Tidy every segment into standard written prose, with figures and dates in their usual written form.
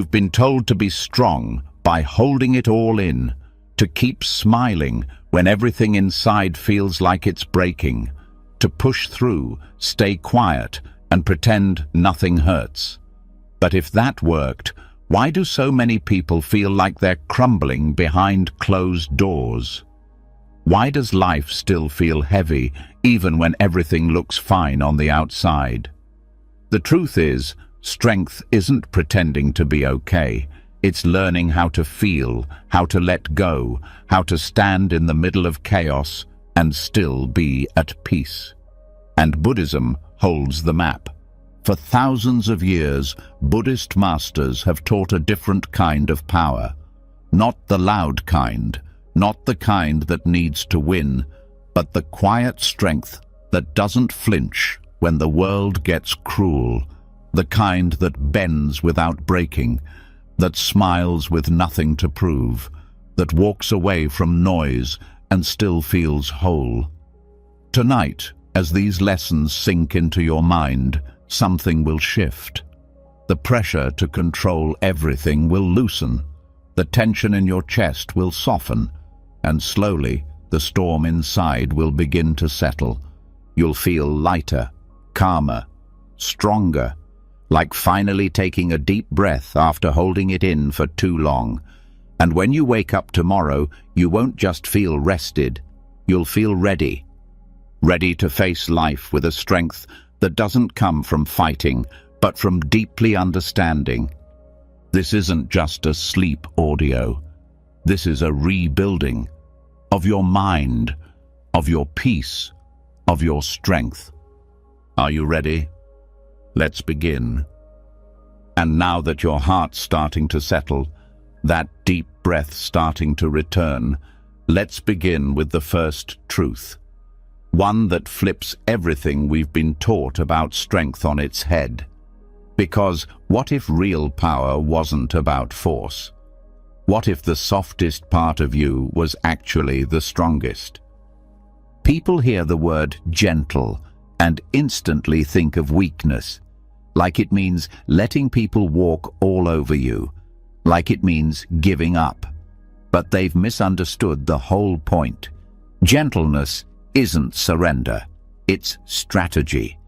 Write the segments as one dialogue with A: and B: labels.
A: You've been told to be strong by holding it all in, to keep smiling when everything inside feels like it's breaking, to push through, stay quiet, and pretend nothing hurts. But if that worked, why do so many people feel like they're crumbling behind closed doors? Why does life still feel heavy, even when everything looks fine on the outside? The truth is, strength isn't pretending to be okay. It's learning how to feel, how to let go, how to stand in the middle of chaos and still be at peace. And Buddhism holds the map. For thousands of years, Buddhist masters have taught a different kind of power. Not the loud kind, not the kind that needs to win, but the quiet strength that doesn't flinch when the world gets cruel, the kind that bends without breaking, that smiles with nothing to prove, that walks away from noise and still feels whole. Tonight, as these lessons sink into your mind, something will shift. The pressure to control everything will loosen. The tension in your chest will soften, and slowly the storm inside will begin to settle. You'll feel lighter, calmer, stronger, like finally taking a deep breath after holding it in for too long. And when you wake up tomorrow, you won't just feel rested, you'll feel ready. Ready to face life with a strength that doesn't come from fighting, but from deeply understanding. This isn't just a sleep audio. This is a rebuilding of your mind, of your peace, of your strength. Are you ready? Let's begin. And now that your heart's starting to settle, that deep breath starting to return, let's begin with the first truth. One that flips everything we've been taught about strength on its head. Because what if real power wasn't about force? What if the softest part of you was actually the strongest? People hear the word gentle and instantly think of weakness, like it means letting people walk all over you, like it means giving up. But they've misunderstood the whole point. Gentleness isn't surrender, it's strategy.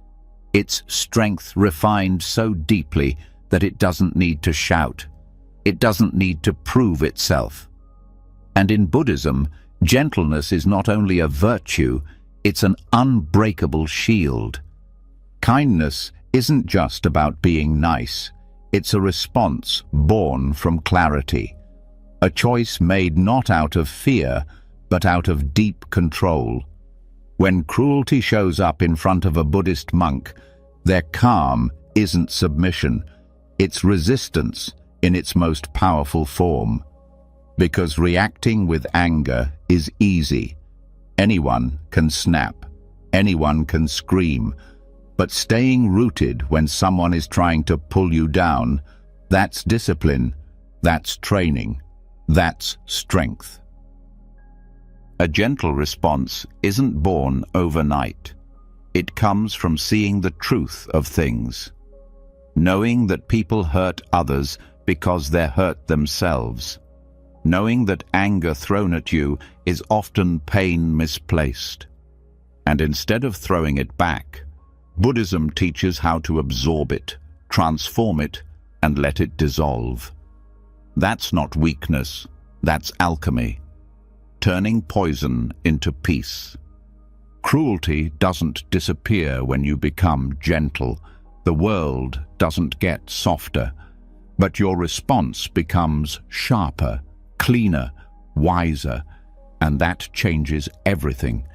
A: It's strength refined so deeply that it doesn't need to shout. It doesn't need to prove itself. And in Buddhism, gentleness is not only a virtue, it's an unbreakable shield. Kindness isn't just about being nice. It's a response born from clarity. A choice made not out of fear, but out of deep control. When cruelty shows up in front of a Buddhist monk, their calm isn't submission, it's resistance in its most powerful form. Because reacting with anger is easy. Anyone can snap, anyone can scream, but staying rooted when someone is trying to pull you down, that's discipline, that's training, that's strength. A gentle response isn't born overnight. It comes from seeing the truth of things. Knowing that people hurt others because they're hurt themselves. Knowing that anger thrown at you is often pain misplaced. And instead of throwing it back, Buddhism teaches how to absorb it, transform it, and let it dissolve. That's not weakness, that's alchemy. Turning poison into peace. Cruelty doesn't disappear when you become gentle. The world doesn't get softer, but your response becomes sharper, cleaner, wiser, and that changes everything.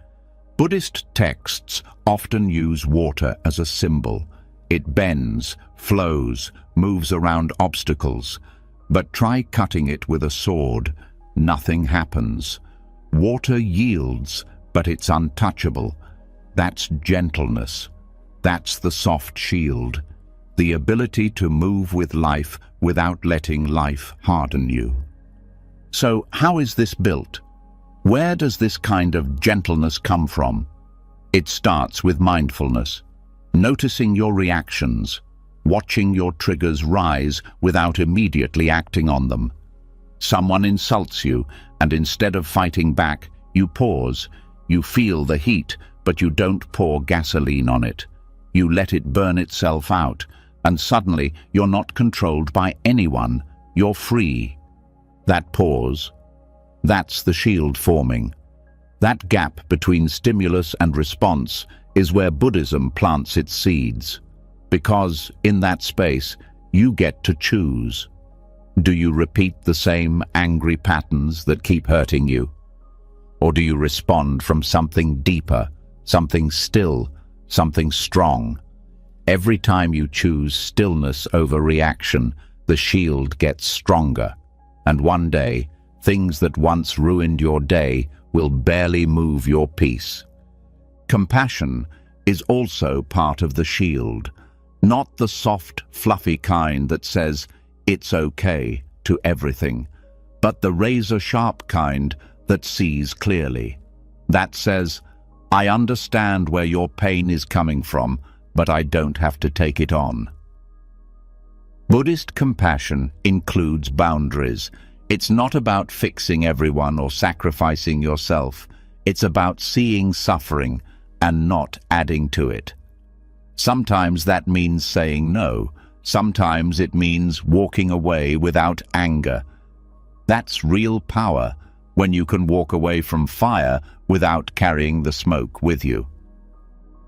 A: Buddhist texts often use water as a symbol. It bends, flows, moves around obstacles. But try cutting it with a sword. Nothing happens. Water yields, but it's untouchable. That's gentleness. That's the soft shield. The ability to move with life without letting life harden you. So how is this built? Where does this kind of gentleness come from? It starts with mindfulness. Noticing your reactions. watching your triggers rise without immediately acting on them. Someone insults you, and instead of fighting back, you pause. You feel the heat, but you don't pour gasoline on it. You let it burn itself out, and suddenly you're not controlled by anyone. You're free. That pause, that's the shield forming. That gap between stimulus and response is where Buddhism plants its seeds. Because in that space, you get to choose. Do you repeat the same angry patterns that keep hurting you? Or do you respond from something deeper, something still, something strong? Every time you choose stillness over reaction, the shield gets stronger. And one day, things that once ruined your day will barely move your peace. Compassion is also part of the shield, not the soft, fluffy kind that says, "It's okay" to everything, but the razor-sharp kind that sees clearly. That says, "I understand where your pain is coming from, but I don't have to take it on." Buddhist compassion includes boundaries. It's not about fixing everyone or sacrificing yourself. It's about seeing suffering and not adding to it. Sometimes that means saying no. Sometimes it means walking away without anger. That's real power, when you can walk away from fire without carrying the smoke with you.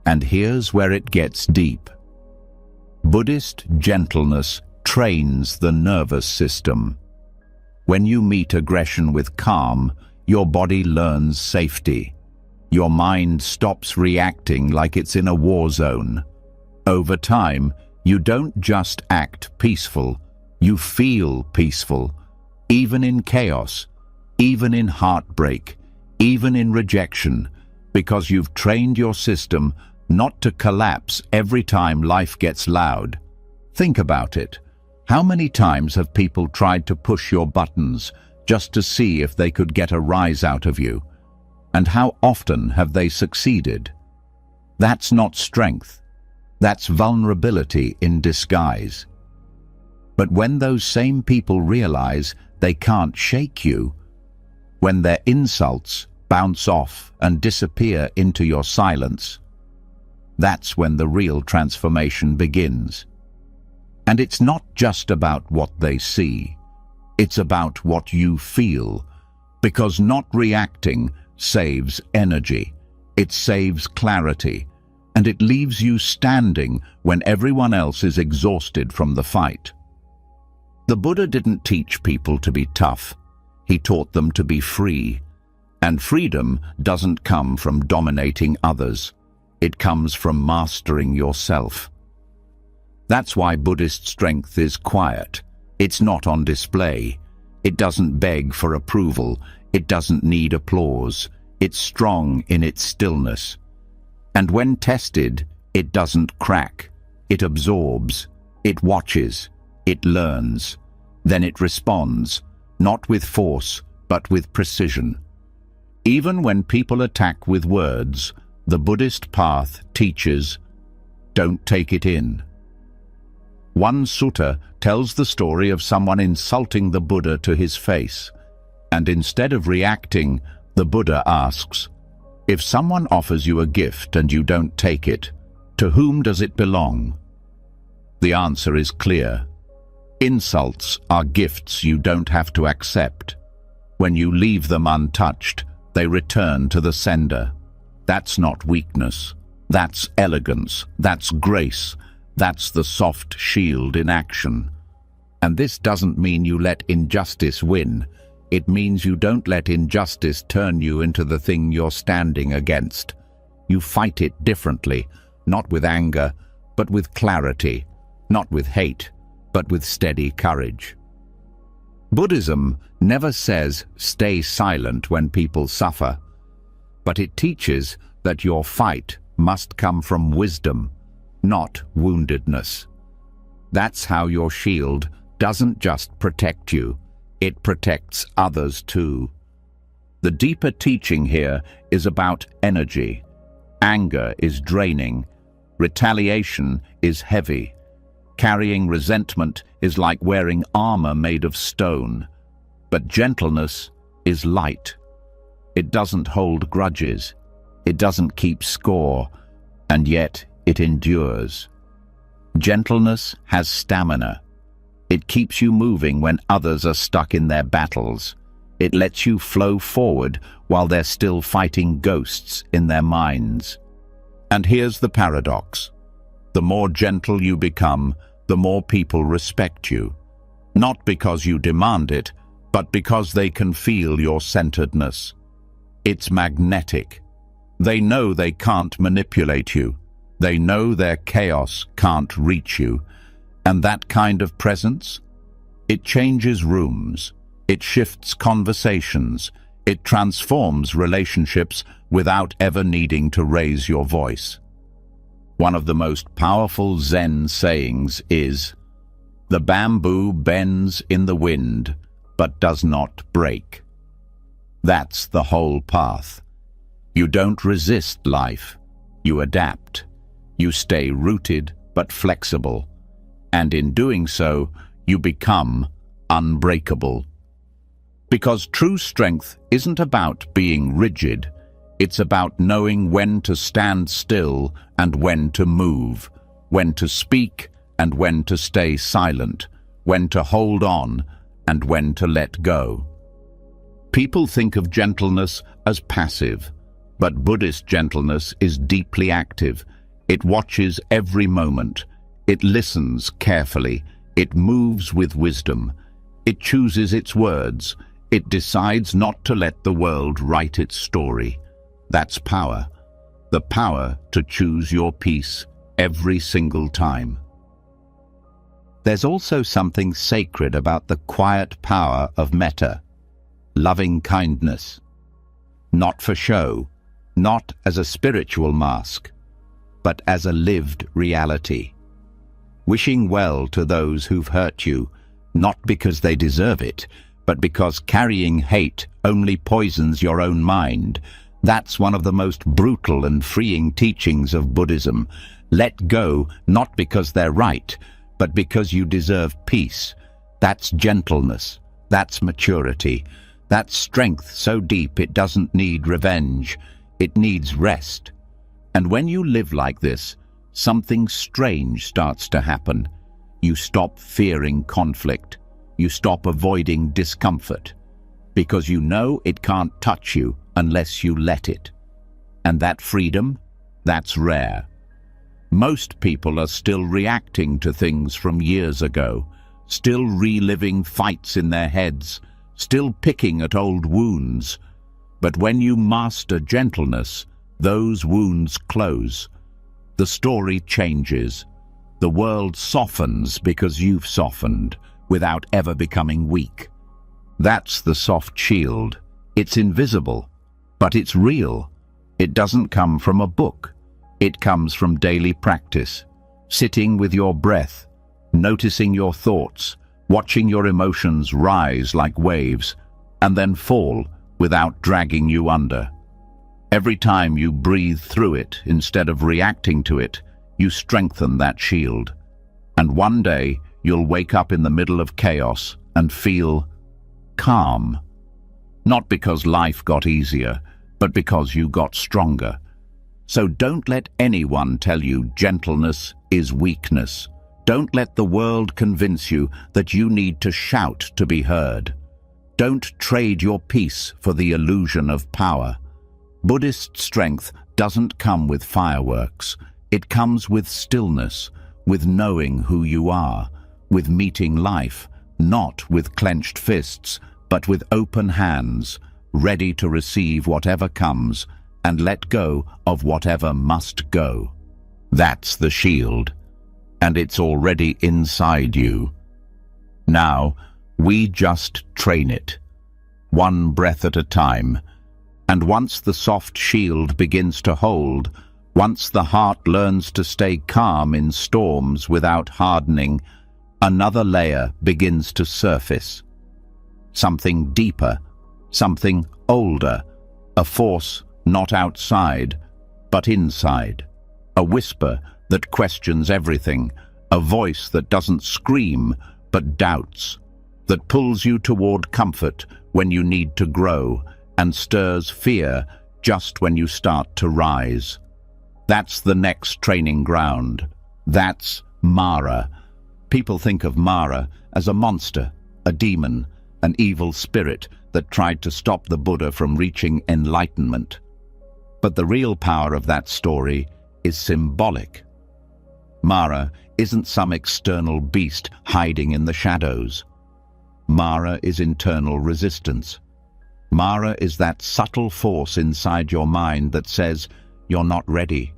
A: And here's where it gets deep. Buddhist gentleness trains the nervous system. When you meet aggression with calm, your body learns safety. Your mind stops reacting like it's in a war zone. Over time, you don't just act peaceful, you feel peaceful, even in chaos, even in heartbreak, even in rejection, because you've trained your system not to collapse every time life gets loud. Think about it. How many times have people tried to push your buttons just to see if they could get a rise out of you? And how often have they succeeded? That's not strength. That's vulnerability in disguise. But when those same people realize they can't shake you, when their insults bounce off and disappear into your silence, that's when the real transformation begins. And it's not just about what they see. It's about what you feel, because not reacting saves energy, it saves clarity, and it leaves you standing when everyone else is exhausted from the fight. The Buddha didn't teach people to be tough. He taught them to be free. And freedom doesn't come from dominating others. It comes from mastering yourself. That's why Buddhist strength is quiet. It's not on display. It doesn't beg for approval. It doesn't need applause. It's strong in its stillness. And when tested, it doesn't crack. It absorbs. It watches. It learns. Then it responds, not with force, but with precision. Even when people attack with words, the Buddhist path teaches, don't take it in. One sutta tells the story of someone insulting the Buddha to his face, and instead of reacting, the Buddha asks, if someone offers you a gift and you don't take it, to whom does it belong? The answer is clear. Insults are gifts you don't have to accept. When you leave them untouched, they return to the sender. That's not weakness. That's elegance. That's grace. That's the soft shield in action. And this doesn't mean you let injustice win. It means you don't let injustice turn you into the thing you're standing against. You fight it differently, not with anger, but with clarity, not with hate, but with steady courage. Buddhism never says stay silent when people suffer, but it teaches that your fight must come from wisdom, not woundedness. That's how your shield doesn't just protect you, it protects others too. The deeper teaching here is about energy. Anger is draining. Retaliation is heavy. Carrying resentment is like wearing armor made of stone. But gentleness is light. It doesn't hold grudges. It doesn't keep score, and yet it endures. Gentleness has stamina. It keeps you moving when others are stuck in their battles. It lets you flow forward while they're still fighting ghosts in their minds. And here's the paradox. The more gentle you become, the more people respect you. Not because you demand it, but because they can feel your centeredness. It's magnetic. They know they can't manipulate you. They know their chaos can't reach you. And that kind of presence? It changes rooms. It shifts conversations. It transforms relationships without ever needing to raise your voice. One of the most powerful Zen sayings is, "The bamboo bends in the wind, but does not break." That's the whole path. You don't resist life. You adapt. You stay rooted but flexible. And in doing so, you become unbreakable. Because true strength isn't about being rigid. It's about knowing when to stand still and when to move, when to speak and when to stay silent, when to hold on and when to let go. People think of gentleness as passive, but Buddhist gentleness is deeply active. It watches every moment. It listens carefully. It moves with wisdom. It chooses its words. It decides not to let the world write its story. That's power. The power to choose your peace every single time. There's also something sacred about the quiet power of metta, loving kindness. Not for show, not as a spiritual mask, but as a lived reality. Wishing well to those who've hurt you, not because they deserve it, but because carrying hate only poisons your own mind. That's one of the most brutal and freeing teachings of Buddhism. Let go, not because they're right, but because you deserve peace. That's gentleness. That's maturity. That's strength so deep it doesn't need revenge. It needs rest. And when you live like this, something strange starts to happen. You stop fearing conflict. You stop avoiding discomfort. Because you know it can't touch you unless you let it. And that freedom, that's rare. Most people are still reacting to things from years ago, still reliving fights in their heads, still picking at old wounds. But when you master gentleness, those wounds close. The story changes. The world softens because you've softened, without ever becoming weak. That's the soft shield. It's invisible, but it's real. It doesn't come from a book. It comes from daily practice, sitting with your breath, noticing your thoughts, watching your emotions rise like waves, and then fall without dragging you under. Every time you breathe through it instead of reacting to it, you strengthen that shield. And one day, you'll wake up in the middle of chaos and feel calm. Not because life got easier, but because you got stronger. So don't let anyone tell you gentleness is weakness. Don't let the world convince you that you need to shout to be heard. Don't trade your peace for the illusion of power. Buddhist strength doesn't come with fireworks. It comes with stillness, with knowing who you are, with meeting life, not with clenched fists, but with open hands, ready to receive whatever comes and let go of whatever must go. That's the shield, and it's already inside you. Now, we just train it, one breath at a time, and once the soft shield begins to hold, once the heart learns to stay calm in storms without hardening, another layer begins to surface. Something deeper, something older, a force not outside, but inside. A whisper that questions everything, a voice that doesn't scream but doubts, that pulls you toward comfort when you need to grow and stirs fear just when you start to rise. That's the next training ground. That's Mara. People think of Mara as a monster, a demon, an evil spirit that tried to stop the Buddha from reaching enlightenment. But the real power of that story is symbolic. Mara isn't some external beast hiding in the shadows. Mara is internal resistance. Mara is that subtle force inside your mind that says, "You're not ready.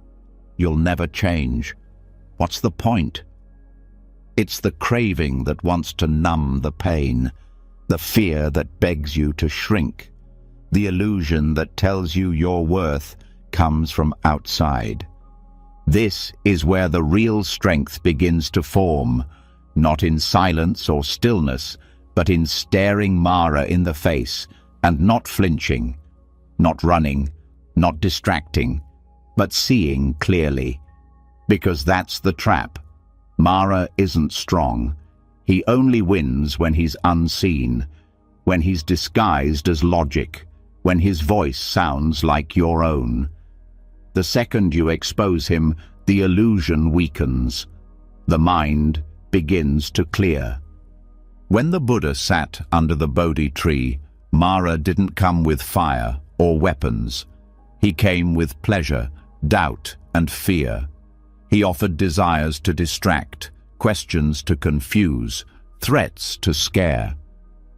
A: You'll never change. What's the point?" It's the craving that wants to numb the pain, the fear that begs you to shrink, the illusion that tells you your worth comes from outside. This is where the real strength begins to form, not in silence or stillness, but in staring Mara in the face and not flinching, not running, not distracting, but seeing clearly. Because that's the trap. Mara isn't strong. He only wins when he's unseen, when he's disguised as logic, when his voice sounds like your own. The second you expose him, the illusion weakens. The mind begins to clear. When the Buddha sat under the Bodhi tree, Mara didn't come with fire or weapons. He came with pleasure, doubt, and fear. He offered desires to distract, questions to confuse, threats to scare.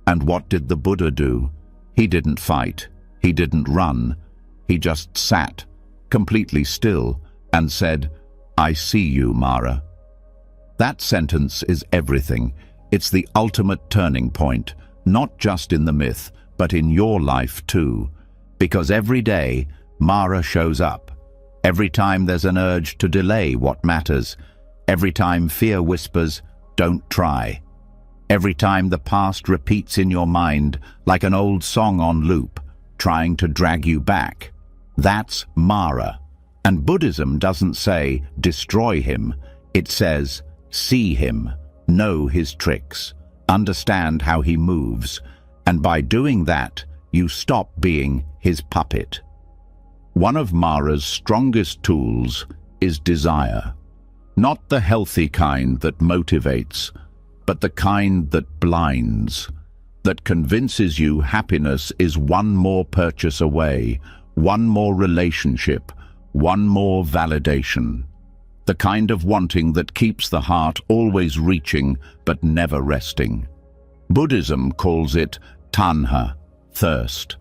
A: And what did the Buddha do? He didn't fight. He didn't run. He just sat, completely still, and said, "I see you, Mara." That sentence is everything. It's the ultimate turning point, not just in the myth, but in your life too. Because every day, Mara shows up. Every time there's an urge to delay what matters. Every time fear whispers, "Don't try." Every time the past repeats in your mind like an old song on loop, trying to drag you back. That's Mara. And Buddhism doesn't say, destroy him. It says, see him, know his tricks, understand how he moves. And by doing that, you stop being his puppet. One of Mara's strongest tools is desire. Not the healthy kind that motivates, but the kind that blinds, that convinces you happiness is one more purchase away, one more relationship, one more validation. The kind of wanting that keeps the heart always reaching but never resting. Buddhism calls it tanha, thirst.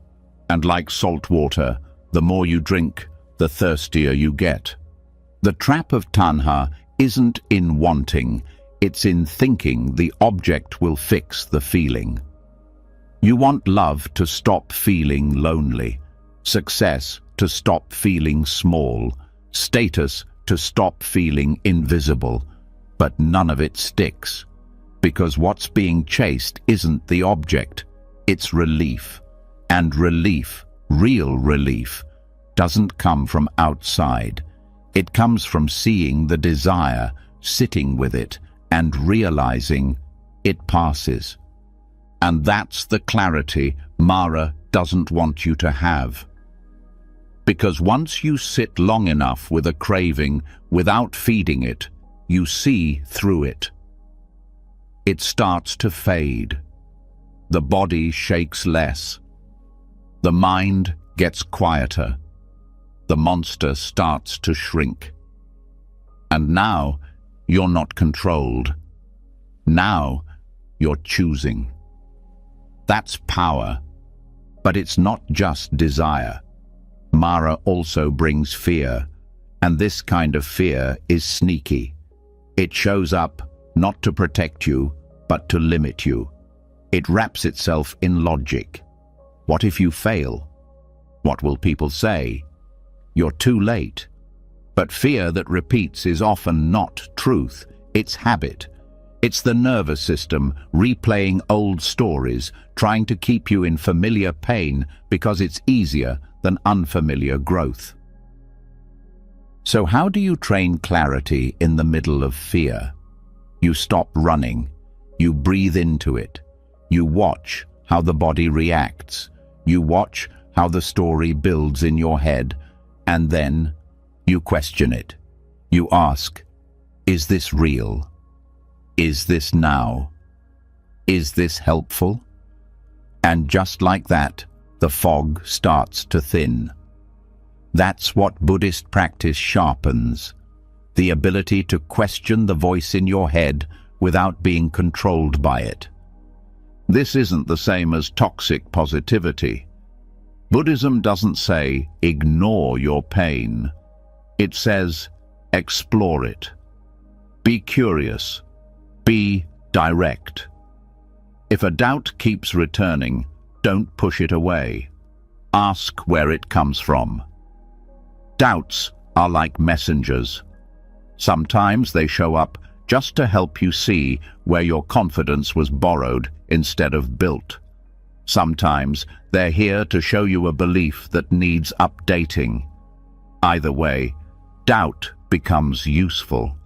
A: And like salt water, the more you drink, the thirstier you get. The trap of tanha isn't in wanting, it's in thinking the object will fix the feeling. You want love to stop feeling lonely, success to stop feeling small, status to stop feeling invisible, but none of it sticks. Because what's being chased isn't the object, it's relief. And relief, real relief, doesn't come from outside. It comes from seeing the desire, sitting with it, and realizing it passes. And that's the clarity Mara doesn't want you to have. Because once you sit long enough with a craving without feeding it, you see through it. It starts to fade. The body shakes less. The mind gets quieter. The monster starts to shrink. And now you're not controlled. Now you're choosing. That's power. But it's not just desire. Mara also brings fear, and this kind of fear is sneaky. It shows up not to protect you, but to limit you. It wraps itself in logic. What if you fail? What will people say? You're too late. But fear that repeats is often not truth, it's habit. It's the nervous system replaying old stories, trying to keep you in familiar pain because it's easier than unfamiliar growth. So how do you train clarity in the middle of fear? You stop running. You breathe into it. You watch how the body reacts. You watch how the story builds in your head, and then you question it. You ask, is this real? Is this now? Is this helpful? And just like that, the fog starts to thin. That's what Buddhist practice sharpens, the ability to question the voice in your head without being controlled by it. This isn't the same as toxic positivity. Buddhism doesn't say, ignore your pain. It says, explore it. Be curious. Be direct. If a doubt keeps returning, don't push it away. Ask where it comes from. Doubts are like messengers. Sometimes they show up just to help you see where your confidence was borrowed instead of built. Sometimes they're here to show you a belief that needs updating. Either way, doubt becomes useful.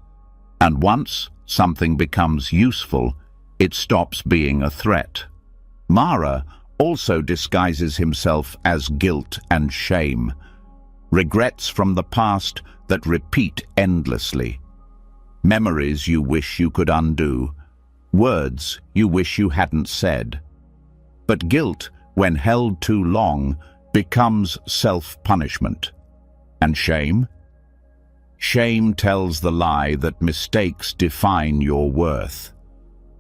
A: And once something becomes useful, it stops being a threat. Mara also disguises himself as guilt and shame, regrets from the past that repeat endlessly, memories you wish you could undo, words you wish you hadn't said. But guilt, when held too long, becomes self-punishment. And shame? Shame tells the lie that mistakes define your worth,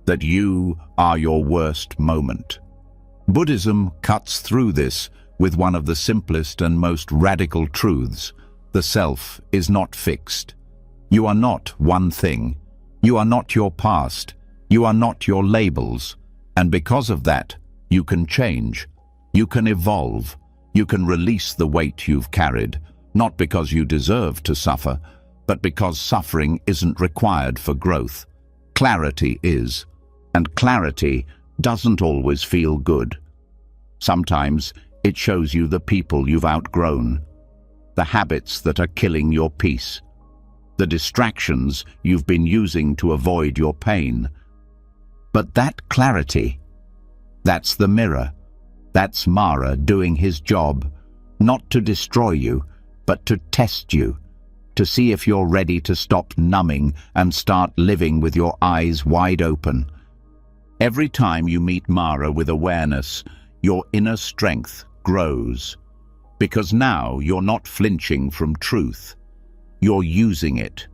A: that you are your worst moment. Buddhism cuts through this with one of the simplest and most radical truths. The self is not fixed. You are not one thing. You are not your past. You are not your labels. And because of that, you can change. You can evolve. You can release the weight you've carried, not because you deserve to suffer, but because suffering isn't required for growth. Clarity is. And clarity doesn't always feel good. Sometimes it shows you the people you've outgrown, the habits that are killing your peace, the distractions you've been using to avoid your pain. But that clarity, that's the mirror. That's Mara doing his job, not to destroy you, but to test you, to see if you're ready to stop numbing and start living with your eyes wide open. Every time you meet Mara with awareness, your inner strength grows, because now you're not flinching from truth. You're using it,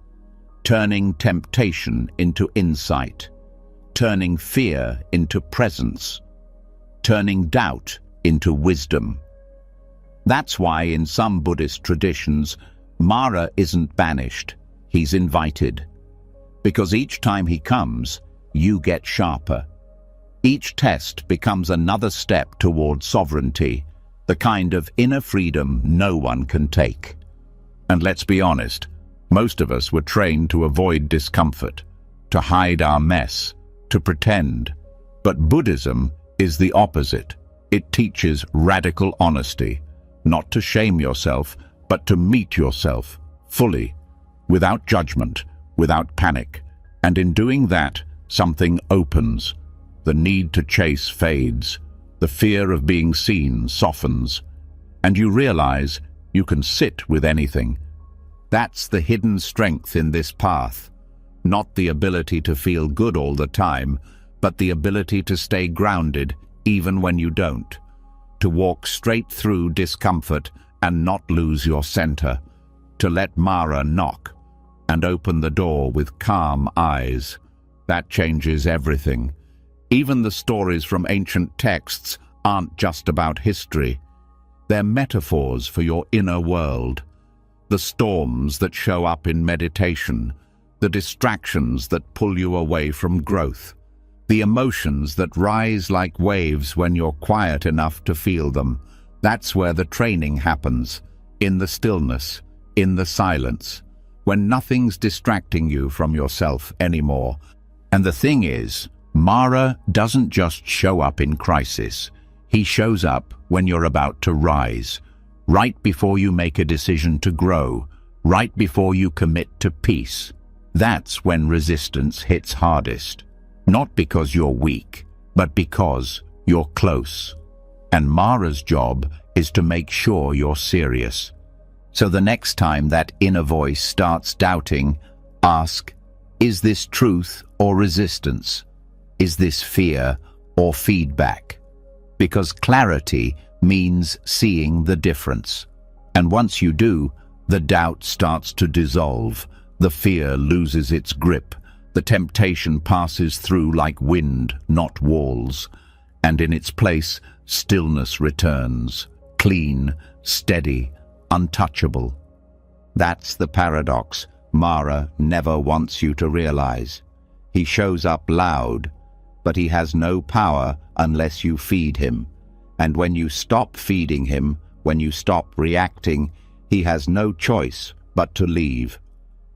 A: turning temptation into insight, turning fear into presence, turning doubt into wisdom. That's why in some Buddhist traditions, Mara isn't banished, he's invited. Because each time he comes, you get sharper. Each test becomes another step toward sovereignty, the kind of inner freedom no one can take. And let's be honest, most of us were trained to avoid discomfort, to hide our mess, to pretend. But Buddhism is the opposite. It teaches radical honesty, not to shame yourself, but to meet yourself fully, without judgment, without panic. And in doing that, something opens. The need to chase fades. The fear of being seen softens. And you realize you can sit with anything. That's the hidden strength in this path. Not the ability to feel good all the time, but the ability to stay grounded even when you don't. To walk straight through discomfort and not lose your center. To let Mara knock and open the door with calm eyes. That changes everything. Even the stories from ancient texts aren't just about history. They're metaphors for your inner world. The storms that show up in meditation, the distractions that pull you away from growth, the emotions that rise like waves when you're quiet enough to feel them. That's where the training happens, in the stillness, in the silence, when nothing's distracting you from yourself anymore. And the thing is, Mara doesn't just show up in crisis. He shows up when you're about to rise, right before you make a decision to grow, right before you commit to peace. That's when resistance hits hardest. Not because you're weak, but because you're close. And Mara's job is to make sure you're serious. So the next time that inner voice starts doubting, ask, is this truth or resistance? Is this fear or feedback? Because clarity means seeing the difference. And once you do, the doubt starts to dissolve. The fear loses its grip. The temptation passes through like wind, not walls. And in its place, stillness returns, clean, steady, untouchable. That's the paradox Mara never wants you to realize. He shows up loud, but he has no power unless you feed him. And when you stop feeding him, when you stop reacting, he has no choice but to leave.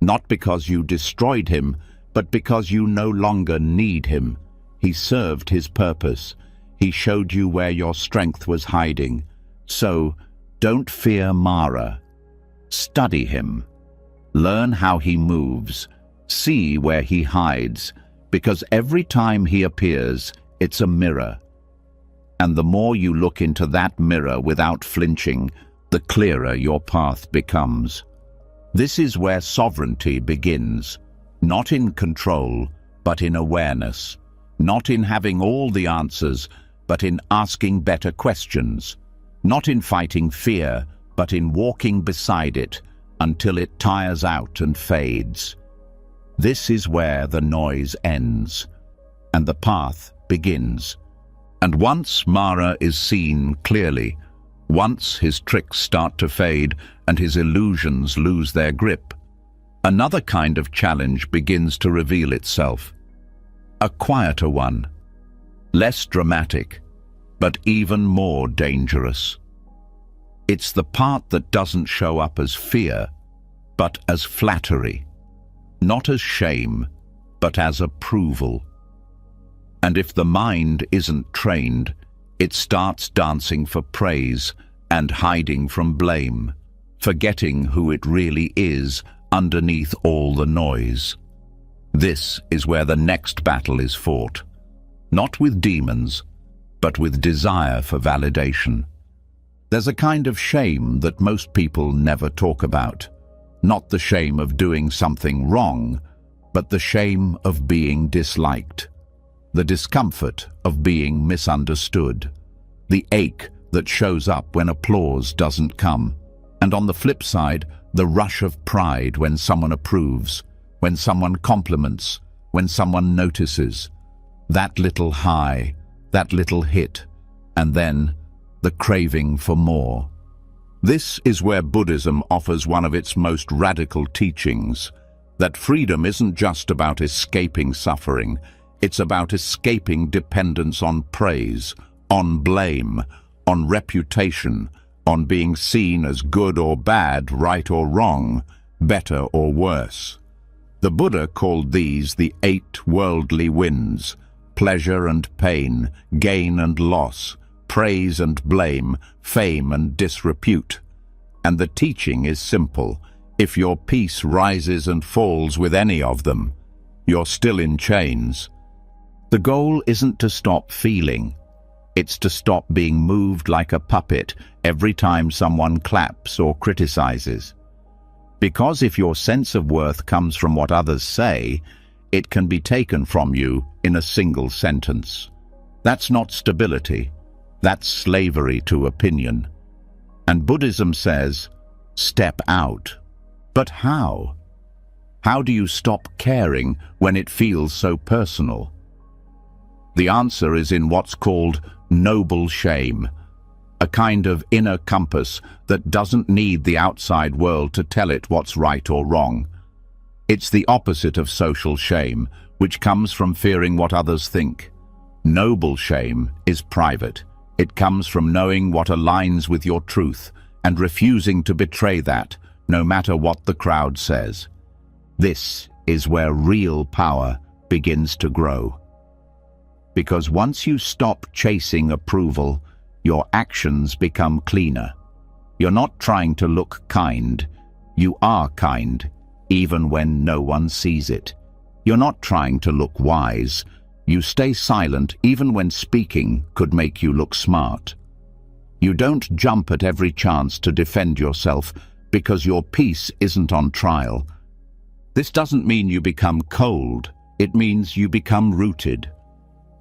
A: Not because you destroyed him, but because you no longer need him. He served his purpose. He showed you where your strength was hiding. So, don't fear Mara. Study him. Learn how he moves. See where he hides, because every time he appears, it's a mirror. And the more you look into that mirror without flinching, the clearer your path becomes. This is where sovereignty begins, not in control, but in awareness, not in having all the answers, but in asking better questions, not in fighting fear, but in walking beside it until it tires out and fades. This is where the noise ends, and the path begins. And once Mara is seen clearly, once his tricks start to fade and his illusions lose their grip, another kind of challenge begins to reveal itself. A quieter one, less dramatic, but even more dangerous. It's the part that doesn't show up as fear, but as flattery, not as shame, but as approval. And if the mind isn't trained, it starts dancing for praise and hiding from blame, forgetting who it really is underneath all the noise. This is where the next battle is fought, not with demons, but with desire for validation. There's a kind of shame that most people never talk about, not the shame of doing something wrong, but the shame of being disliked, the discomfort of being misunderstood, the ache that shows up when applause doesn't come, and on the flip side, the rush of pride when someone approves, when someone compliments, when someone notices. That little high, that little hit, and then the craving for more. This is where Buddhism offers one of its most radical teachings, that freedom isn't just about escaping suffering, it's about escaping dependence on praise, on blame, on reputation, on being seen as good or bad, right or wrong, better or worse. The Buddha called these the 8 worldly winds: pleasure and pain, gain and loss, praise and blame, fame and disrepute. And the teaching is simple. If your peace rises and falls with any of them, you're still in chains. The goal isn't to stop feeling. It's to stop being moved like a puppet every time someone claps or criticizes. Because if your sense of worth comes from what others say, it can be taken from you in a single sentence. That's not stability. That's slavery to opinion. And Buddhism says, step out. But how? How do you stop caring when it feels so personal? The answer is in what's called noble shame, a kind of inner compass that doesn't need the outside world to tell it what's right or wrong. It's the opposite of social shame, which comes from fearing what others think. Noble shame is private. It comes from knowing what aligns with your truth and refusing to betray that, no matter what the crowd says. This is where real power begins to grow. Because once you stop chasing approval, your actions become cleaner. You're not trying to look kind. You are kind. even when no one sees it. You're not trying to look wise. You stay silent even when speaking could make you look smart. You don't jump at every chance to defend yourself because your peace isn't on trial. This doesn't mean you become cold. It means you become rooted.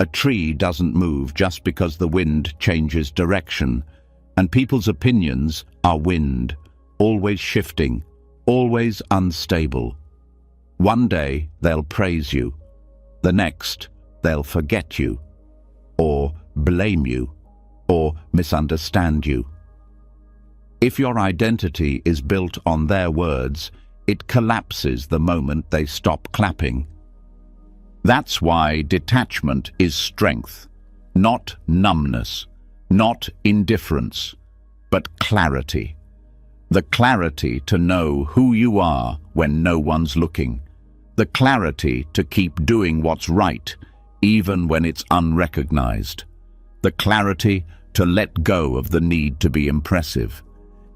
A: A tree doesn't move just because the wind changes direction, and people's opinions are wind, always shifting, always unstable. One day they'll praise you, the next they'll forget you, or blame you, or misunderstand you. If your identity is built on their words, it collapses the moment they stop clapping. That's why detachment is strength, not numbness, not indifference, but clarity. The clarity to know who you are when no one's looking. The clarity to keep doing what's right, even when it's unrecognized. The clarity to let go of the need to be impressive.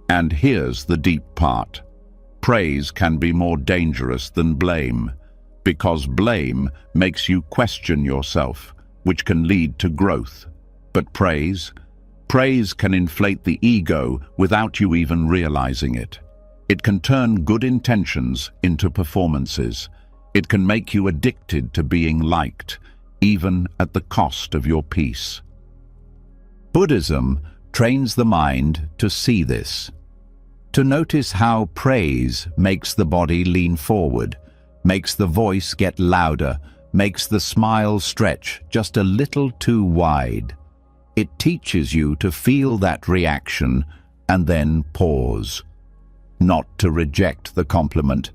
A: And here's the deep part. Praise can be more dangerous than blame, because blame makes you question yourself, which can lead to growth. But praise can inflate the ego without you even realizing it. It can turn good intentions into performances. It can make you addicted to being liked, even at the cost of your peace. Buddhism trains the mind to see this, to notice how praise makes the body lean forward, makes the voice get louder, makes the smile stretch just a little too wide. It teaches you to feel that reaction and then pause. Not to reject the compliment,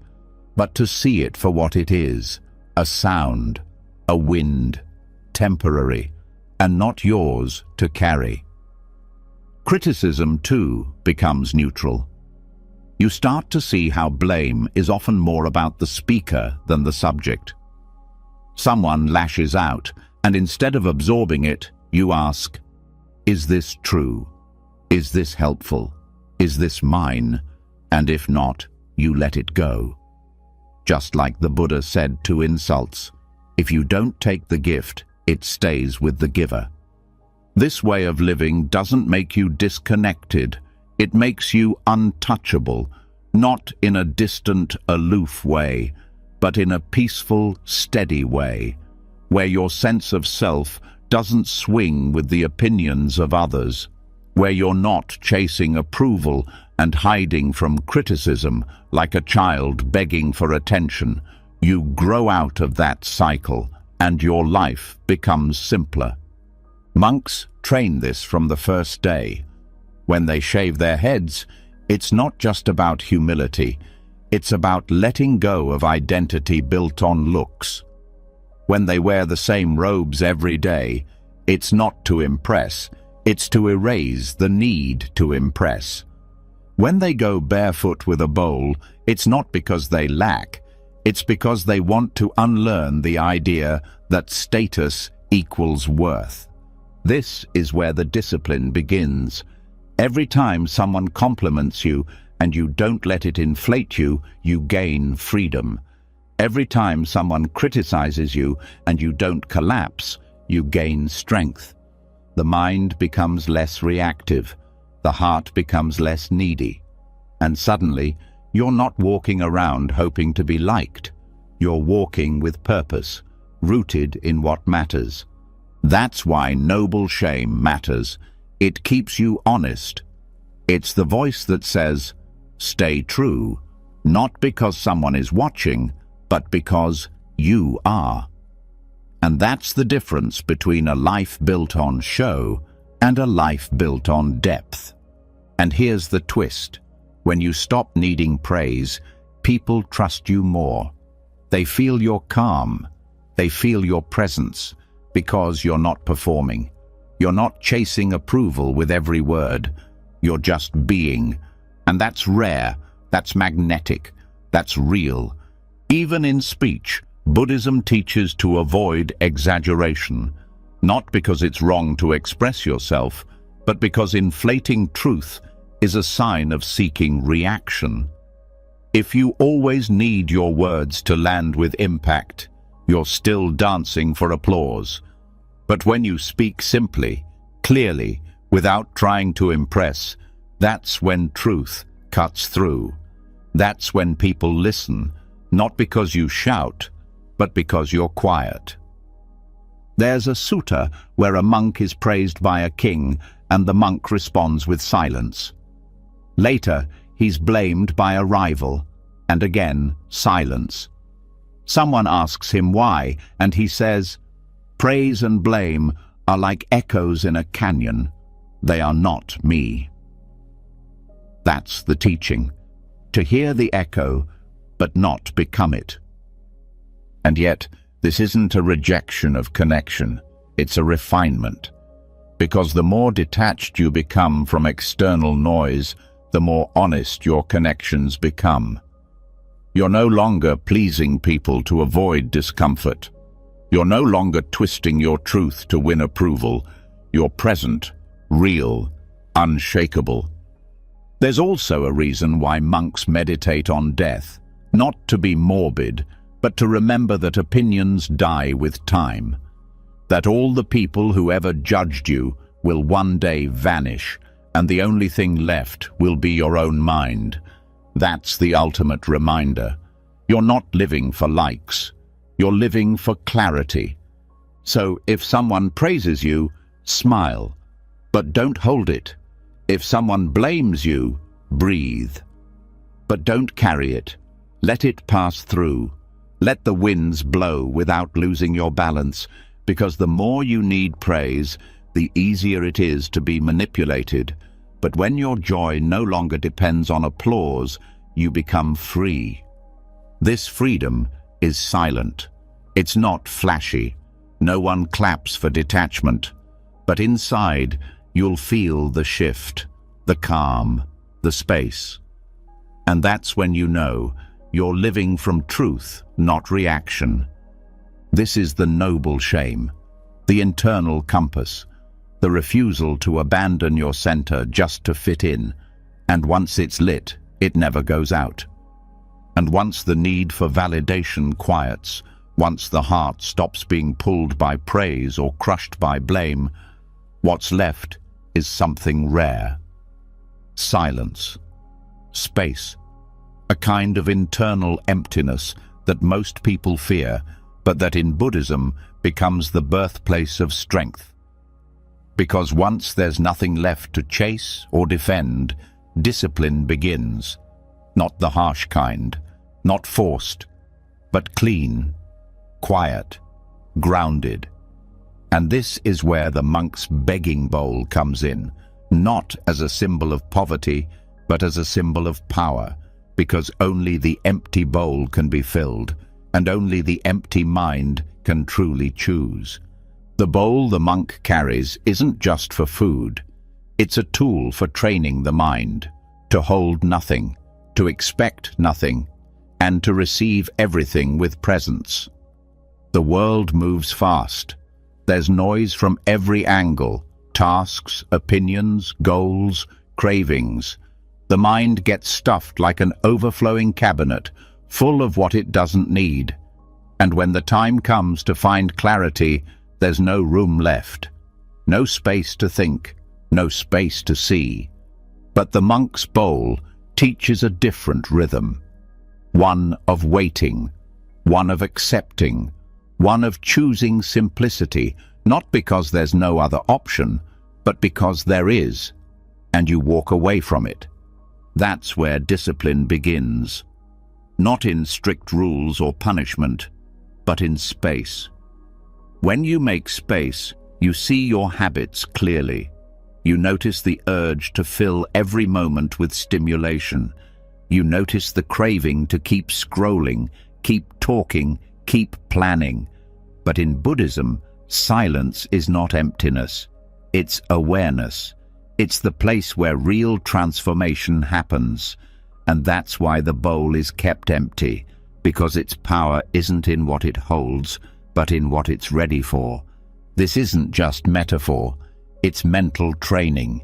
A: but to see it for what it is, a sound, a wind, temporary, and not yours to carry. Criticism, too, becomes neutral. You start to see how blame is often more about the speaker than the subject. Someone lashes out, and instead of absorbing it, you ask, "Is this true? Is this helpful? Is this mine?" And if not, you let it go. Just like the Buddha said to insults, if you don't take the gift, it stays with the giver. This way of living doesn't make you disconnected. It makes you untouchable, not in a distant, aloof way, but in a peaceful, steady way, where your sense of self doesn't swing with the opinions of others, where you're not chasing approval and hiding from criticism like a child begging for attention. You grow out of that cycle, and your life becomes simpler. Monks train this from the first day. When they shave their heads, it's not just about humility, it's about letting go of identity built on looks. When they wear the same robes every day, it's not to impress, it's to erase the need to impress. When they go barefoot with a bowl, it's not because they lack, it's because they want to unlearn the idea that status equals worth. This is where the discipline begins. Every time someone compliments you and you don't let it inflate you, you gain freedom. Every time someone criticizes you and you don't collapse, you gain strength. The mind becomes less reactive. The heart becomes less needy. And suddenly, you're not walking around hoping to be liked. You're walking with purpose, rooted in what matters. That's why noble shame matters. It keeps you honest. It's the voice that says, stay true, not because someone is watching, but because you are. And that's the difference between a life built on show and a life built on depth. And here's the twist. When you stop needing praise, people trust you more. They feel your calm. They feel your presence because you're not performing. You're not chasing approval with every word. You're just being. And that's rare. That's magnetic. That's real. Even in speech, Buddhism teaches to avoid exaggeration. Not because it's wrong to express yourself, but because inflating truth is a sign of seeking reaction. If you always need your words to land with impact, you're still dancing for applause. But when you speak simply, clearly, without trying to impress, that's when truth cuts through. That's when people listen, not because you shout, but because you're quiet. There's a sutta where a monk is praised by a king and the monk responds with silence. Later, he's blamed by a rival, and again, silence. Someone asks him why, and he says, "Praise and blame are like echoes in a canyon. They are not me." That's the teaching, to hear the echo, but not become it. And yet, this isn't a rejection of connection, it's a refinement. Because the more detached you become from external noise, the more honest your connections become. You're no longer pleasing people to avoid discomfort. You're no longer twisting your truth to win approval. You're present, real, unshakable. There's also a reason why monks meditate on death, not to be morbid, but to remember that opinions die with time, that all the people who ever judged you will one day vanish, and the only thing left will be your own mind. That's the ultimate reminder. You're not living for likes. You're living for clarity. So if someone praises you, smile, but don't hold it. If someone blames you, breathe. But don't carry it. Let it pass through. Let the winds blow without losing your balance, because the more you need praise, the easier it is to be manipulated. But when your joy no longer depends on applause, you become free. This freedom is silent. It's not flashy. No one claps for detachment. But inside, you'll feel the shift, the calm, the space. And that's when you know you're living from truth, not reaction. This is the noble shame, the internal compass, the refusal to abandon your center just to fit in. And once it's lit, it never goes out. And once the need for validation quiets, once the heart stops being pulled by praise or crushed by blame, what's left is something rare. Silence. Space. A kind of internal emptiness that most people fear, but that in Buddhism becomes the birthplace of strength. Because once there's nothing left to chase or defend, discipline begins. Not the harsh kind, not forced, but clean, quiet, grounded. And this is where the monk's begging bowl comes in, not as a symbol of poverty, but as a symbol of power, because only the empty bowl can be filled, and only the empty mind can truly choose. The bowl the monk carries isn't just for food. It's a tool for training the mind, to hold nothing, to expect nothing, and to receive everything with presence. The world moves fast. There's noise from every angle, tasks, opinions, goals, cravings. The mind gets stuffed like an overflowing cabinet, full of what it doesn't need. And when the time comes to find clarity, there's no room left. No space to think, no space to see. But the monk's bowl teaches a different rhythm. One of waiting, one of accepting, one of choosing simplicity, not because there's no other option, but because there is, and you walk away from it. That's where discipline begins. Not in strict rules or punishment, but in space. When you make space, you see your habits clearly. You notice the urge to fill every moment with stimulation. You notice the craving to keep scrolling, keep talking, keep planning. But in Buddhism, silence is not emptiness. It's awareness. It's the place where real transformation happens. And that's why the bowl is kept empty, because its power isn't in what it holds, but in what it's ready for. This isn't just metaphor, it's mental training.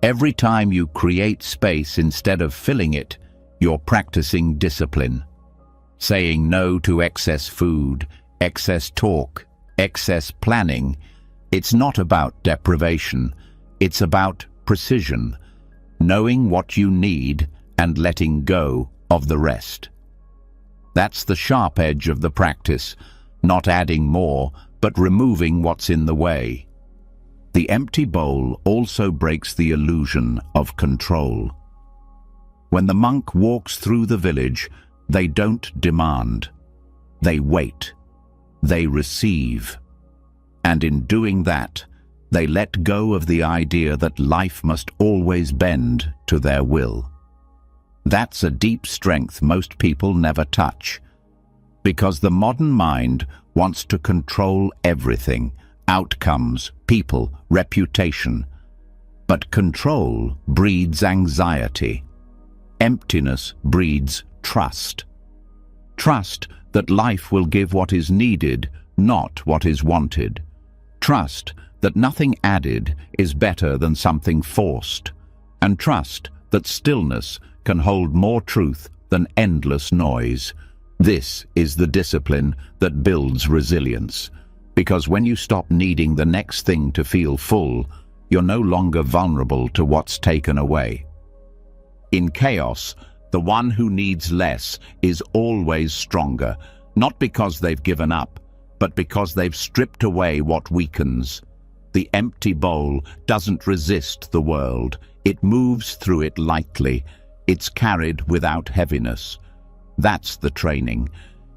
A: Every time you create space instead of filling it, you're practicing discipline. Saying no to excess food, excess talk, excess planning. It's not about deprivation, it's about precision, knowing what you need and letting go of the rest. That's the sharp edge of the practice, not adding more, but removing what's in the way. The empty bowl also breaks the illusion of control. When the monk walks through the village, they don't demand. They wait. They receive. And in doing that, they let go of the idea that life must always bend to their will. That's a deep strength most people never touch, because the modern mind wants to control everything, outcomes, people, reputation. But control breeds anxiety. Emptiness breeds trust. Trust that life will give what is needed, not what is wanted. Trust that nothing added is better than something forced. And trust that stillness can hold more truth than endless noise. This is the discipline that builds resilience. Because when you stop needing the next thing to feel full, you're no longer vulnerable to what's taken away. In chaos, the one who needs less is always stronger, not because they've given up, but because they've stripped away what weakens. The empty bowl doesn't resist the world. It moves through it lightly. It's carried without heaviness. That's the training.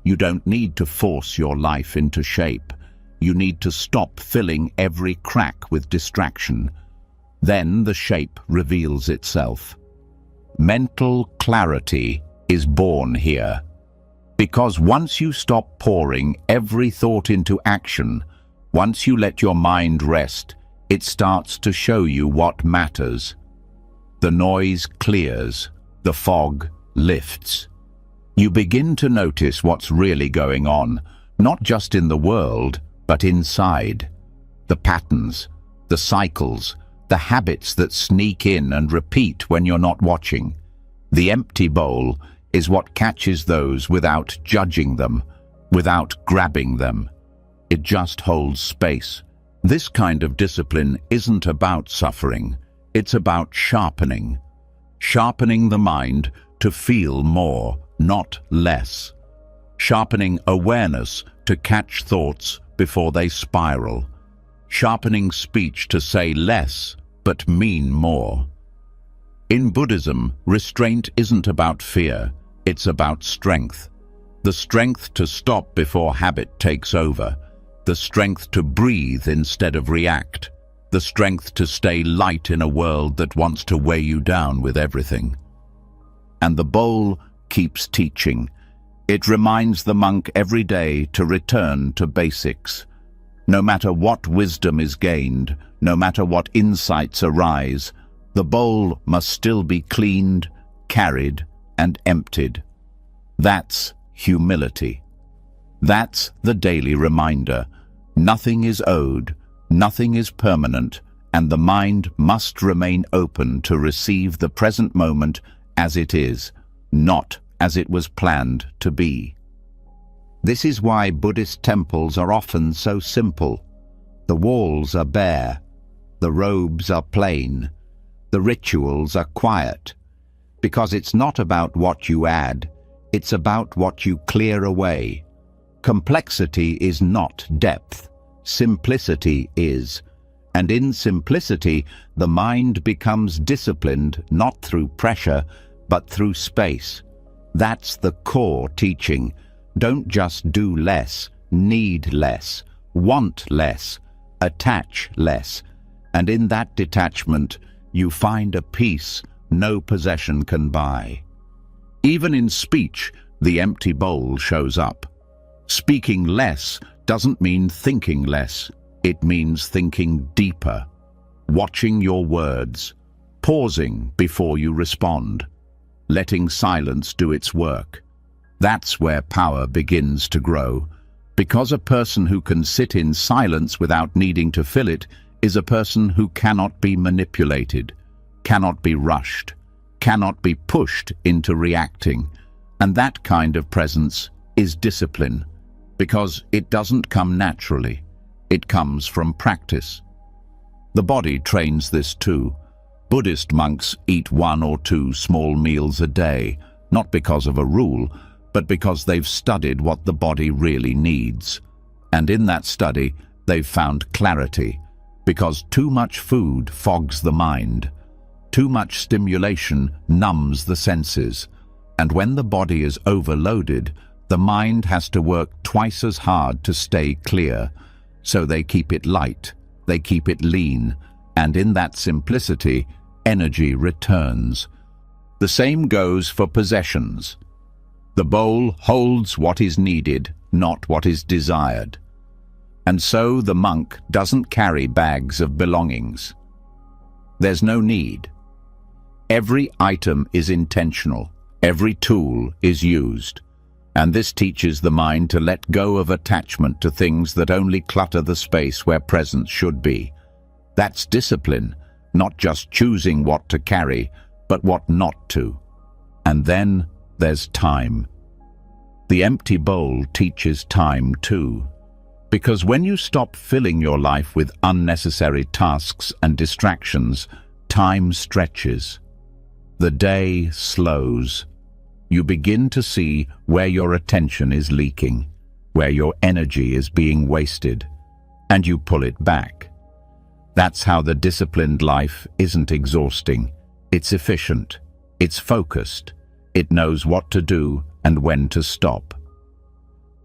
A: You don't need to force your life into shape. You need to stop filling every crack with distraction. Then the shape reveals itself. Mental clarity is born here. Because once you stop pouring every thought into action, once you let your mind rest, it starts to show you what matters. The noise clears, the fog lifts. You begin to notice what's really going on, not just in the world, but inside. The patterns, the cycles, the habits that sneak in and repeat when you're not watching. The empty bowl is what catches those without judging them, without grabbing them. It just holds space. This kind of discipline isn't about suffering. It's about sharpening. Sharpening the mind to feel more, not less. Sharpening awareness to catch thoughts before they spiral. Sharpening speech to say less, but mean more. In Buddhism, restraint isn't about fear, it's about strength. The strength to stop before habit takes over. The strength to breathe instead of react. The strength to stay light in a world that wants to weigh you down with everything. And the bowl keeps teaching. It reminds the monk every day to return to basics. No matter what wisdom is gained, no matter what insights arise, the bowl must still be cleaned, carried, and emptied. That's humility. That's the daily reminder. Nothing is owed, nothing is permanent, and the mind must remain open to receive the present moment as it is, not as it was planned to be. This is why Buddhist temples are often so simple. The walls are bare, the robes are plain, the rituals are quiet, because it's not about what you add, it's about what you clear away. Complexity is not depth, simplicity is. And in simplicity, the mind becomes disciplined not through pressure, but through space. That's the core teaching. Don't just do less, need less, want less, attach less. And in that detachment, you find a peace no possession can buy. Even in speech, the empty bowl shows up. Speaking less doesn't mean thinking less. It means thinking deeper, watching your words, pausing before you respond, letting silence do its work. That's where power begins to grow, because a person who can sit in silence without needing to fill it is a person who cannot be manipulated, cannot be rushed, cannot be pushed into reacting. And that kind of presence is discipline, because it doesn't come naturally. It comes from practice. The body trains this too. Buddhist monks eat 1 or 2 small meals a day, not because of a rule, but because they've studied what the body really needs. And in that study, they've found clarity, because too much food fogs the mind. Too much stimulation numbs the senses. And when the body is overloaded, the mind has to work twice as hard to stay clear. So they keep it light, they keep it lean, and in that simplicity, energy returns. The same goes for possessions. The bowl holds what is needed, not what is desired. And so the monk doesn't carry bags of belongings. There's no need. Every item is intentional. Every tool is used. And this teaches the mind to let go of attachment to things that only clutter the space where presence should be. That's discipline, not just choosing what to carry, but what not to. And then there's time. The empty bowl teaches time too. Because when you stop filling your life with unnecessary tasks and distractions, time stretches. The day slows. You begin to see where your attention is leaking, where your energy is being wasted, and you pull it back. That's how the disciplined life isn't exhausting. It's efficient. It's focused. It knows what to do and when to stop.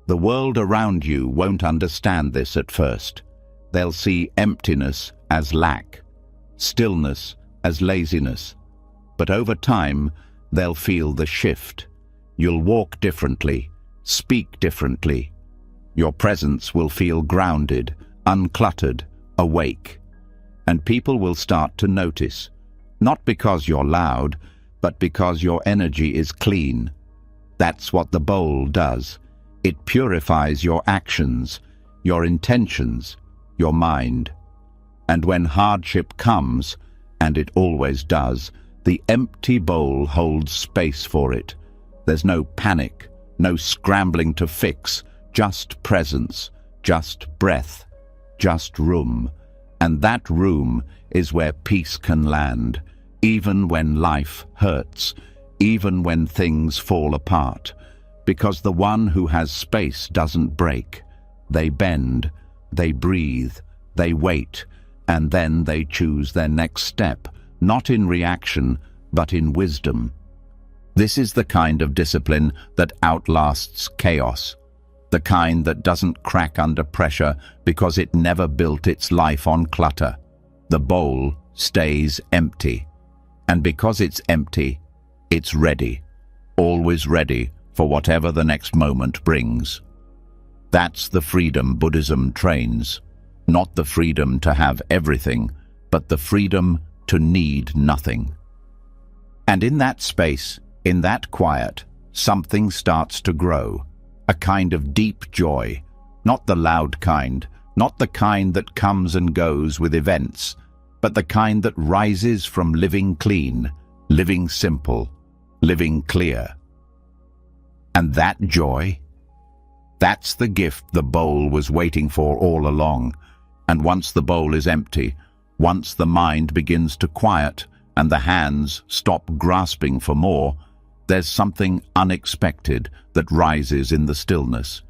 A: The world around you won't understand this at first. They'll see emptiness as lack, stillness as laziness. But over time, they'll feel the shift. You'll walk differently, speak differently. Your presence will feel grounded, uncluttered, awake. And people will start to notice, not because you're loud, but because your energy is clean. That's what the bowl does. It purifies your actions, your intentions, your mind. And when hardship comes, and it always does, the empty bowl holds space for it. There's no panic, no scrambling to fix, just presence, just breath, just room. And that room is where peace can land, even when life hurts, even when things fall apart. Because the one who has space doesn't break. They bend, they breathe, they wait, and then they choose their next step, not in reaction, but in wisdom. This is the kind of discipline that outlasts chaos, the kind that doesn't crack under pressure because it never built its life on clutter. The bowl stays empty, and because it's empty, it's ready, always ready for whatever the next moment brings. That's the freedom Buddhism trains, not the freedom to have everything, but the freedom to need nothing. And in that space, in that quiet, something starts to grow, a kind of deep joy, not the loud kind, not the kind that comes and goes with events, but the kind that rises from living clean, living simple, living clear. And that joy, that's the gift the bowl was waiting for all along. And once the bowl is empty, once the mind begins to quiet and the hands stop grasping for more, there's something unexpected that rises in the stillness.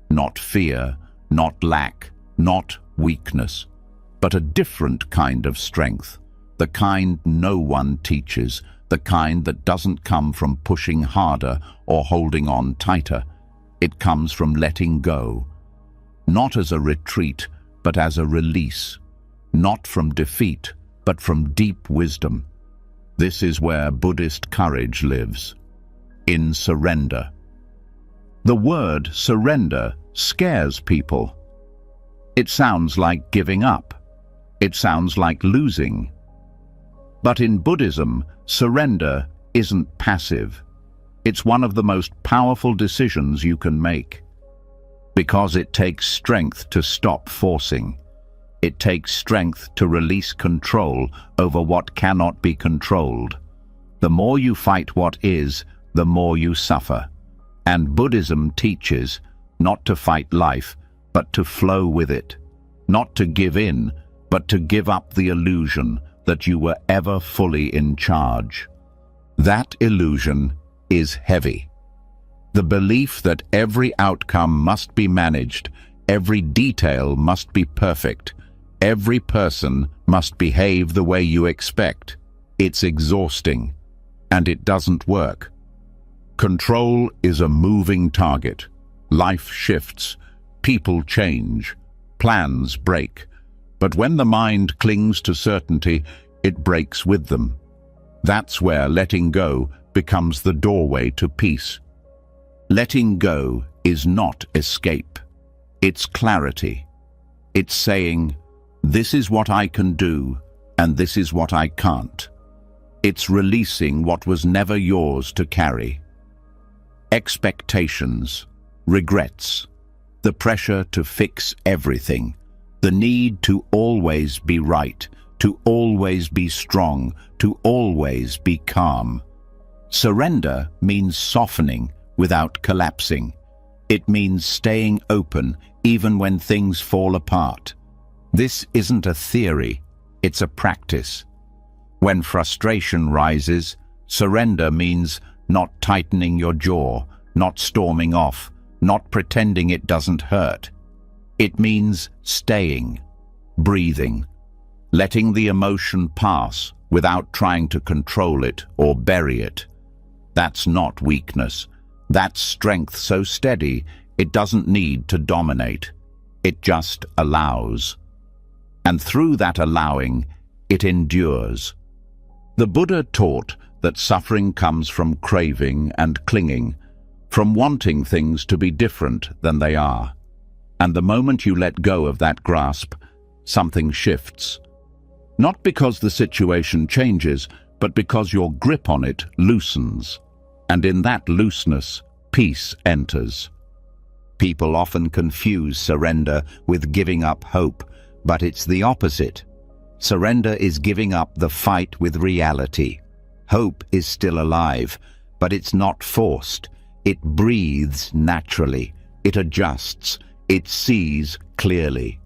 A: Not fear, not lack, not weakness, but a different kind of strength, the kind no one teaches, the kind that doesn't come from pushing harder or holding on tighter. It comes from letting go, not as a retreat, but as a release, not from defeat, but from deep wisdom. This is where Buddhist courage lives, in surrender. The word surrender scares people. It sounds like giving up. It sounds like losing. But in Buddhism, surrender isn't passive. It's one of the most powerful decisions you can make. Because it takes strength to stop forcing. It takes strength to release control over what cannot be controlled. The more you fight what is, the more you suffer. And Buddhism teaches not to fight life, but to flow with it. Not to give in, but to give up the illusion that you were ever fully in charge. That illusion is heavy. The belief that every outcome must be managed, every detail must be perfect, every person must behave the way you expect. It's exhausting, and it doesn't work. Control is a moving target. Life shifts, people change, plans break. But when the mind clings to certainty, it breaks with them. That's where letting go becomes the doorway to peace. Letting go is not escape. It's clarity. It's saying, this is what I can do, and this is what I can't. It's releasing what was never yours to carry. Expectations, regrets, the pressure to fix everything, the need to always be right, to always be strong, to always be calm. Surrender means softening without collapsing. It means staying open even when things fall apart. This isn't a theory, it's a practice. When frustration rises, surrender means not tightening your jaw, not storming off, not pretending it doesn't hurt. It means staying, breathing, letting the emotion pass without trying to control it or bury it. That's not weakness. That's strength so steady it doesn't need to dominate. It just allows. And through that allowing, it endures. The Buddha taught that suffering comes from craving and clinging, from wanting things to be different than they are. And the moment you let go of that grasp, something shifts. Not because the situation changes, but because your grip on it loosens. And in that looseness, peace enters. People often confuse surrender with giving up hope, but it's the opposite. Surrender is giving up the fight with reality. Hope is still alive, but it's not forced. It breathes naturally. It adjusts. It sees clearly.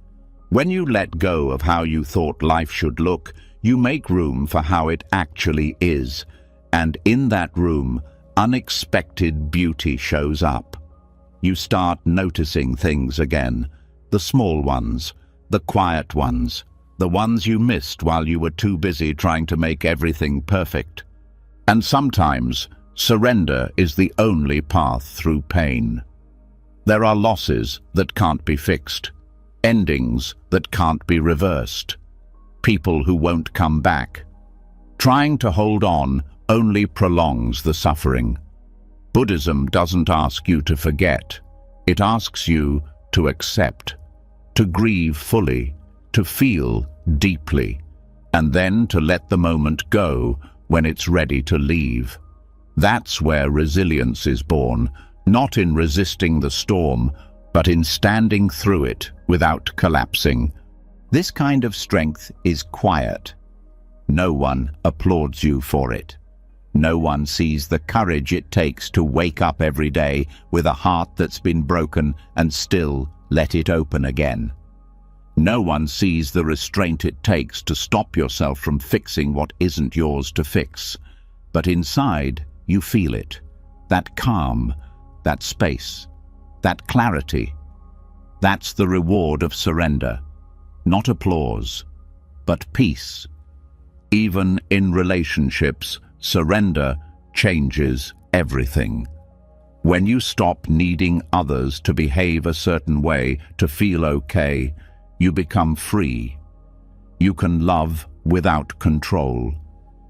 A: When you let go of how you thought life should look, you make room for how it actually is. And in that room, unexpected beauty shows up. You start noticing things again, the small ones, the quiet ones, the ones you missed while you were too busy trying to make everything perfect. And sometimes, surrender is the only path through pain. There are losses that can't be fixed, endings that can't be reversed, people who won't come back. Trying to hold on only prolongs the suffering. Buddhism doesn't ask you to forget. It asks you to accept, to grieve fully, to feel deeply, and then to let the moment go when it's ready to leave. That's where resilience is born, not in resisting the storm, but in standing through it without collapsing. This kind of strength is quiet. No one applauds you for it. No one sees the courage it takes to wake up every day with a heart that's been broken and still let it open again. No one sees the restraint it takes to stop yourself from fixing what isn't yours to fix. But inside, you feel it. That calm, that space, that clarity. That's the reward of surrender. Not applause, but peace. Even in relationships, surrender changes everything. When you stop needing others to behave a certain way to feel okay, you become free. You can love without control.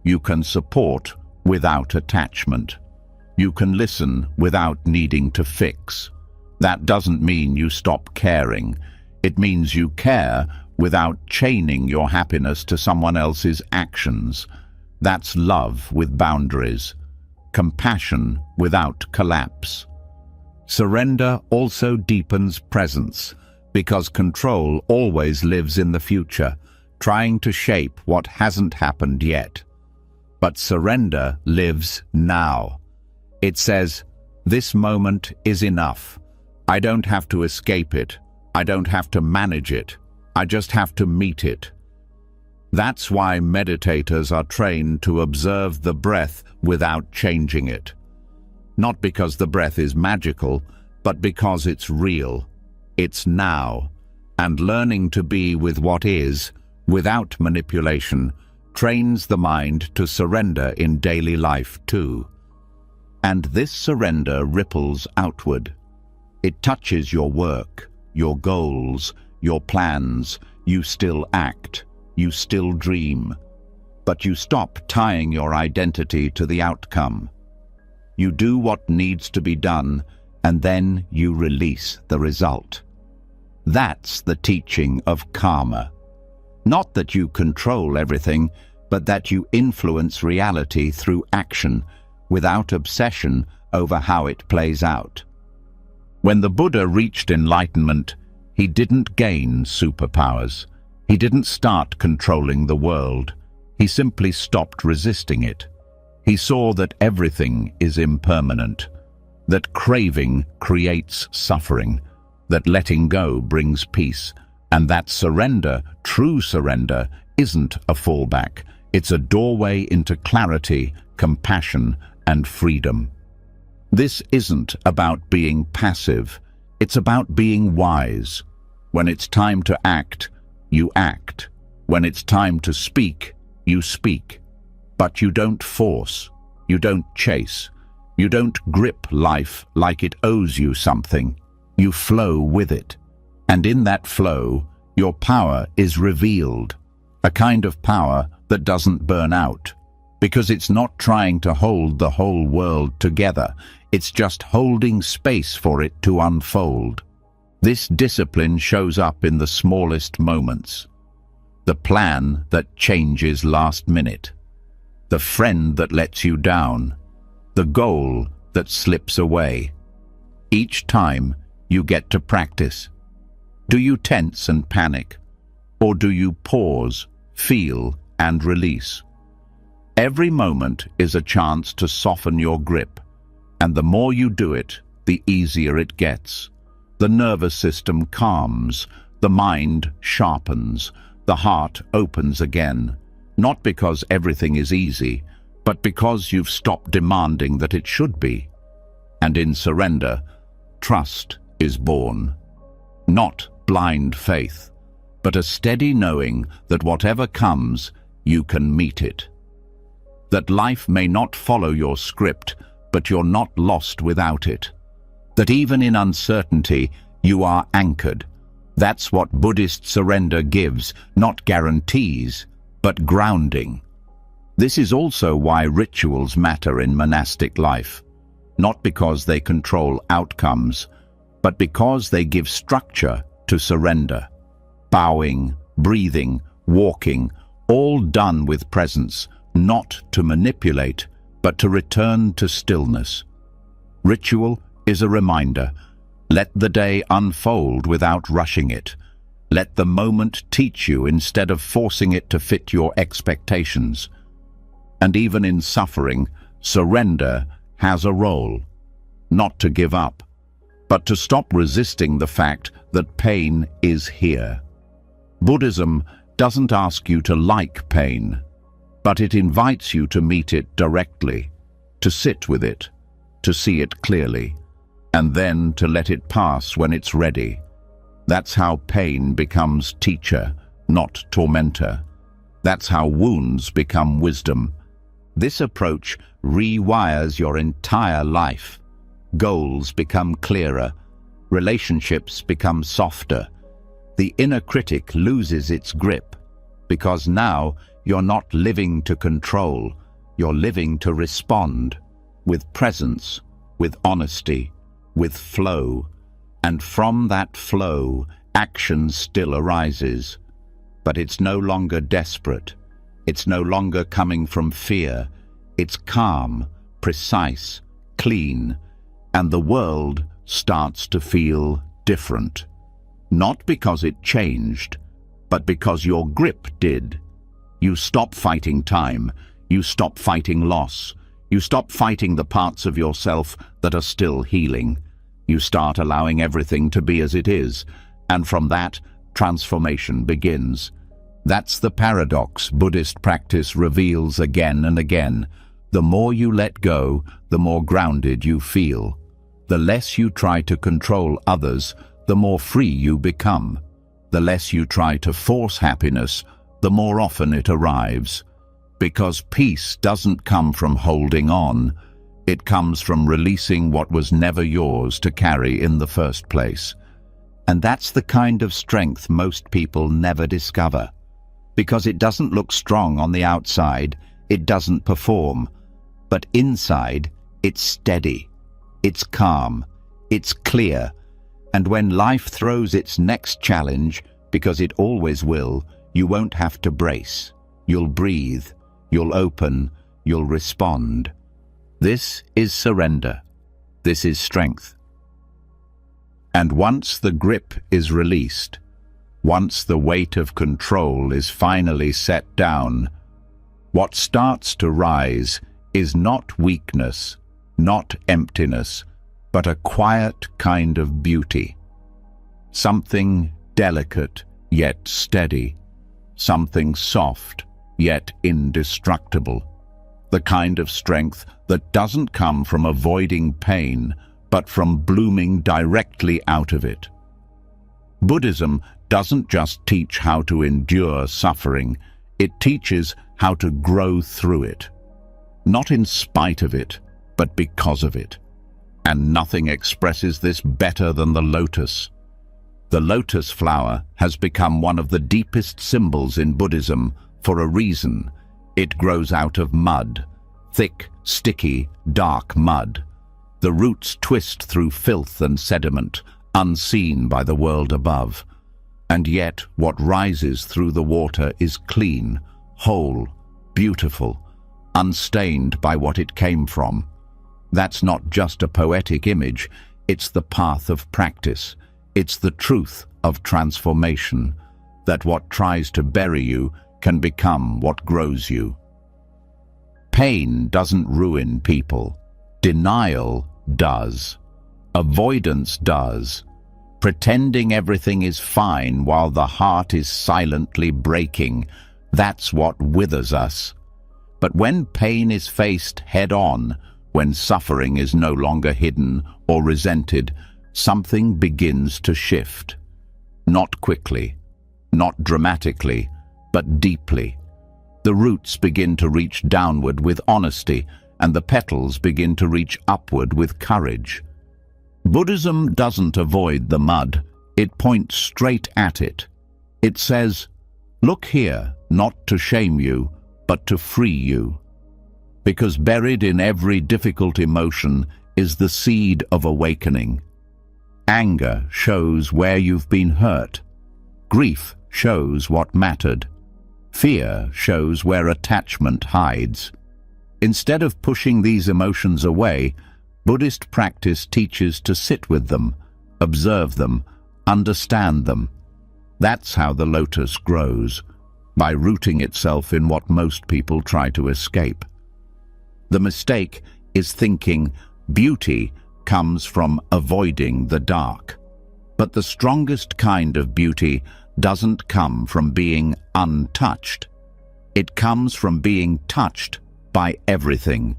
A: You can support without attachment. You can listen without needing to fix. That doesn't mean you stop caring. It means you care without chaining your happiness to someone else's actions. That's love with boundaries, compassion without collapse. Surrender also deepens presence, because control always lives in the future, trying to shape what hasn't happened yet. But surrender lives now. It says, "This moment is enough. I don't have to escape it. I don't have to manage it. I just have to meet it." That's why meditators are trained to observe the breath without changing it. Not because the breath is magical, but because it's real. It's now. And learning to be with what is, without manipulation, trains the mind to surrender in daily life too. And this surrender ripples outward. It touches your work, your goals, your plans. You still act, you still dream, but you stop tying your identity to the outcome. You do what needs to be done, and then you release the result. That's the teaching of karma. Not that you control everything, but that you influence reality through action, without obsession over how it plays out. When the Buddha reached enlightenment, he didn't gain superpowers. He didn't start controlling the world. He simply stopped resisting it. He saw that everything is impermanent, that craving creates suffering, that letting go brings peace, and that surrender, true surrender, isn't a fallback. It's a doorway into clarity, compassion, and freedom. This isn't about being passive. It's about being wise. When it's time to act, you act. When it's time to speak, you speak. But you don't force. You don't chase. You don't grip life like it owes you something. You flow with it. And in that flow, your power is revealed. A kind of power that doesn't burn out. Because it's not trying to hold the whole world together. It's just holding space for it to unfold. This discipline shows up in the smallest moments. The plan that changes last minute. The friend that lets you down. The goal that slips away. Each time you get to practice. Do you tense and panic? Or do you pause, feel, and release? Every moment is a chance to soften your grip. And the more you do it, the easier it gets. The nervous system calms, the mind sharpens, the heart opens again. Not because everything is easy, but because you've stopped demanding that it should be. And in surrender, trust is born. Not blind faith, but a steady knowing that whatever comes, you can meet it. That life may not follow your script, but you're not lost without it. That even in uncertainty, you are anchored. That's what Buddhist surrender gives, not guarantees, but grounding. This is also why rituals matter in monastic life. Not because they control outcomes, but because they give structure to surrender. Bowing, breathing, walking, all done with presence, not to manipulate, but to return to stillness. Ritual is a reminder. Let the day unfold without rushing it. Let the moment teach you instead of forcing it to fit your expectations. And even in suffering, surrender has a role. Not to give up, but to stop resisting the fact that pain is here. Buddhism doesn't ask you to like pain, but it invites you to meet it directly, to sit with it, to see it clearly, and then to let it pass when it's ready. That's how pain becomes teacher, not tormentor. That's how wounds become wisdom. This approach rewires your entire life. Goals become clearer. Relationships become softer. The inner critic loses its grip, because now you're not living to control, you're living to respond, with presence, with honesty, with flow. And from that flow, action still arises. But it's no longer desperate. It's no longer coming from fear. It's calm, precise, clean, and the world starts to feel different. Not because it changed, but because your grip did. You stop fighting time. You stop fighting loss. You stop fighting the parts of yourself that are still healing. You start allowing everything to be as it is, and from that, transformation begins. That's the paradox Buddhist practice reveals again and again. The more you let go, the more grounded you feel. The less you try to control others, the more free you become. The less you try to force happiness, the more often it arrives. Because peace doesn't come from holding on. It comes from releasing what was never yours to carry in the first place. And that's the kind of strength most people never discover. Because it doesn't look strong on the outside, it doesn't perform. But inside, it's steady, it's calm, it's clear. And when life throws its next challenge, because it always will, you won't have to brace. You'll breathe, you'll open, you'll respond. This is surrender. This is strength. And once the grip is released, once the weight of control is finally set down, what starts to rise is not weakness, not emptiness, but a quiet kind of beauty. Something delicate yet steady, something soft yet indestructible. The kind of strength that doesn't come from avoiding pain, but from blooming directly out of it. Buddhism doesn't just teach how to endure suffering, it teaches how to grow through it. Not in spite of it, but because of it. And nothing expresses this better than the lotus. The lotus flower has become one of the deepest symbols in Buddhism for a reason. It grows out of mud, thick, sticky, dark mud. The roots twist through filth and sediment, unseen by the world above. And yet what rises through the water is clean, whole, beautiful, unstained by what it came from. That's not just a poetic image, it's the path of practice. It's the truth of transformation, that what tries to bury you can become what grows you. Pain doesn't ruin people. Denial does. Avoidance does. Pretending everything is fine while the heart is silently breaking, that's what withers us. But when pain is faced head-on, when suffering is no longer hidden or resented, something begins to shift. Not quickly, not dramatically, but deeply. The roots begin to reach downward with honesty, and the petals begin to reach upward with courage. Buddhism doesn't avoid the mud, it points straight at it. It says, look here, not to shame you, but to free you. Because buried in every difficult emotion is the seed of awakening. Anger shows where you've been hurt. Grief shows what mattered. Fear shows where attachment hides. Instead of pushing these emotions away, Buddhist practice teaches to sit with them, observe them, understand them. That's how the lotus grows, by rooting itself in what most people try to escape. The mistake is thinking beauty comes from avoiding the dark. But the strongest kind of beauty doesn't come from being untouched. It comes from being touched by everything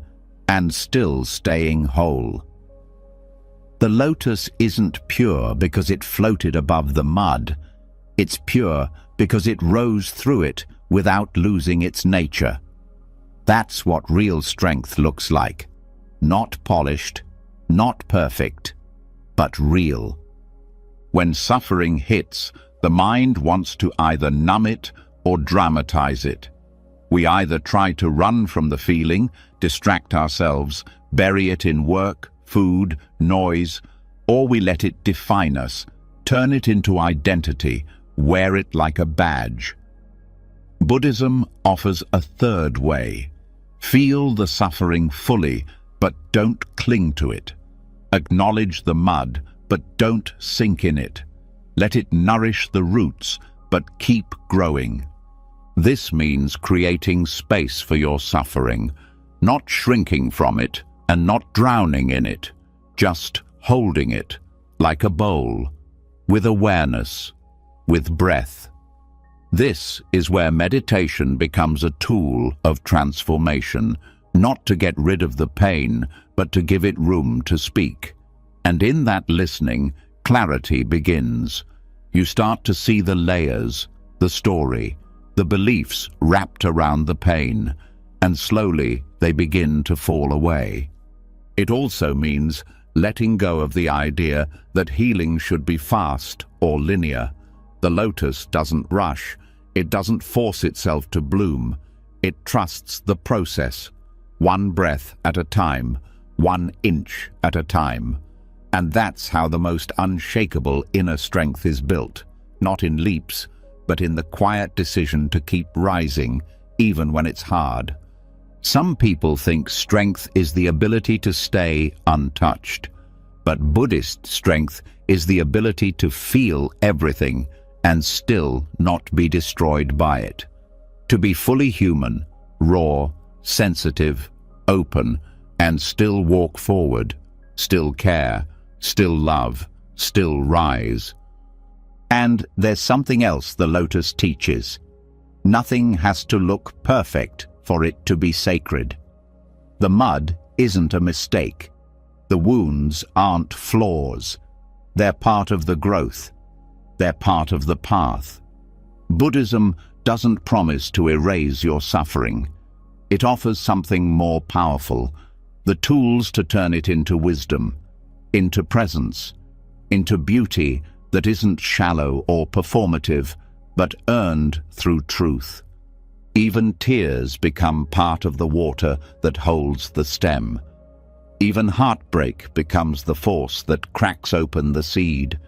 A: and still staying whole. The lotus isn't pure because it floated above the mud. It's pure because it rose through it without losing its nature. That's what real strength looks like. Not polished, not perfect, but real. When suffering hits, the mind wants to either numb it or dramatize it. We either try to run from the feeling, distract ourselves, bury it in work, food, noise, or we let it define us, turn it into identity, wear it like a badge. Buddhism offers a third way. Feel the suffering fully, but don't cling to it. Acknowledge the mud, but don't sink in it. Let it nourish the roots, but keep growing. This means creating space for your suffering, not shrinking from it and not drowning in it, just holding it like a bowl, with awareness, with breath. This is where meditation becomes a tool of transformation, not to get rid of the pain, but to give it room to speak. And in that listening, clarity begins. You start to see the layers, the story, the beliefs wrapped around the pain, and slowly they begin to fall away. It also means letting go of the idea that healing should be fast or linear. The lotus doesn't rush. It doesn't force itself to bloom. It trusts the process, one breath at a time, 1 inch at a time. And that's how the most unshakable inner strength is built, not in leaps, but in the quiet decision to keep rising, even when it's hard. Some people think strength is the ability to stay untouched, but Buddhist strength is the ability to feel everything and still not be destroyed by it. To be fully human, raw, sensitive, open, and still walk forward, still care, still love, still rise. And there's something else the lotus teaches. Nothing has to look perfect for it to be sacred. The mud isn't a mistake. The wounds aren't flaws. They're part of the growth. They're part of the path. Buddhism doesn't promise to erase your suffering. It offers something more powerful, the tools to turn it into wisdom, into presence, into beauty that isn't shallow or performative, but earned through truth. Even tears become part of the water that holds the stem. Even heartbreak becomes the force that cracks open the seed.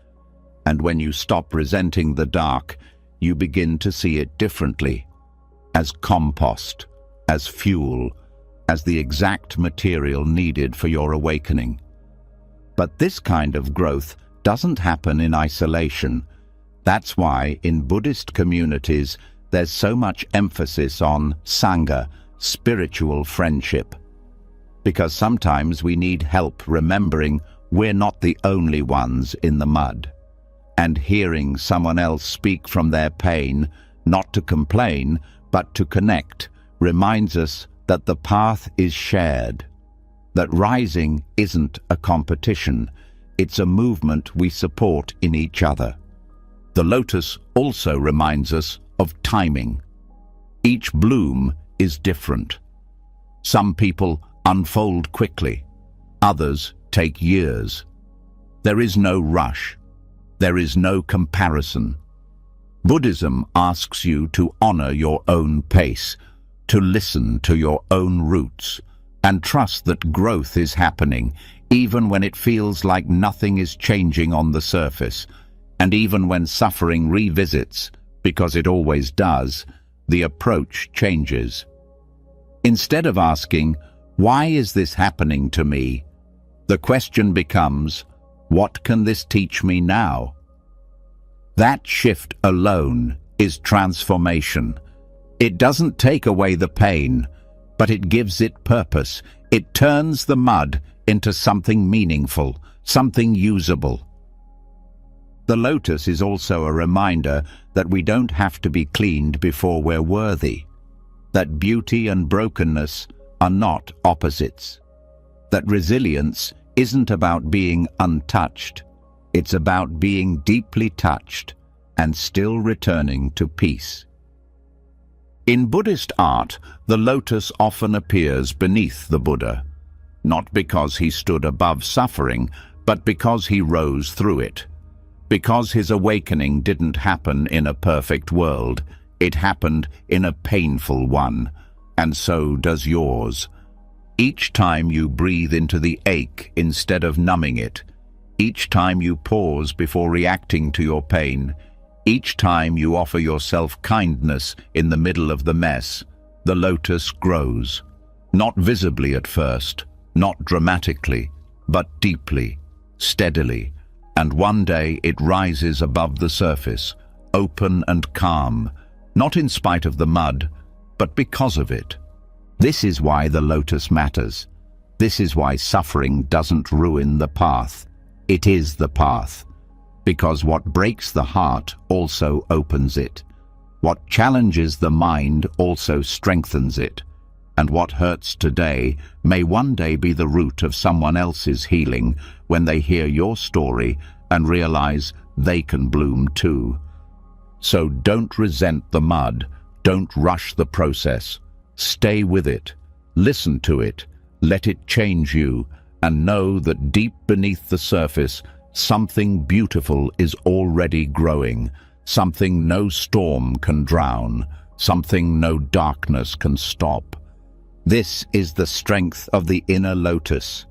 A: And when you stop resenting the dark, you begin to see it differently, as compost, as fuel, as the exact material needed for your awakening. But this kind of growth doesn't happen in isolation. That's why in Buddhist communities there's so much emphasis on Sangha, spiritual friendship. Because sometimes we need help remembering we're not the only ones in the mud. And hearing someone else speak from their pain, not to complain, but to connect, reminds us that the path is shared. That rising isn't a competition, it's a movement we support in each other. The lotus also reminds us of timing. Each bloom is different. Some people unfold quickly, others take years. There is no rush. There is no comparison. Buddhism asks you to honor your own pace, to listen to your own roots, and trust that growth is happening, even when it feels like nothing is changing on the surface, and even when suffering revisits, because it always does, the approach changes. Instead of asking, "Why is this happening to me?" the question becomes, "What can this teach me now?" That shift alone is transformation. It doesn't take away the pain, but it gives it purpose. It turns the mud into something meaningful, something usable. The lotus is also a reminder that we don't have to be cleaned before we're worthy, that beauty and brokenness are not opposites, that resilience isn't about being untouched, it's about being deeply touched and still returning to peace. In Buddhist art, the lotus often appears beneath the Buddha, not because he stood above suffering, but because he rose through it. Because his awakening didn't happen in a perfect world, it happened in a painful one, and so does yours. Each time you breathe into the ache instead of numbing it, each time you pause before reacting to your pain, each time you offer yourself kindness in the middle of the mess, the lotus grows. Not visibly at first, not dramatically, but deeply, steadily, and one day it rises above the surface, open and calm, Not in spite of the mud, but because of it. This is why the lotus matters. This is why suffering doesn't ruin the path. It is the path. Because what breaks the heart also opens it. What challenges the mind also strengthens it. And what hurts today may one day be the root of someone else's healing when they hear your story and realize they can bloom too. So don't resent the mud. Don't rush the process. Stay with it. Listen to it. Let it change you, and know that deep beneath the surface, something beautiful is already growing, something no storm can drown, something no darkness can stop. This is the strength of the inner lotus,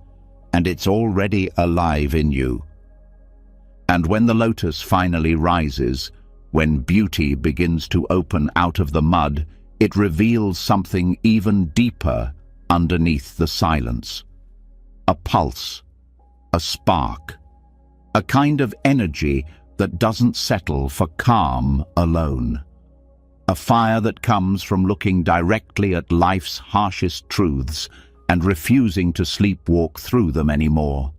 A: and it's already alive in you. And when the lotus finally rises, when beauty begins to open out of the mud, it reveals something even deeper underneath the silence. A pulse, a spark, a kind of energy that doesn't settle for calm alone. A fire that comes from looking directly at life's harshest truths and refusing to sleepwalk through them anymore.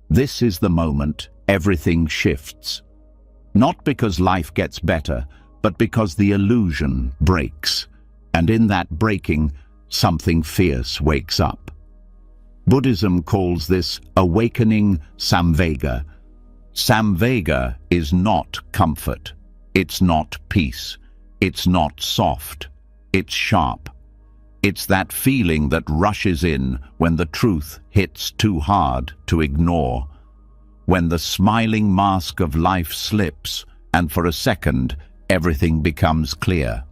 A: This is the moment everything shifts. Not because life gets better, but because the illusion breaks. And in that breaking, something fierce wakes up. Buddhism calls this awakening samvega. Samvega is not comfort. It's not peace. It's not soft. It's sharp. It's that feeling that rushes in when the truth hits too hard to ignore. When the smiling mask of life slips, and for a second, everything becomes clear.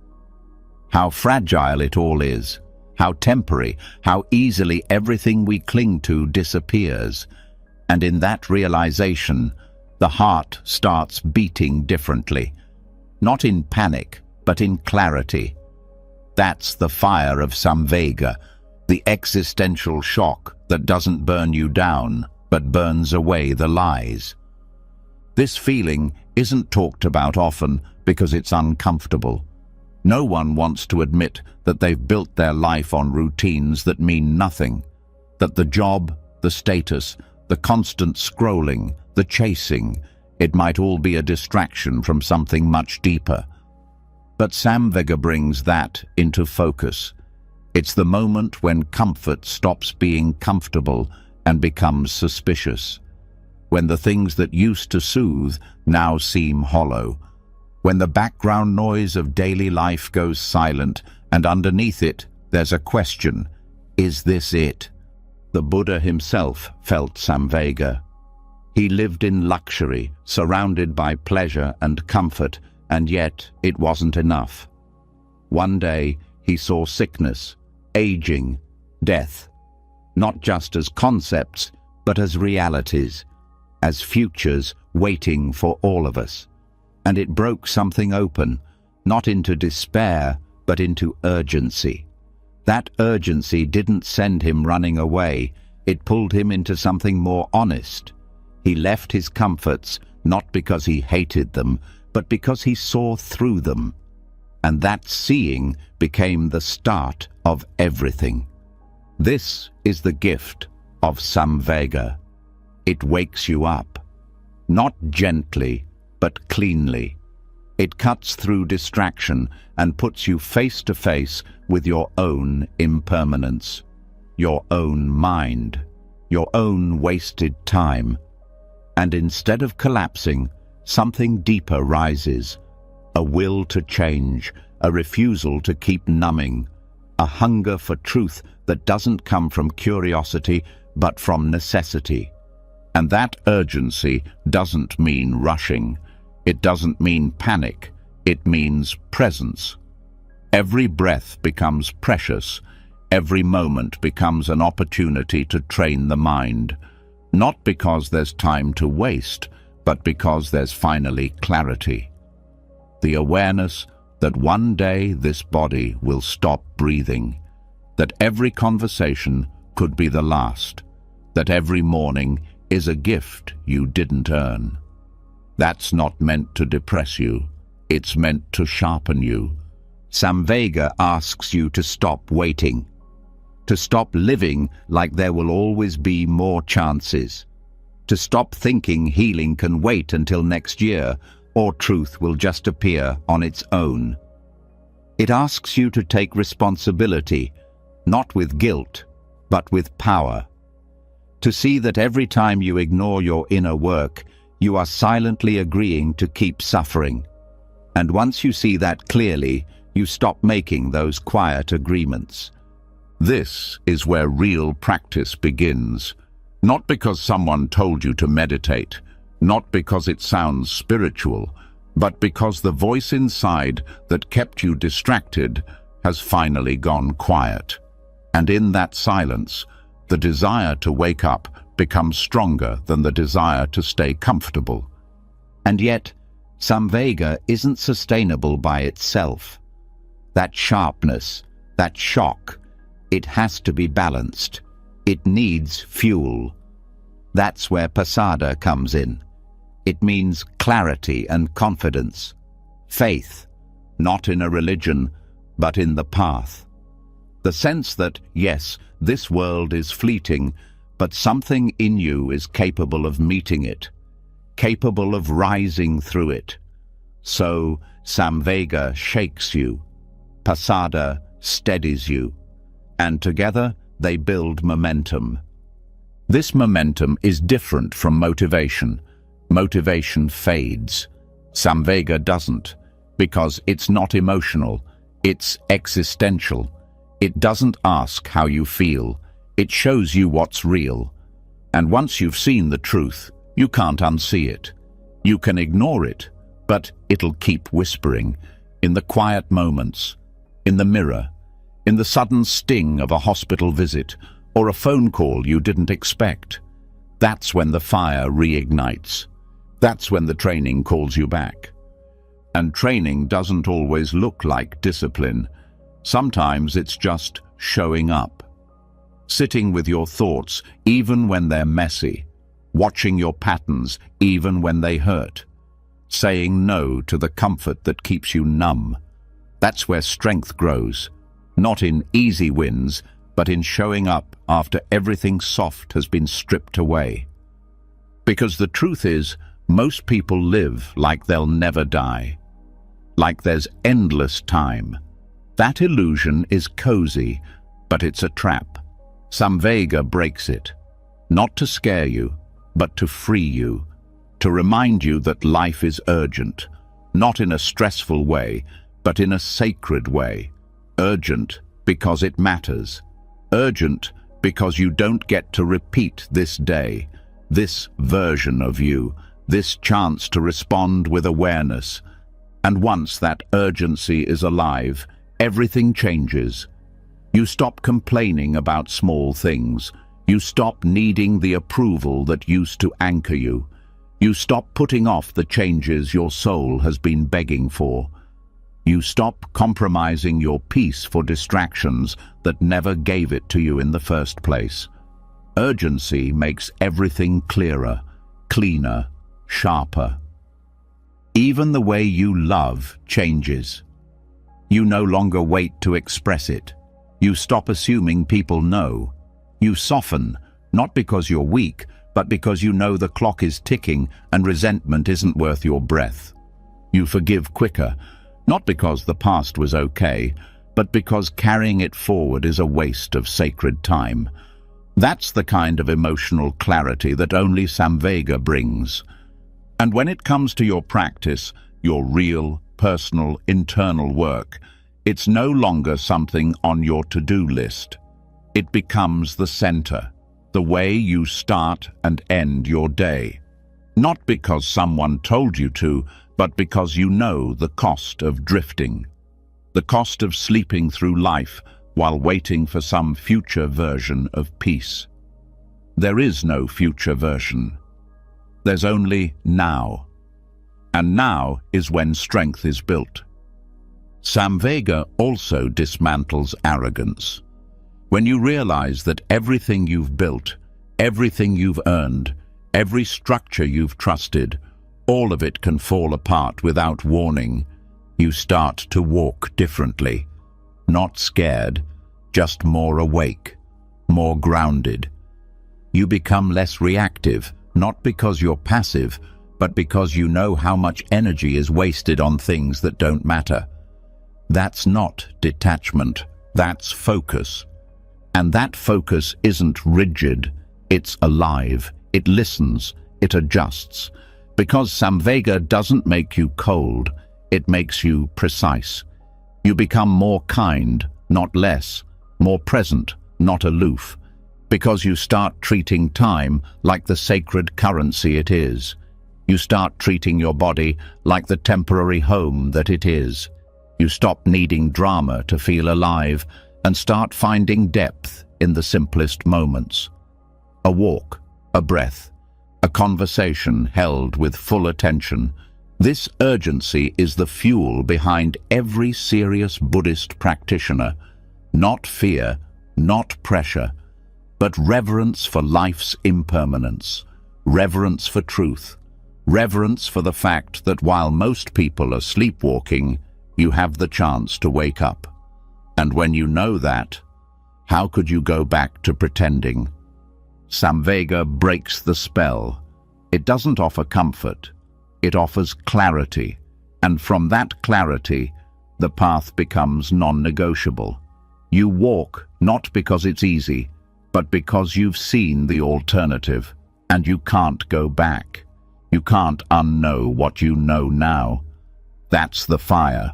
A: How fragile it all is. How temporary, how easily everything we cling to disappears. And in that realization, the heart starts beating differently. Not in panic, but in clarity. That's the fire of samvega, the existential shock that doesn't burn you down, but burns away the lies. This feeling isn't talked about often because it's uncomfortable. No one wants to admit that they've built their life on routines that mean nothing, that the job, the status, the constant scrolling, the chasing, it might all be a distraction from something much deeper. But samvega brings that into focus. It's the moment when comfort stops being comfortable and becomes suspicious. When the things that used to soothe now seem hollow. When the background noise of daily life goes silent, and underneath it, there's a question: is this it? The Buddha himself felt samvega. He lived in luxury, surrounded by pleasure and comfort, and yet it wasn't enough. One day, he saw sickness, aging, death, not just as concepts, but as realities, as futures waiting for all of us. And it broke something open, not into despair, but into urgency. That urgency didn't send him running away. It pulled him into something more honest. He left his comforts, not because he hated them, but because he saw through them. And that seeing became the start of everything. This is the gift of samvega. It wakes you up, not gently, but cleanly. It cuts through distraction and puts you face to face with your own impermanence, your own mind, your own wasted time. And instead of collapsing, something deeper rises, a will to change, a refusal to keep numbing, a hunger for truth that doesn't come from curiosity, but from necessity. And that urgency doesn't mean rushing. It doesn't mean panic. It means presence. Every breath becomes precious. Every moment becomes an opportunity to train the mind. Not because there's time to waste, but because there's finally clarity. The awareness that one day this body will stop breathing. That every conversation could be the last. That every morning is a gift you didn't earn. That's not meant to depress you. It's meant to sharpen you. Samvega asks you to stop waiting, to stop living like there will always be more chances, to stop thinking healing can wait until next year or truth will just appear on its own. It asks you to take responsibility, not with guilt, but with power. To see that every time you ignore your inner work, you are silently agreeing to keep suffering. And once you see that clearly, you stop making those quiet agreements. This is where real practice begins. Not because someone told you to meditate, not because it sounds spiritual, but because the voice inside that kept you distracted has finally gone quiet. And in that silence, the desire to wake up becomes stronger than the desire to stay comfortable. And yet, Samvega isn't sustainable by itself. That sharpness, that shock, it has to be balanced. It needs fuel. That's where pasada comes in. It means clarity and confidence. Faith, not in a religion, but in the path. The sense that, yes, this world is fleeting, but something in you is capable of meeting it, capable of rising through it. So, Samvega shakes you, pasada steadies you, and together they build momentum. This momentum is different from motivation. Motivation fades. Samvega doesn't, because it's not emotional, it's existential. It doesn't ask how you feel, it shows you what's real. And once you've seen the truth, you can't unsee it. You can ignore it, but it'll keep whispering, in the quiet moments, in the mirror, in the sudden sting of a hospital visit, or a phone call you didn't expect. That's when the fire reignites. That's when the training calls you back. And training doesn't always look like discipline. Sometimes it's just showing up. Sitting with your thoughts even when they're messy. Watching your patterns even when they hurt. Saying no to the comfort that keeps you numb. That's where strength grows. Not in easy wins, but in showing up after everything soft has been stripped away. Because the truth is, most people live like they'll never die. Like there's endless time. That illusion is cozy, but it's a trap. Samvega breaks it. Not to scare you, but to free you. To remind you that life is urgent. Not in a stressful way, but in a sacred way. Urgent because it matters. Urgent because you don't get to repeat this day, this version of you, this chance to respond with awareness. And once that urgency is alive, everything changes. You stop complaining about small things. You stop needing the approval that used to anchor you. You stop putting off the changes your soul has been begging for. You stop compromising your peace for distractions that never gave it to you in the first place. Urgency makes everything clearer, cleaner, sharper. Even the way you love changes. You no longer wait to express it. You stop assuming people know. You soften, not because you're weak, but because you know the clock is ticking and resentment isn't worth your breath. You forgive quicker, not because the past was okay, but because carrying it forward is a waste of sacred time. That's the kind of emotional clarity that only Samvega brings. And when it comes to your practice, your real, personal, internal work, it's no longer something on your to-do list. It becomes the center, the way you start and end your day. Not because someone told you to, but because you know the cost of drifting. The cost of sleeping through life while waiting for some future version of peace. There is no future version. There's only now. And now is when strength is built. Samvega also dismantles arrogance. When you realize that everything you've built, everything you've earned, every structure you've trusted, all of it can fall apart without warning, You start to walk differently. Not scared, just more awake, more grounded. You become less reactive, not because you're passive, but because you know how much energy is wasted on things that don't matter. That's not detachment, that's focus. And that focus isn't rigid, it's alive, it listens, it adjusts. Because Samvega doesn't make you cold, it makes you precise. You become more kind, not less, more present, not aloof, because you start treating time like the sacred currency it is. You start treating your body like the temporary home that it is. You stop needing drama to feel alive and start finding depth in the simplest moments. A walk, a breath, a conversation held with full attention. This urgency is the fuel behind every serious Buddhist practitioner. Not fear, not pressure, but reverence for life's impermanence, reverence for truth, reverence for the fact that while most people are sleepwalking, you have the chance to wake up. And when you know that, how could you go back to pretending? Samvega breaks the spell. It doesn't offer comfort. It offers clarity, and from that clarity, the path becomes non-negotiable. You walk not because it's easy, but because you've seen the alternative, and you can't go back. You can't unknow what you know now. That's the fire,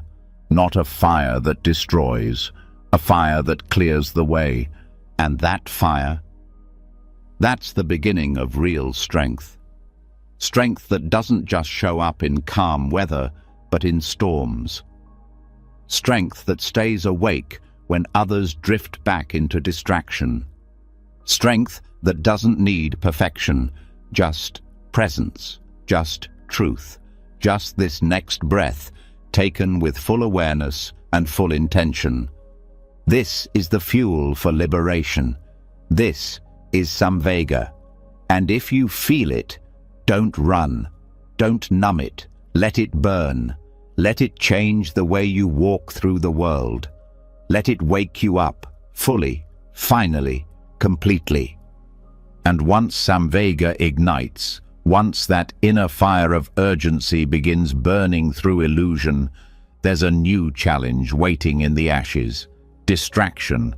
A: not a fire that destroys, a fire that clears the way. And that fire, that's the beginning of real strength. Strength that doesn't just show up in calm weather, but in storms. Strength that stays awake when others drift back into distraction. Strength that doesn't need perfection, just presence, just truth, just this next breath, taken with full awareness and full intention. This is the fuel for liberation. This is Samvega. And if you feel it, don't run. Don't numb it. Let it burn. Let it change the way you walk through the world. Let it wake you up, fully, finally, completely. And once Samvega ignites, once that inner fire of urgency begins burning through illusion, there's a new challenge waiting in the ashes. Distraction,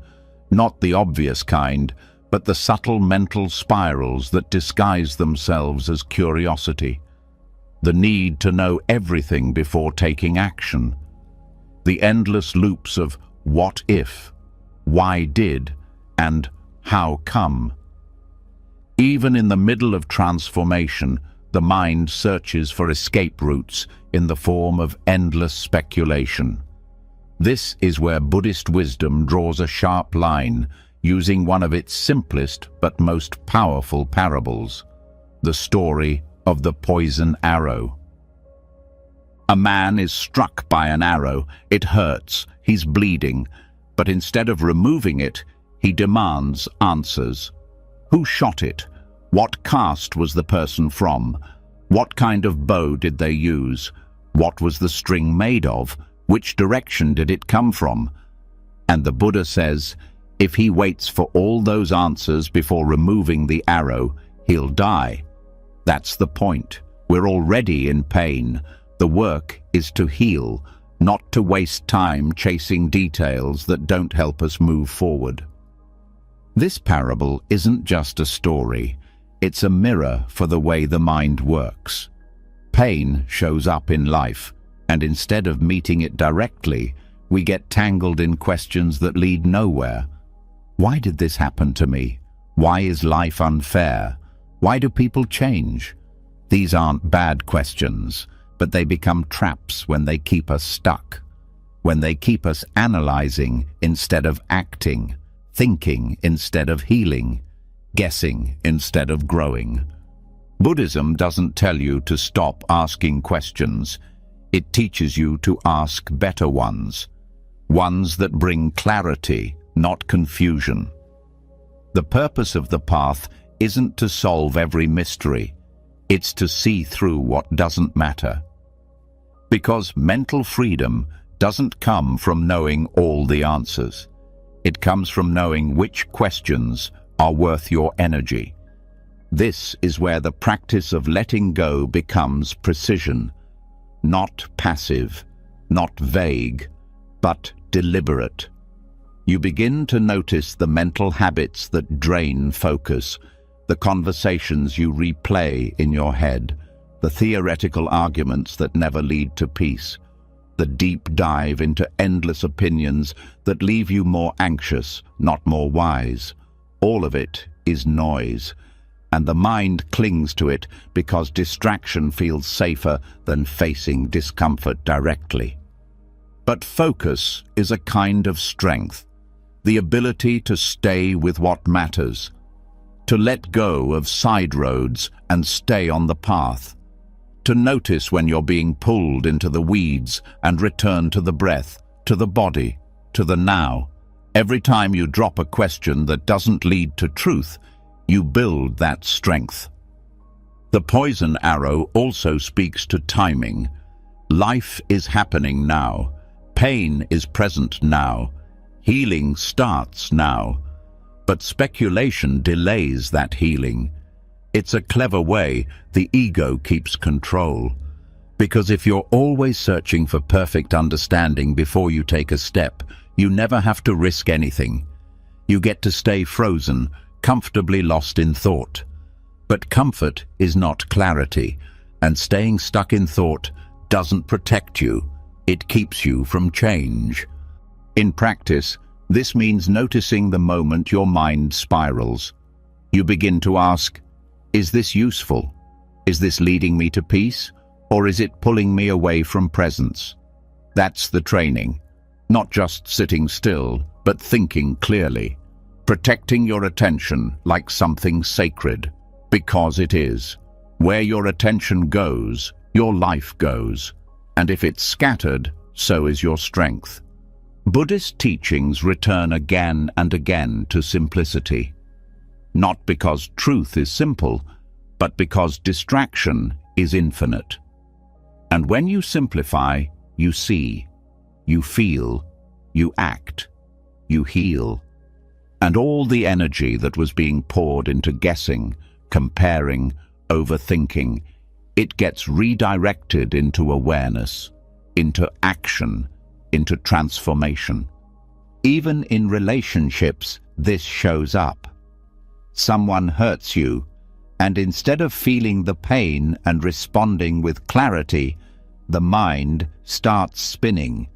A: not the obvious kind, but the subtle mental spirals that disguise themselves as curiosity. The need to know everything before taking action. The endless loops of what if, why did, and how come. Even in the middle of transformation, the mind searches for escape routes in the form of endless speculation. This is where Buddhist wisdom draws a sharp line, using one of its simplest but most powerful parables, the story of the poison arrow. A man is struck by an arrow. It hurts, he's bleeding, but instead of removing it, he demands answers. Who shot it? What caste was the person from? What kind of bow did they use? What was the string made of? Which direction did it come from? And the Buddha says, if he waits for all those answers before removing the arrow, he'll die. That's the point. We're already in pain. The work is to heal, not to waste time chasing details that don't help us move forward. This parable isn't just a story. It's a mirror for the way the mind works. Pain shows up in life, and instead of meeting it directly, we get tangled in questions that lead nowhere. Why did this happen to me? Why is life unfair? Why do people change? These aren't bad questions, but they become traps when they keep us stuck, when they keep us analyzing instead of acting, thinking instead of healing, guessing instead of growing. Buddhism doesn't tell you to stop asking questions. It teaches you to ask better ones, ones that bring clarity, not confusion. The purpose of the path isn't to solve every mystery. It's to see through what doesn't matter. Because mental freedom doesn't come from knowing all the answers. It comes from knowing which questions are worth your energy. This is where the practice of letting go becomes precision, not passive, not vague, but deliberate. You begin to notice the mental habits that drain focus, the conversations you replay in your head, the theoretical arguments that never lead to peace, the deep dive into endless opinions that leave you more anxious, not more wise. All of it is noise, and the mind clings to it because distraction feels safer than facing discomfort directly. But focus is a kind of strength, the ability to stay with what matters, to let go of side roads and stay on the path, to notice when you're being pulled into the weeds and return to the breath, to the body, to the now. Every time you drop a question that doesn't lead to truth, you build that strength. The poison arrow also speaks to timing. Life is happening now. Pain is present now. Healing starts now. But speculation delays that healing. It's a clever way the ego keeps control. Because if you're always searching for perfect understanding before you take a step, you never have to risk anything. You get to stay frozen, comfortably lost in thought. But comfort is not clarity, and staying stuck in thought doesn't protect you. It keeps you from change. In practice, this means noticing the moment your mind spirals. You begin to ask, is this useful? Is this leading me to peace? Or is it pulling me away from presence? That's the training. Not just sitting still, but thinking clearly. Protecting your attention like something sacred, because it is. Where your attention goes, your life goes. And if it's scattered, so is your strength. Buddhist teachings return again and again to simplicity. Not because truth is simple, but because distraction is infinite. And when you simplify, you see, you feel, you act, you heal. And all the energy that was being poured into guessing, comparing, overthinking, it gets redirected into awareness, into action, into transformation. Even in relationships, this shows up. Someone hurts you, and instead of feeling the pain and responding with clarity, the mind starts spinning.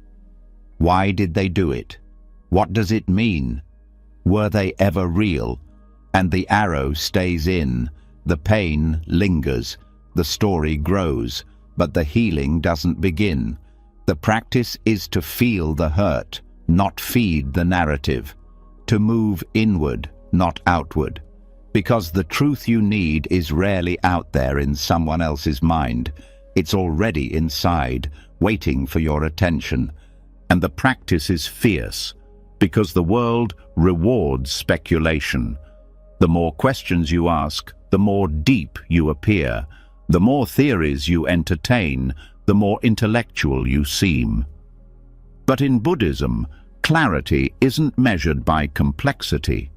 A: Why did they do it? What does it mean? Were they ever real? And the arrow stays in, the pain lingers, the story grows, but the healing doesn't begin. The practice is to feel the hurt, not feed the narrative, to move inward, not outward. Because the truth you need is rarely out there in someone else's mind. It's already inside, waiting for your attention. And the practice is fierce, because the world rewards speculation. The more questions you ask, the more deep you appear. The more theories you entertain, the more intellectual you seem. But in Buddhism, clarity isn't measured by complexity.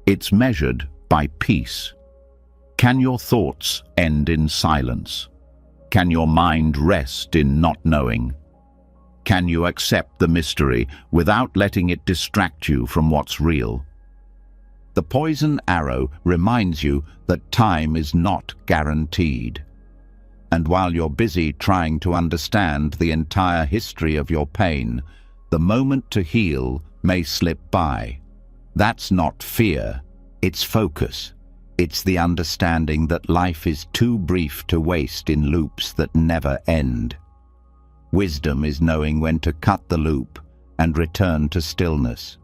A: It's measured by peace. Can your thoughts end in silence? Can your mind rest in not knowing? Can you accept the mystery without letting it distract you from what's real? The poison arrow reminds you that time is not guaranteed. And while you're busy trying to understand the entire history of your pain, the moment to heal may slip by. That's not fear, it's focus. It's the understanding that life is too brief to waste in loops that never end. Wisdom is knowing when to cut the loop and return to stillness.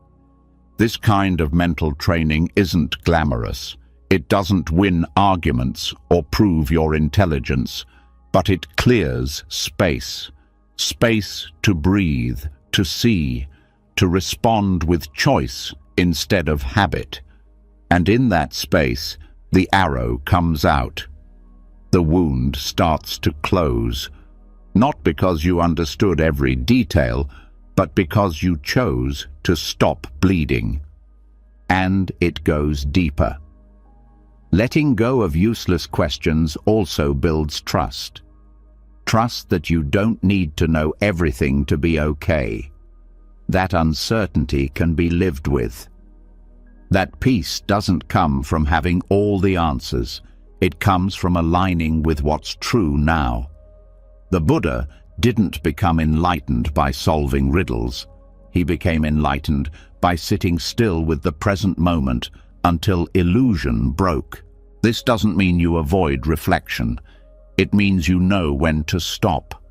A: This kind of mental training isn't glamorous. It doesn't win arguments or prove your intelligence, but it clears space. Space to breathe, to see, to respond with choice instead of habit. And in that space, the arrow comes out. The wound starts to close. Not because you understood every detail, but because you chose to stop bleeding. And it goes deeper. Letting go of useless questions also builds trust. Trust that you don't need to know everything to be okay. That uncertainty can be lived with. That peace doesn't come from having all the answers. It comes from aligning with what's true now. The Buddha didn't become enlightened by solving riddles. He became enlightened by sitting still with the present moment until illusion broke. This doesn't mean you avoid reflection. It means you know when to stop.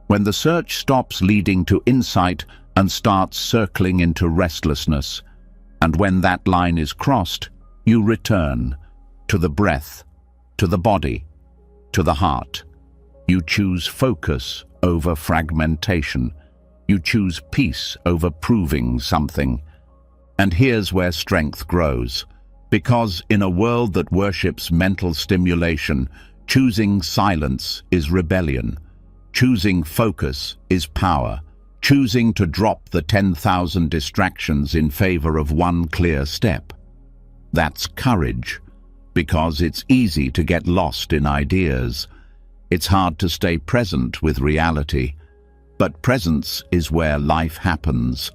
A: When the search stops leading to insight and starts circling into restlessness, and when that line is crossed, you return to the breath, to the body, to the heart. You choose focus over fragmentation. You choose peace over proving something. And here's where strength grows. Because in a world that worships mental stimulation, choosing silence is rebellion. Choosing focus is power. Choosing to drop the 10,000 distractions in favor of one clear step. That's courage, because it's easy to get lost in ideas. It's hard to stay present with reality. But presence is where life happens,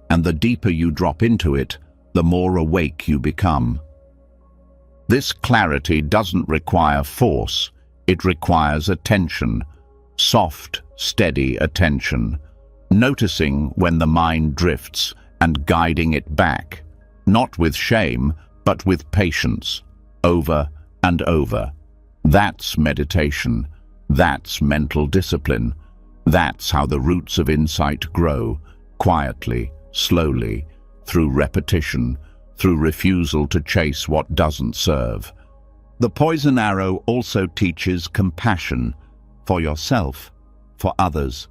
A: and the deeper you drop into it, the more awake you become. This clarity doesn't require force. It requires attention, soft, steady attention. Noticing when the mind drifts and guiding it back, not with shame, but with patience, over and over. That's meditation. That's mental discipline. That's how the roots of insight grow, quietly, slowly, through repetition, through refusal to chase what doesn't serve. The poison arrow also teaches compassion for yourself, for others.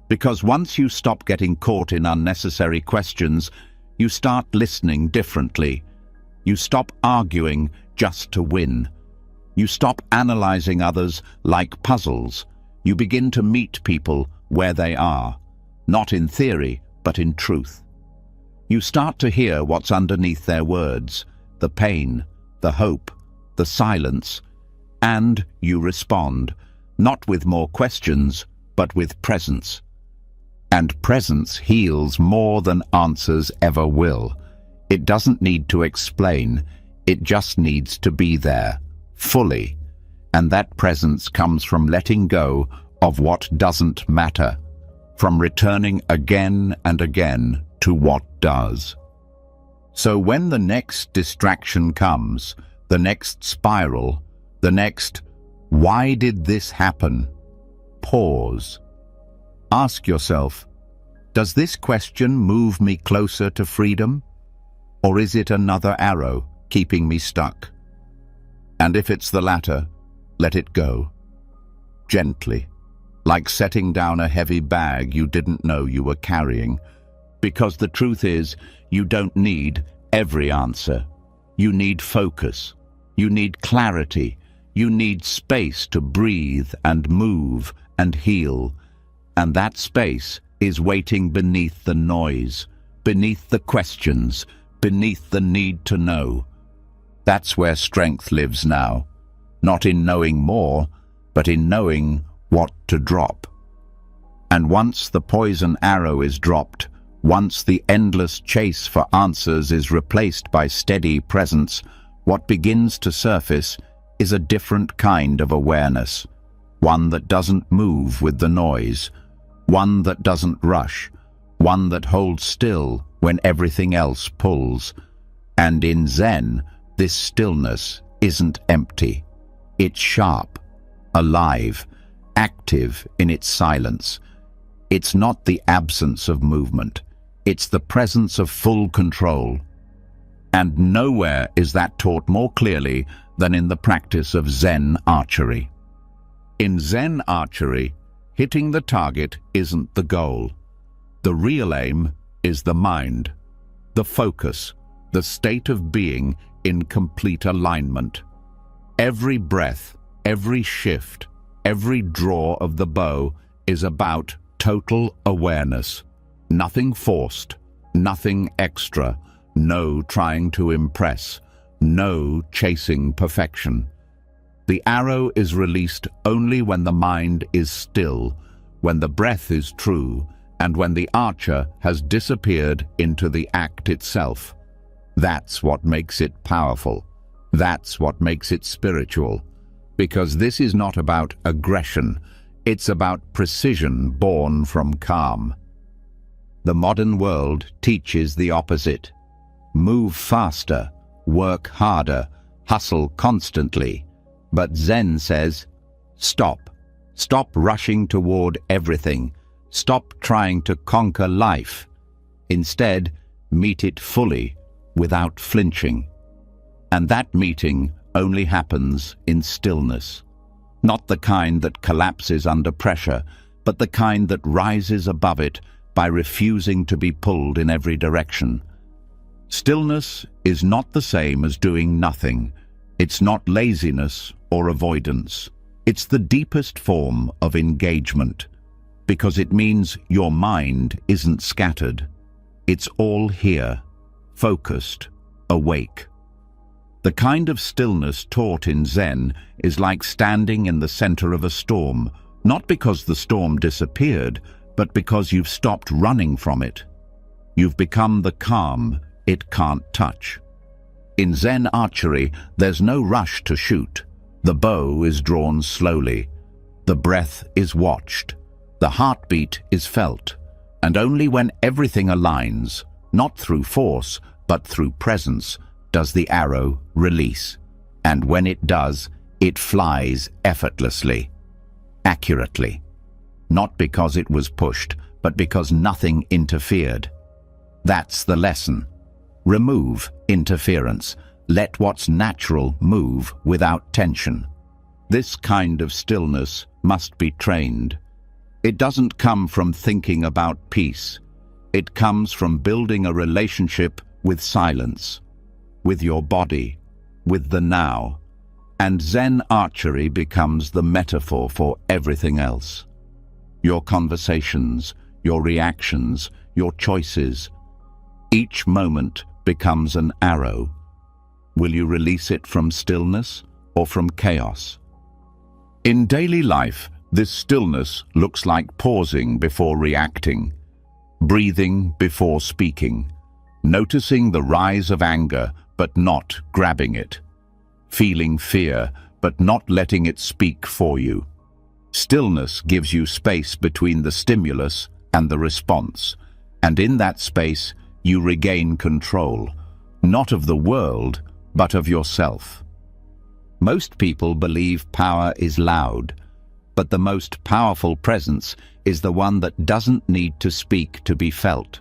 A: Because once you stop getting caught in unnecessary questions, you start listening differently. You stop arguing just to win. You stop analyzing others like puzzles. You begin to meet people where they are, not in theory, but in truth. You start to hear what's underneath their words, the pain, the hope, the silence, and you respond, not with more questions, but with presence. And presence heals more than answers ever will. It doesn't need to explain, it just needs to be there, fully. And that presence comes from letting go of what doesn't matter, from returning again and again to what does. So when the next distraction comes, the next spiral, the next, "Why did this happen?" Pause. Ask yourself, does this question move me closer to freedom? Or is it another arrow keeping me stuck? And if it's the latter, let it go. Gently, like setting down a heavy bag you didn't know you were carrying. Because the truth is, you don't need every answer. You need focus. You need clarity. You need space to breathe and move and heal. And that space is waiting beneath the noise, beneath the questions, beneath the need to know. That's where strength lives now, not in knowing more, but in knowing what to drop. And once the poison arrow is dropped, once the endless chase for answers is replaced by steady presence, what begins to surface is a different kind of awareness, one that doesn't move with the noise, one that doesn't rush, one that holds still when everything else pulls. And in Zen, this stillness isn't empty. It's sharp, alive, active in its silence. It's not the absence of movement. It's the presence of full control. And nowhere is that taught more clearly than in the practice of Zen archery. In Zen archery, hitting the target isn't the goal. The real aim is the mind, the focus, the state of being in complete alignment. Every breath, every shift, every draw of the bow is about total awareness. Nothing forced, nothing extra, no trying to impress, no chasing perfection. The arrow is released only when the mind is still, when the breath is true, and when the archer has disappeared into the act itself. That's what makes it powerful. That's what makes it spiritual. Because this is not about aggression, it's about precision born from calm. The modern world teaches the opposite. Move faster, work harder, hustle constantly. But Zen says, stop. Stop rushing toward everything. Stop trying to conquer life. Instead, meet it fully, without flinching. And that meeting only happens in stillness. Not the kind that collapses under pressure, but the kind that rises above it by refusing to be pulled in every direction. Stillness is not the same as doing nothing. It's not laziness or avoidance. It's the deepest form of engagement, because it means your mind isn't scattered. It's all here, focused, awake. The kind of stillness taught in Zen is like standing in the center of a storm, not because the storm disappeared, but because you've stopped running from it. You've become the calm it can't touch. In Zen archery, there's no rush to shoot. The bow is drawn slowly. The breath is watched. The heartbeat is felt. And only when everything aligns, not through force, but through presence, does the arrow release. And when it does, it flies effortlessly, accurately. Not because it was pushed, but because nothing interfered. That's the lesson. Remove interference. Let what's natural move without tension. This kind of stillness must be trained. It doesn't come from thinking about peace. It comes from building a relationship with silence, with your body, with the now. And Zen archery becomes the metaphor for everything else. Your conversations, your reactions, your choices. Each moment becomes an arrow. Will you release it from stillness or from chaos? In daily life, this stillness looks like pausing before reacting, breathing before speaking, noticing the rise of anger but not grabbing it, feeling fear but not letting it speak for you. Stillness gives you space between the stimulus and the response, and in that space you regain control, not of the world, but of yourself. Most people believe power is loud, but the most powerful presence is the one that doesn't need to speak to be felt.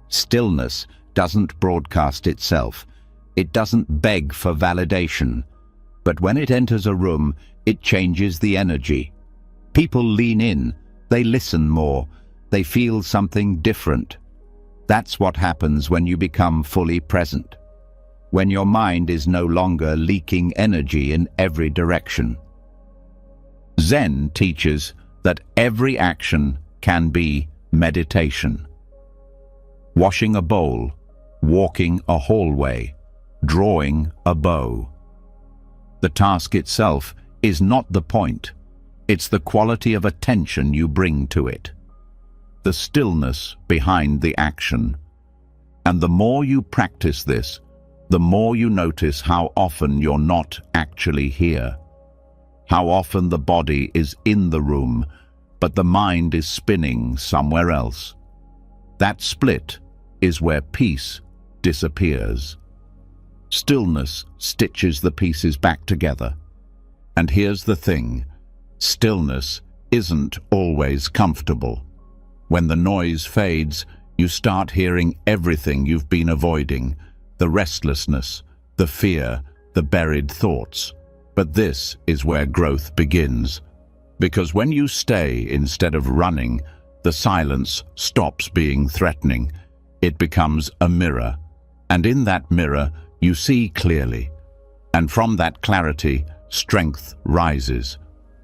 A: Stillness doesn't broadcast itself. It doesn't beg for validation. But when it enters a room, it changes the energy. People lean in, they listen more, they feel something different. That's what happens when you become fully present, when your mind is no longer leaking energy in every direction. Zen teaches that every action can be meditation. Washing a bowl, walking a hallway, drawing a bow. The task itself is not the point. It's the quality of attention you bring to it. The stillness behind the action. And the more you practice this, the more you notice how often you're not actually here. How often the body is in the room, but the mind is spinning somewhere else. That split is where peace disappears. Stillness stitches the pieces back together. And here's the thing, stillness isn't always comfortable. When the noise fades, you start hearing everything you've been avoiding, the restlessness, the fear, the buried thoughts. But this is where growth begins. Because when you stay instead of running, the silence stops being threatening. It becomes a mirror. And in that mirror, you see clearly. And from that clarity, strength rises.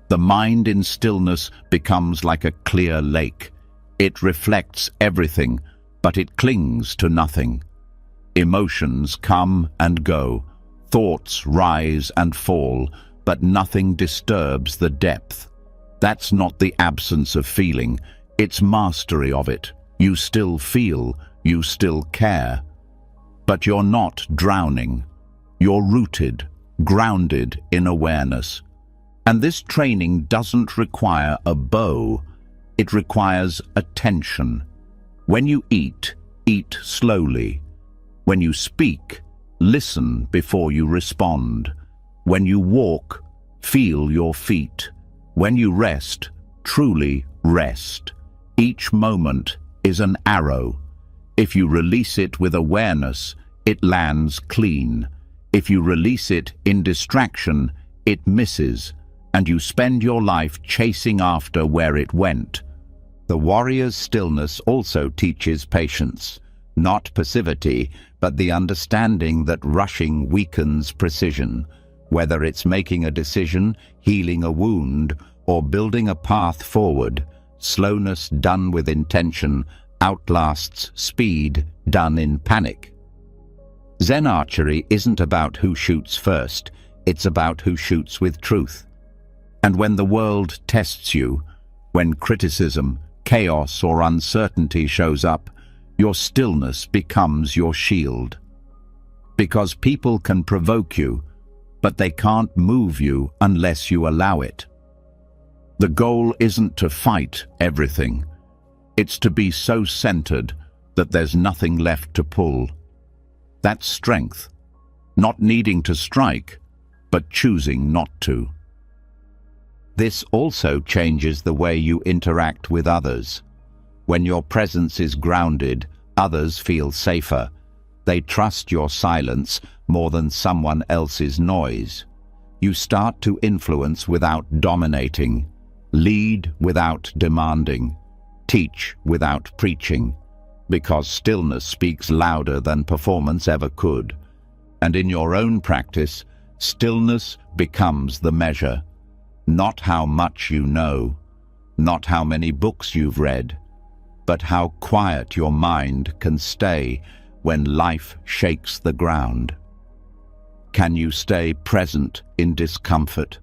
A: The mind in stillness becomes like a clear lake. It reflects everything, but it clings to nothing. Emotions come and go, thoughts rise and fall, but nothing disturbs the depth. That's not the absence of feeling, it's mastery of it. You still feel, you still care. But you're not drowning. You're rooted, grounded in awareness. And this training doesn't require a bow, it requires attention. When you eat, eat slowly. When you speak, listen before you respond. When you walk, feel your feet. When you rest, truly rest. Each moment is an arrow. If you release it with awareness, it lands clean. If you release it in distraction, it misses, and you spend your life chasing after where it went. The warrior's stillness also teaches patience, not passivity, but the understanding that rushing weakens precision. Whether it's making a decision, healing a wound, or building a path forward, slowness done with intention outlasts speed done in panic. Zen archery isn't about who shoots first, it's about who shoots with truth. And when the world tests you, when criticism, chaos, or uncertainty shows up, your stillness becomes your shield. Because people can provoke you, but they can't move you unless you allow it. The goal isn't to fight everything. It's to be so centered that there's nothing left to pull. That's strength, not needing to strike, but choosing not to. This also changes the way you interact with others. When your presence is grounded, others feel safer. They trust your silence more than someone else's noise. You start to influence without dominating, lead without demanding, teach without preaching, because stillness speaks louder than performance ever could. And in your own practice, stillness becomes the measure. Not how much you know, not how many books you've read, but how quiet your mind can stay when life shakes the ground. Can you stay present in discomfort?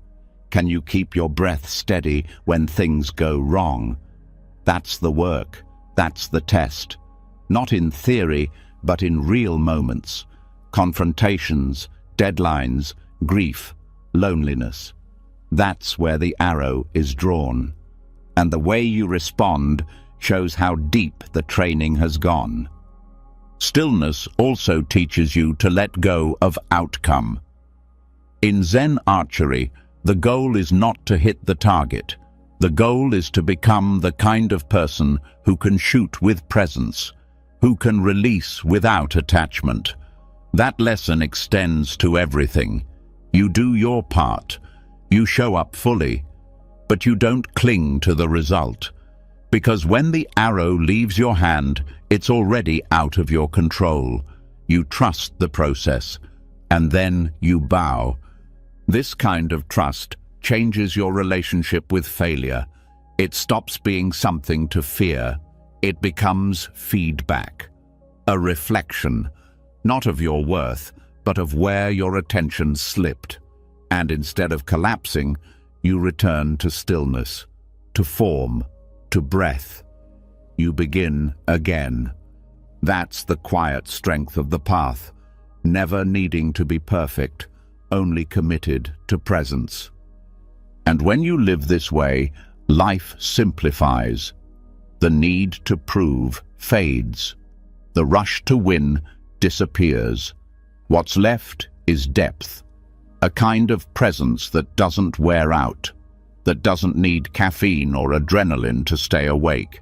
A: Can you keep your breath steady when things go wrong? That's the work, that's the test. Not in theory, but in real moments. Confrontations, deadlines, grief, loneliness. That's where the arrow is drawn. And the way you respond shows how deep the training has gone. Stillness also teaches you to let go of outcome. In Zen archery, the goal is not to hit the target. The goal is to become the kind of person who can shoot with presence, who can release without attachment. That lesson extends to everything. You do your part. You show up fully, but you don't cling to the result. Because when the arrow leaves your hand, it's already out of your control. You trust the process, and then you bow. This kind of trust changes your relationship with failure. It stops being something to fear. It becomes feedback, a reflection, not of your worth, but of where your attention slipped. And instead of collapsing, you return to stillness, to form, to breath. You begin again. That's the quiet strength of the path, never needing to be perfect, only committed to presence. And when you live this way, life simplifies. The need to prove fades. The rush to win disappears. What's left is depth. A kind of presence that doesn't wear out, that doesn't need caffeine or adrenaline to stay awake,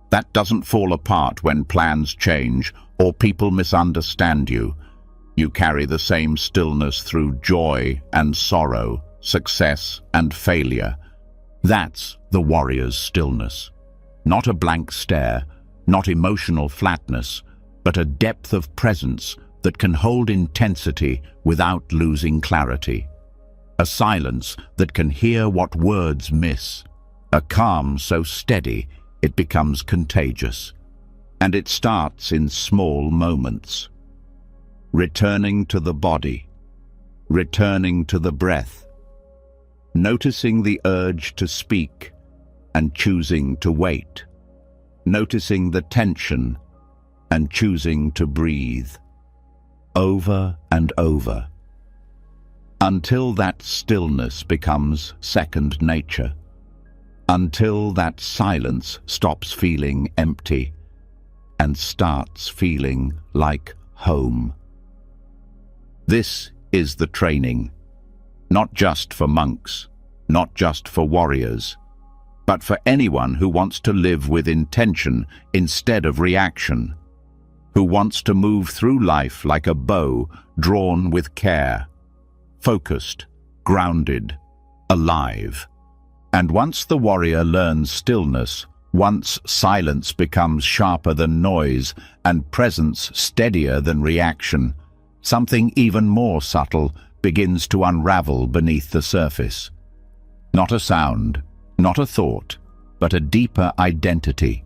A: that doesn't fall apart when plans change or people misunderstand you. You carry the same stillness through joy and sorrow, success and failure. That's the warrior's stillness. Not a blank stare, not emotional flatness, but a depth of presence that can hold intensity without losing clarity. a silence that can hear what words miss, a calm so steady it becomes contagious. And it starts in small moments. Returning to the body, returning to the breath, noticing the urge to speak and choosing to wait, noticing the tension and choosing to breathe, over and over, until that stillness becomes second nature, until that silence stops feeling empty and starts feeling like home. This is the training, not just for monks, not just for warriors, but for anyone who wants to live with intention instead of reaction, who wants to move through life like a bow drawn with care, focused, grounded, alive. And once the warrior learns stillness, once silence becomes sharper than noise and presence steadier than reaction, something even more subtle begins to unravel beneath the surface. Not a sound, not a thought, but a deeper identity.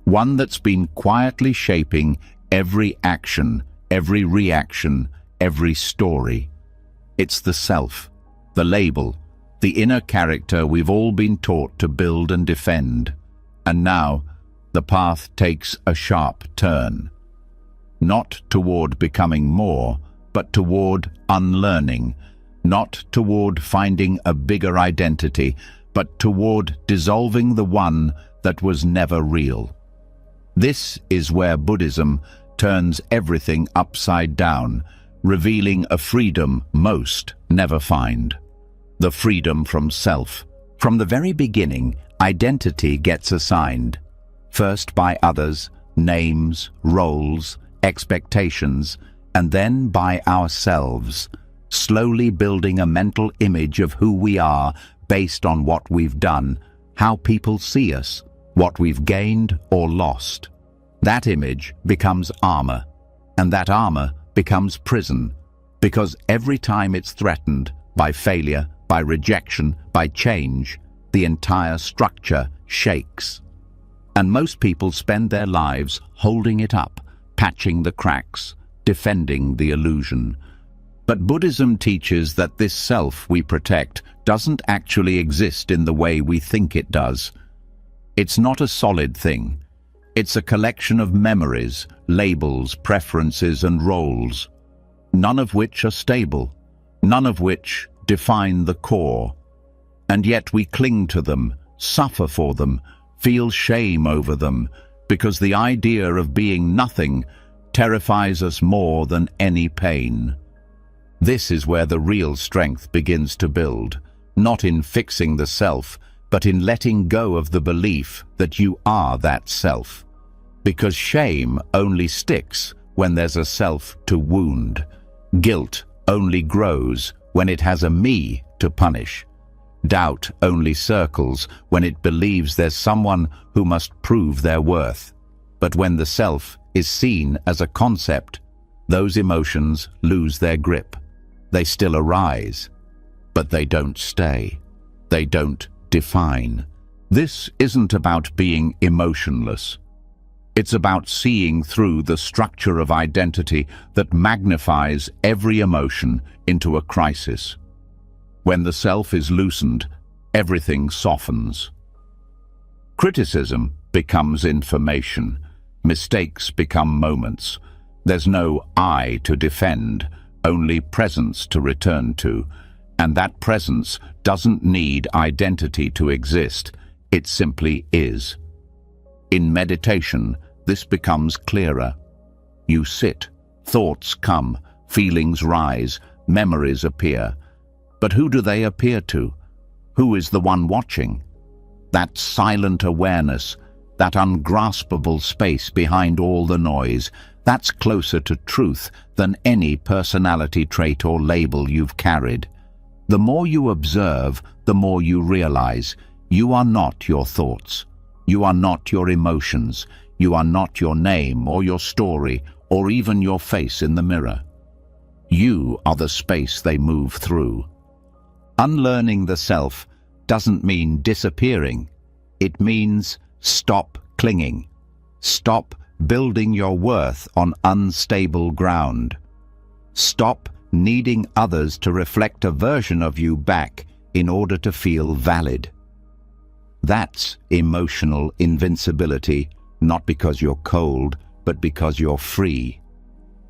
A: One that's been quietly shaping every action, every reaction, every story. It's the self, the label, the inner character we've all been taught to build and defend. And now, the path takes a sharp turn. Not toward becoming more, but toward unlearning. Not toward finding a bigger identity, but toward dissolving the one that was never real. This is where Buddhism turns everything upside down, revealing a freedom most never find. The freedom from self. From the very beginning, identity gets assigned, first by others, names, roles, expectations, and then by ourselves, slowly building a mental image of who we are based on what we've done, how people see us, what we've gained or lost. That image becomes armor, and that armor becomes prison, because every time it's threatened by failure, by rejection, by change, the entire structure shakes. And most people spend their lives holding it up, patching the cracks, defending the illusion. But Buddhism teaches that this self we protect doesn't actually exist in the way we think it does. It's not a solid thing. It's a collection of memories, labels, preferences, and roles, none of which are stable, none of which define the core. And yet we cling to them, suffer for them, feel shame over them, because the idea of being nothing terrifies us more than any pain. This is where the real strength begins to build, not in fixing the self, but in letting go of the belief that you are that self. Because shame only sticks when there's a self to wound. Guilt only grows when it has a me to punish. Doubt only circles when it believes there's someone who must prove their worth. But when the self is seen as a concept, those emotions lose their grip. They still arise, but they don't stay. They don't define. This isn't about being emotionless. It's about seeing through the structure of identity that magnifies every emotion into a crisis. When the self is loosened, everything softens. Criticism becomes information. Mistakes become moments. There's no I to defend, only presence to return to. And that presence doesn't need identity to exist. It simply is. In meditation, this becomes clearer. You sit, thoughts come, feelings rise, memories appear. But who do they appear to? Who is the one watching? That silent awareness, that ungraspable space behind all the noise, that's closer to truth than any personality trait or label you've carried. The more you observe, the more you realize you are not your thoughts. You are not your emotions. You are not your name or your story or even your face in the mirror. You are the space they move through. Unlearning the self doesn't mean disappearing. It means stop clinging. Stop building your worth on unstable ground. Stop needing others to reflect a version of you back in order to feel valid. That's emotional invincibility, not because you're cold, but because you're free.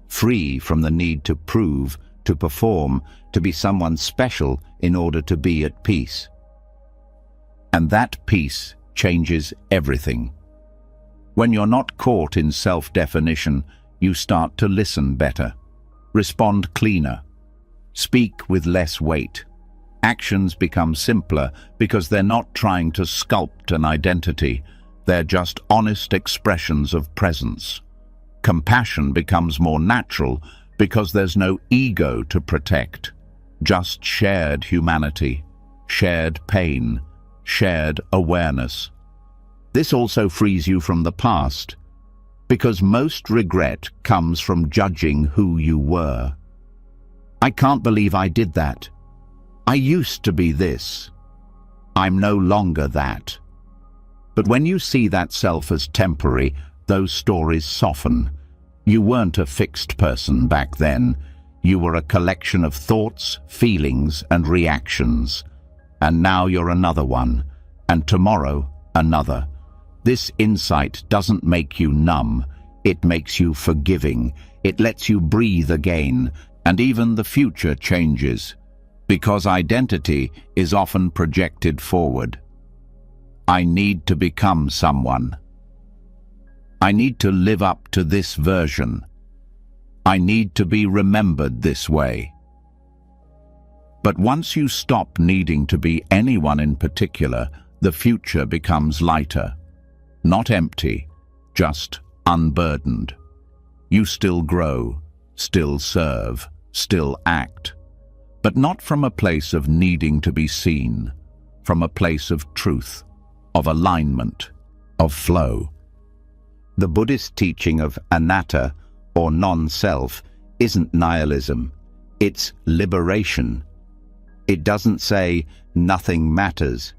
A: Free from the need to prove, to perform, to be someone special in order to be at peace. And that peace changes everything. When you're not caught in self-definition, you start to listen better, respond cleaner, speak with less weight. Actions become simpler because they're not trying to sculpt an identity. They're just honest expressions of presence. Compassion becomes more natural because there's no ego to protect, just shared humanity, shared pain, shared awareness. This also frees you from the past, because most regret comes from judging who you were. I can't believe I did that. I used to be this. I'm no longer that. But when you see that self as temporary, those stories soften. You weren't a fixed person back then. You were a collection of thoughts, feelings, and reactions. And now you're another one, and tomorrow, another. This insight doesn't make you numb. It makes you forgiving. It lets you breathe again, and even the future changes. Because identity is often projected forward. I need to become someone. I need to live up to this version. I need to be remembered this way. But once you stop needing to be anyone in particular, the future becomes lighter. Not empty, just unburdened. You still grow, still serve, still act. But not from a place of needing to be seen, from a place of truth, of alignment, of flow. The Buddhist teaching of anatta, or non-self, isn't nihilism, it's liberation. It doesn't say nothing matters.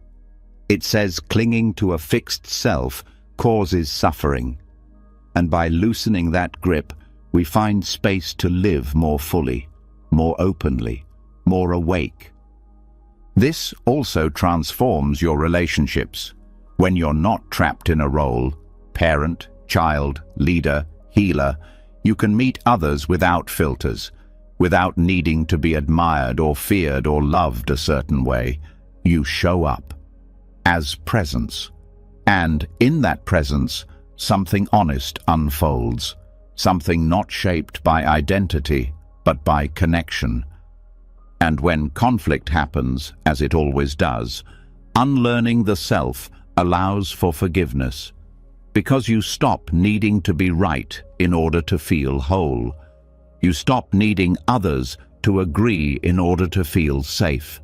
A: It says clinging to a fixed self causes suffering. And by loosening that grip, we find space to live more fully, more openly, more awake. This also transforms your relationships. When you're not trapped in a role, parent, child, leader, healer, you can meet others without filters, without needing to be admired or feared or loved a certain way. You show up as presence. And in that presence, something honest unfolds, something not shaped by identity, but by connection. And when conflict happens, as it always does, unlearning the self allows for forgiveness, because you stop needing to be right in order to feel whole. You stop needing others to agree in order to feel safe.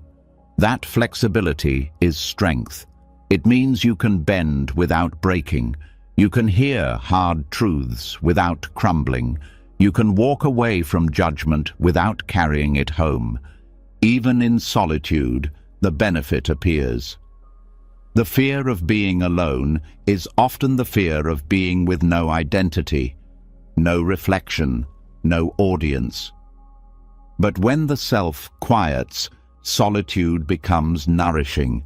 A: That flexibility is strength. It means you can bend without breaking. You can hear hard truths without crumbling. You can walk away from judgment without carrying it home. Even in solitude, the benefit appears. The fear of being alone is often the fear of being with no identity, no reflection, no audience. But when the self quiets, solitude becomes nourishing,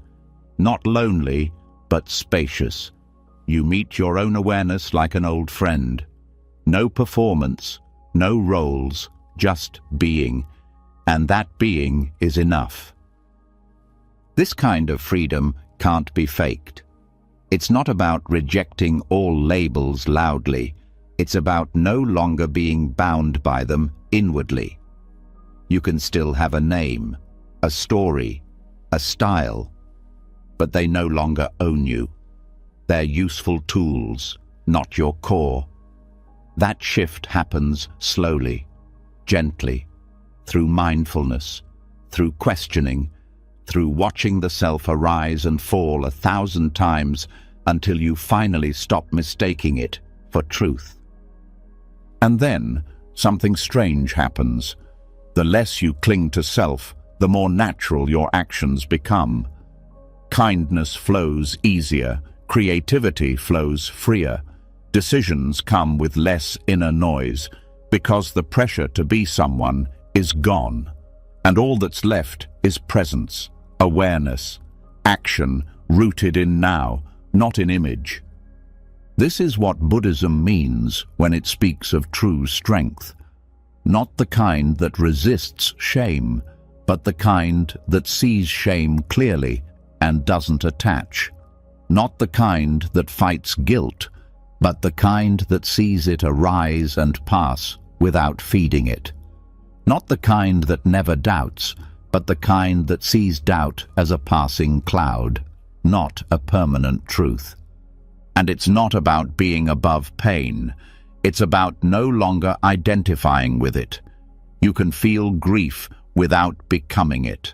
A: not lonely, but spacious. You meet your own awareness like an old friend. No performance, no roles, just being. And that being is enough. This kind of freedom can't be faked. It's not about rejecting all labels loudly. It's about no longer being bound by them inwardly. You can still have a name, a story, a style, but they no longer own you. They're useful tools, not your core. That shift happens slowly, gently, through mindfulness, through questioning, through watching the self arise and fall 1,000 times until you finally stop mistaking it for truth. And then something strange happens. The less you cling to self, the more natural your actions become. Kindness flows easier, creativity flows freer. Decisions come with less inner noise because the pressure to be someone is gone. And all that's left is presence, awareness, action rooted in now, not in image. This is what Buddhism means when it speaks of true strength. Not the kind that resists shame, but the kind that sees shame clearly and doesn't attach. Not the kind that fights guilt, but the kind that sees it arise and pass without feeding it. Not the kind that never doubts, but the kind that sees doubt as a passing cloud, not a permanent truth. And it's not about being above pain. It's about no longer identifying with it. You can feel grief without becoming it.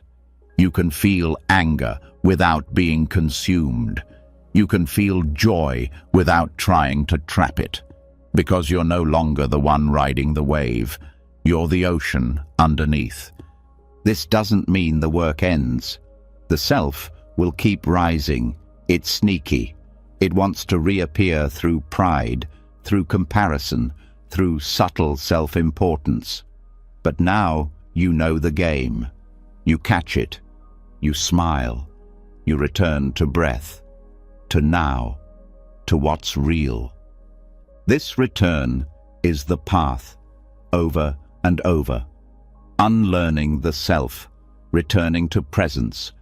A: You can feel anger without being consumed. You can feel joy without trying to trap it, because you're no longer the one riding the wave. You're the ocean underneath. This doesn't mean the work ends. The self will keep rising. It's sneaky. It wants to reappear through pride, through comparison, through subtle self-importance. But now you know the game. You catch it. You smile. You return to breath, to now, to what's real. This return is the path, over and over, unlearning the self, returning to presence,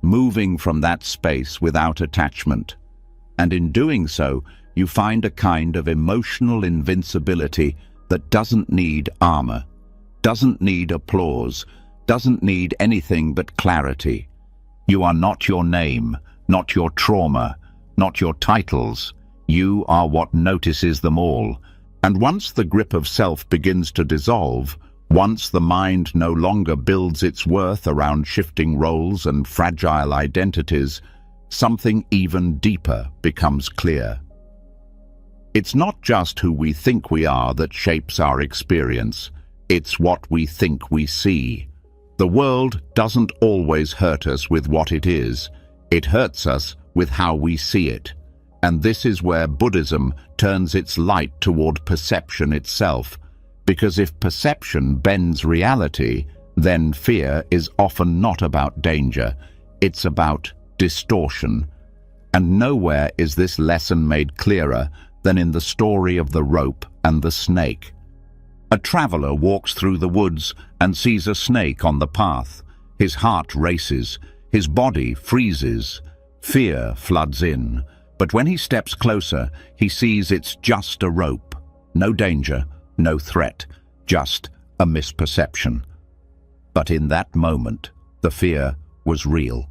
A: moving from that space without attachment. And in doing so, you find a kind of emotional invincibility that doesn't need armor, doesn't need applause, doesn't need anything but clarity. You are not your name, not your trauma, not your titles. You are what notices them all. And once the grip of self begins to dissolve, once the mind no longer builds its worth around shifting roles and fragile identities, something even deeper becomes clear. It's not just who we think we are that shapes our experience. It's what we think we see. The world doesn't always hurt us with what it is. It hurts us with how we see it. And this is where Buddhism turns its light toward perception itself. Because if perception bends reality, then fear is often not about danger. It's about distortion. And nowhere is this lesson made clearer than in the story of the rope and the snake. A traveler walks through the woods and sees a snake on the path. His heart races, his body freezes, fear floods in. But when he steps closer, he sees it's just a rope. No danger, no threat, just a misperception. But in that moment, the fear was real.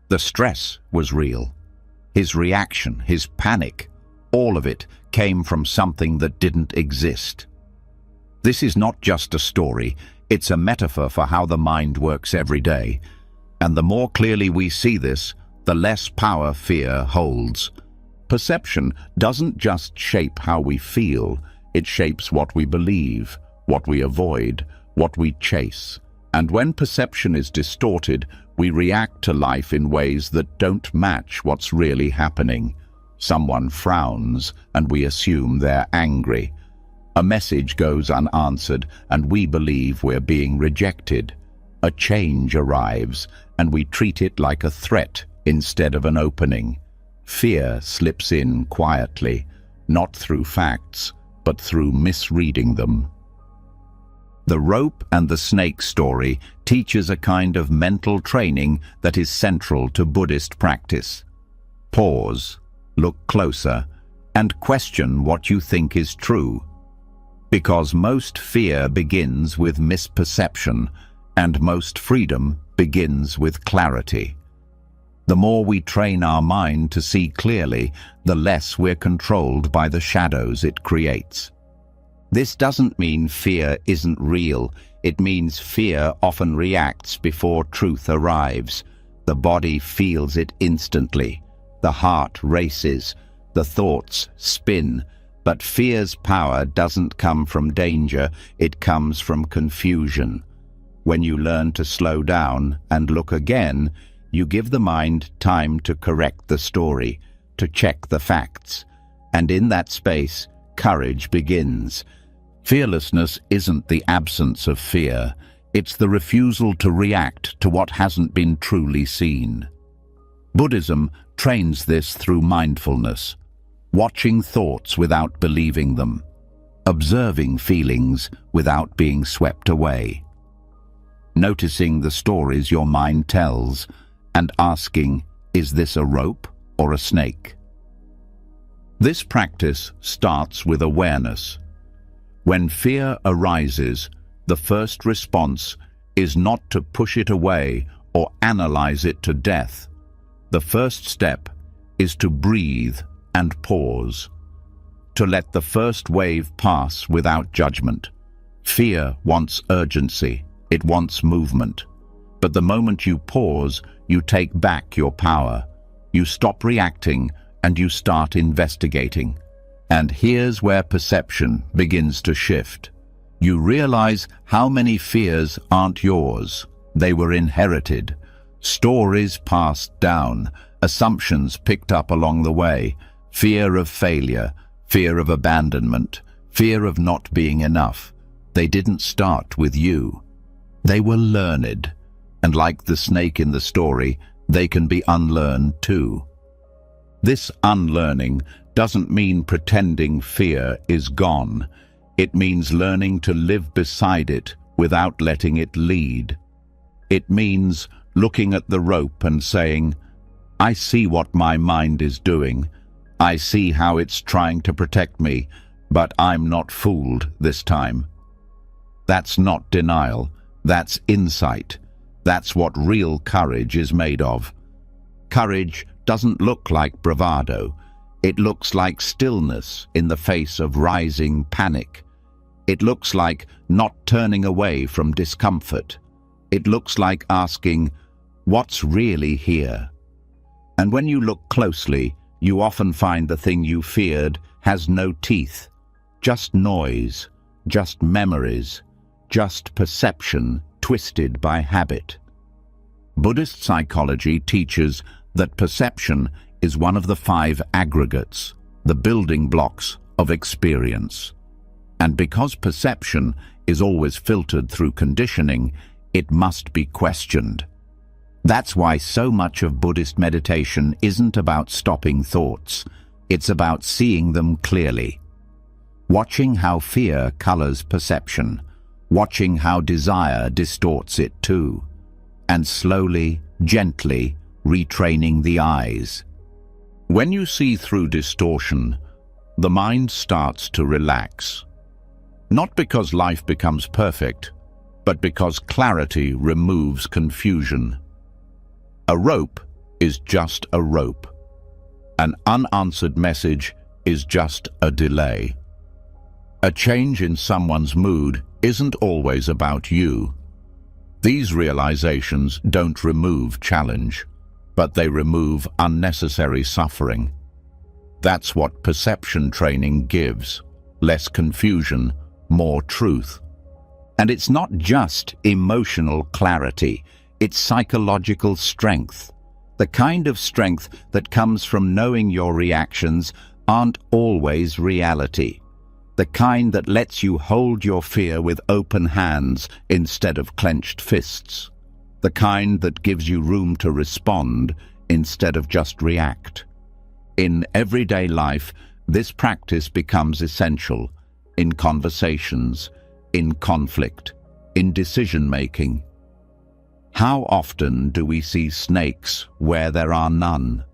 A: The stress was real. His reaction, his panic, all of it came from something that didn't exist. This is not just a story, it's a metaphor for how the mind works every day. And the more clearly we see this, the less power fear holds. Perception doesn't just shape how we feel, it shapes what we believe, what we avoid, what we chase. And when perception is distorted, we react to life in ways that don't match what's really happening. Someone frowns, and we assume they're angry. A message goes unanswered, and we believe we're being rejected. A change arrives, and we treat it like a threat instead of an opening. Fear slips in quietly, not through facts, but through misreading them. The rope and the snake story teaches a kind of mental training that is central to Buddhist practice. Pause, look closer, and question what you think is true. Because most fear begins with misperception, and most freedom begins with clarity. The more we train our mind to see clearly, the less we're controlled by the shadows it creates. This doesn't mean fear isn't real. It means fear often reacts before truth arrives. The body feels it instantly. The heart races. The thoughts spin. But fear's power doesn't come from danger. It comes from confusion. When you learn to slow down and look again, you give the mind time to correct the story, to check the facts. And in that space, courage begins. Fearlessness isn't the absence of fear. It's the refusal to react to what hasn't been truly seen. Buddhism trains this through mindfulness, watching thoughts without believing them, observing feelings without being swept away, noticing the stories your mind tells and asking, is this a rope or a snake? This practice starts with awareness. When fear arises, the first response is not to push it away or analyze it to death. The first step is to breathe and pause, to let the first wave pass without judgment. Fear wants urgency, it wants movement. But the moment you pause, you take back your power. You stop reacting and you start investigating. And here's where perception begins to shift. You realize how many fears aren't yours. They were inherited. Stories passed down, assumptions picked up along the way. Fear of failure, fear of abandonment, fear of not being enough. They didn't start with you. They were learned. And like the snake in the story, they can be unlearned too. This unlearning doesn't mean pretending fear is gone. It means learning to live beside it without letting it lead. It means looking at the rope and saying, I see what my mind is doing. I see how it's trying to protect me, but I'm not fooled this time. That's not denial. That's insight. That's what real courage is made of. Courage doesn't look like bravado. It looks like stillness in the face of rising panic. It looks like not turning away from discomfort. It looks like asking, what's really here? And when you look closely, you often find the thing you feared has no teeth, just noise, just memories, just perception twisted by habit. Buddhist psychology teaches that perception is one of the 5 aggregates, the building blocks of experience. And because perception is always filtered through conditioning, it must be questioned. That's why so much of Buddhist meditation isn't about stopping thoughts. It's about seeing them clearly. Watching how fear colors perception, watching how desire distorts it too, and slowly, gently retraining the eyes. When you see through distortion, the mind starts to relax. Not because life becomes perfect, but because clarity removes confusion. A rope is just a rope. An unanswered message is just a delay. A change in someone's mood isn't always about you. These realizations don't remove challenge, but they remove unnecessary suffering. That's what perception training gives: less confusion, more truth. And it's not just emotional clarity, it's psychological strength. The kind of strength that comes from knowing your reactions aren't always reality. The kind that lets you hold your fear with open hands instead of clenched fists. The kind that gives you room to respond instead of just react. In everyday life, this practice becomes essential. In conversations, in conflict, in decision-making. How often do we see snakes where there are none?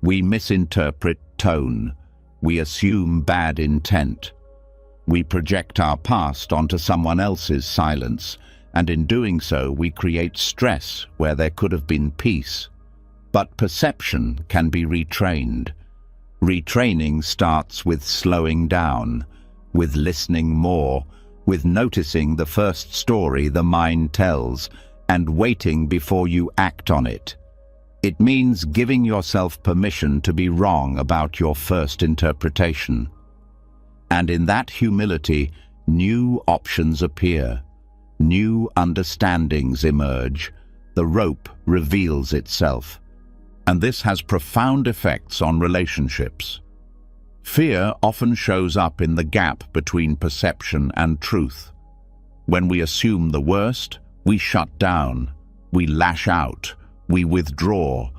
A: We misinterpret tone. We assume bad intent. We project our past onto someone else's silence, and in doing so we create stress where there could have been peace. But perception can be retrained. Retraining starts with slowing down, with listening more, with noticing the first story the mind tells, and waiting before you act on it. It means giving yourself permission to be wrong about your first interpretation. And in that humility, new options appear. new understandings emerge, the rope reveals itself. And this has profound effects on relationships. Fear often shows up in the gap between perception and truth. When we assume the worst, we shut down, we lash out, we withdraw.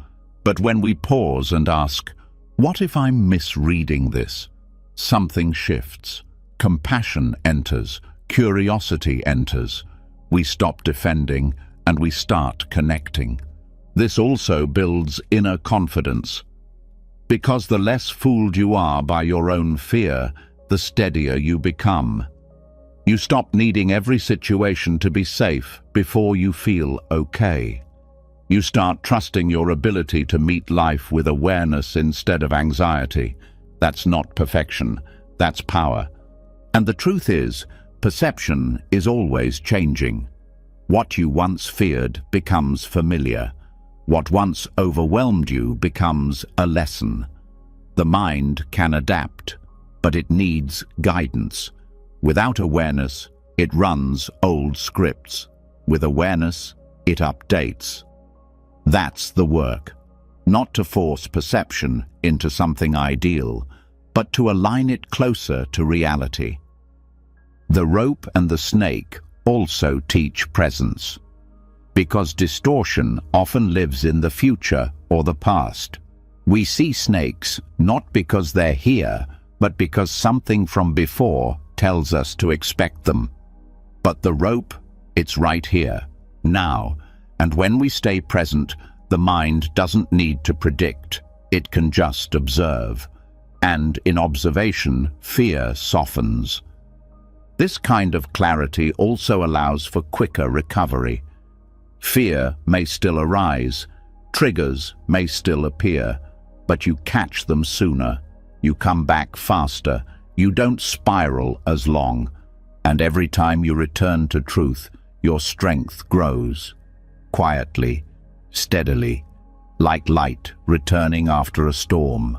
A: But when we pause and ask, what if I'm misreading this? Something shifts. Compassion enters, curiosity enters. We stop defending and we start connecting. This also builds inner confidence. Because the less fooled you are by your own fear, the steadier you become. You stop needing every situation to be safe before you feel okay. You start trusting your ability to meet life with awareness instead of anxiety. That's not perfection, that's power. And the truth is, perception is always changing. What you once feared becomes familiar. What once overwhelmed you becomes a lesson. The mind can adapt, but it needs guidance. Without awareness, it runs old scripts. With awareness, it updates. That's the work. Not to force perception into something ideal, but to align it closer to reality. The rope and the snake also teach presence, because distortion often lives in the future or the past. We see snakes not because they're here, but because something from before tells us to expect them. But the rope, it's right here, now, and when we stay present, the mind doesn't need to predict, it can just observe. And in observation, fear softens. This kind of clarity also allows for quicker recovery. Fear may still arise, triggers may still appear, but you catch them sooner, you come back faster, you don't spiral as long, and every time you return to truth, your strength grows. Quietly, steadily, like light returning after a storm.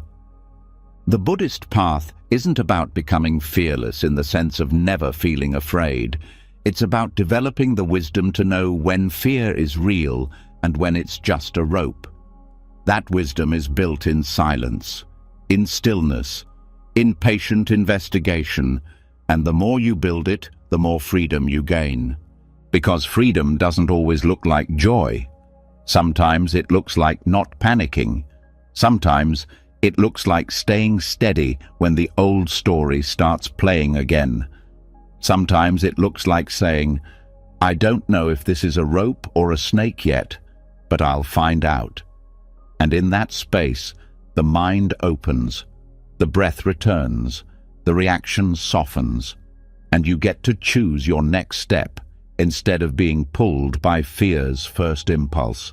A: The Buddhist path isn't about becoming fearless in the sense of never feeling afraid. It's about developing the wisdom to know when fear is real and when it's just a rope. That wisdom is built in silence, in stillness, in patient investigation, and the more you build it, the more freedom you gain. Because freedom doesn't always look like joy. Sometimes it looks like not panicking. Sometimes it looks like staying steady when the old story starts playing again. Sometimes it looks like saying, I don't know if this is a rope or a snake yet, but I'll find out. And in that space, the mind opens, the breath returns, the reaction softens, and you get to choose your next step instead of being pulled by fear's first impulse.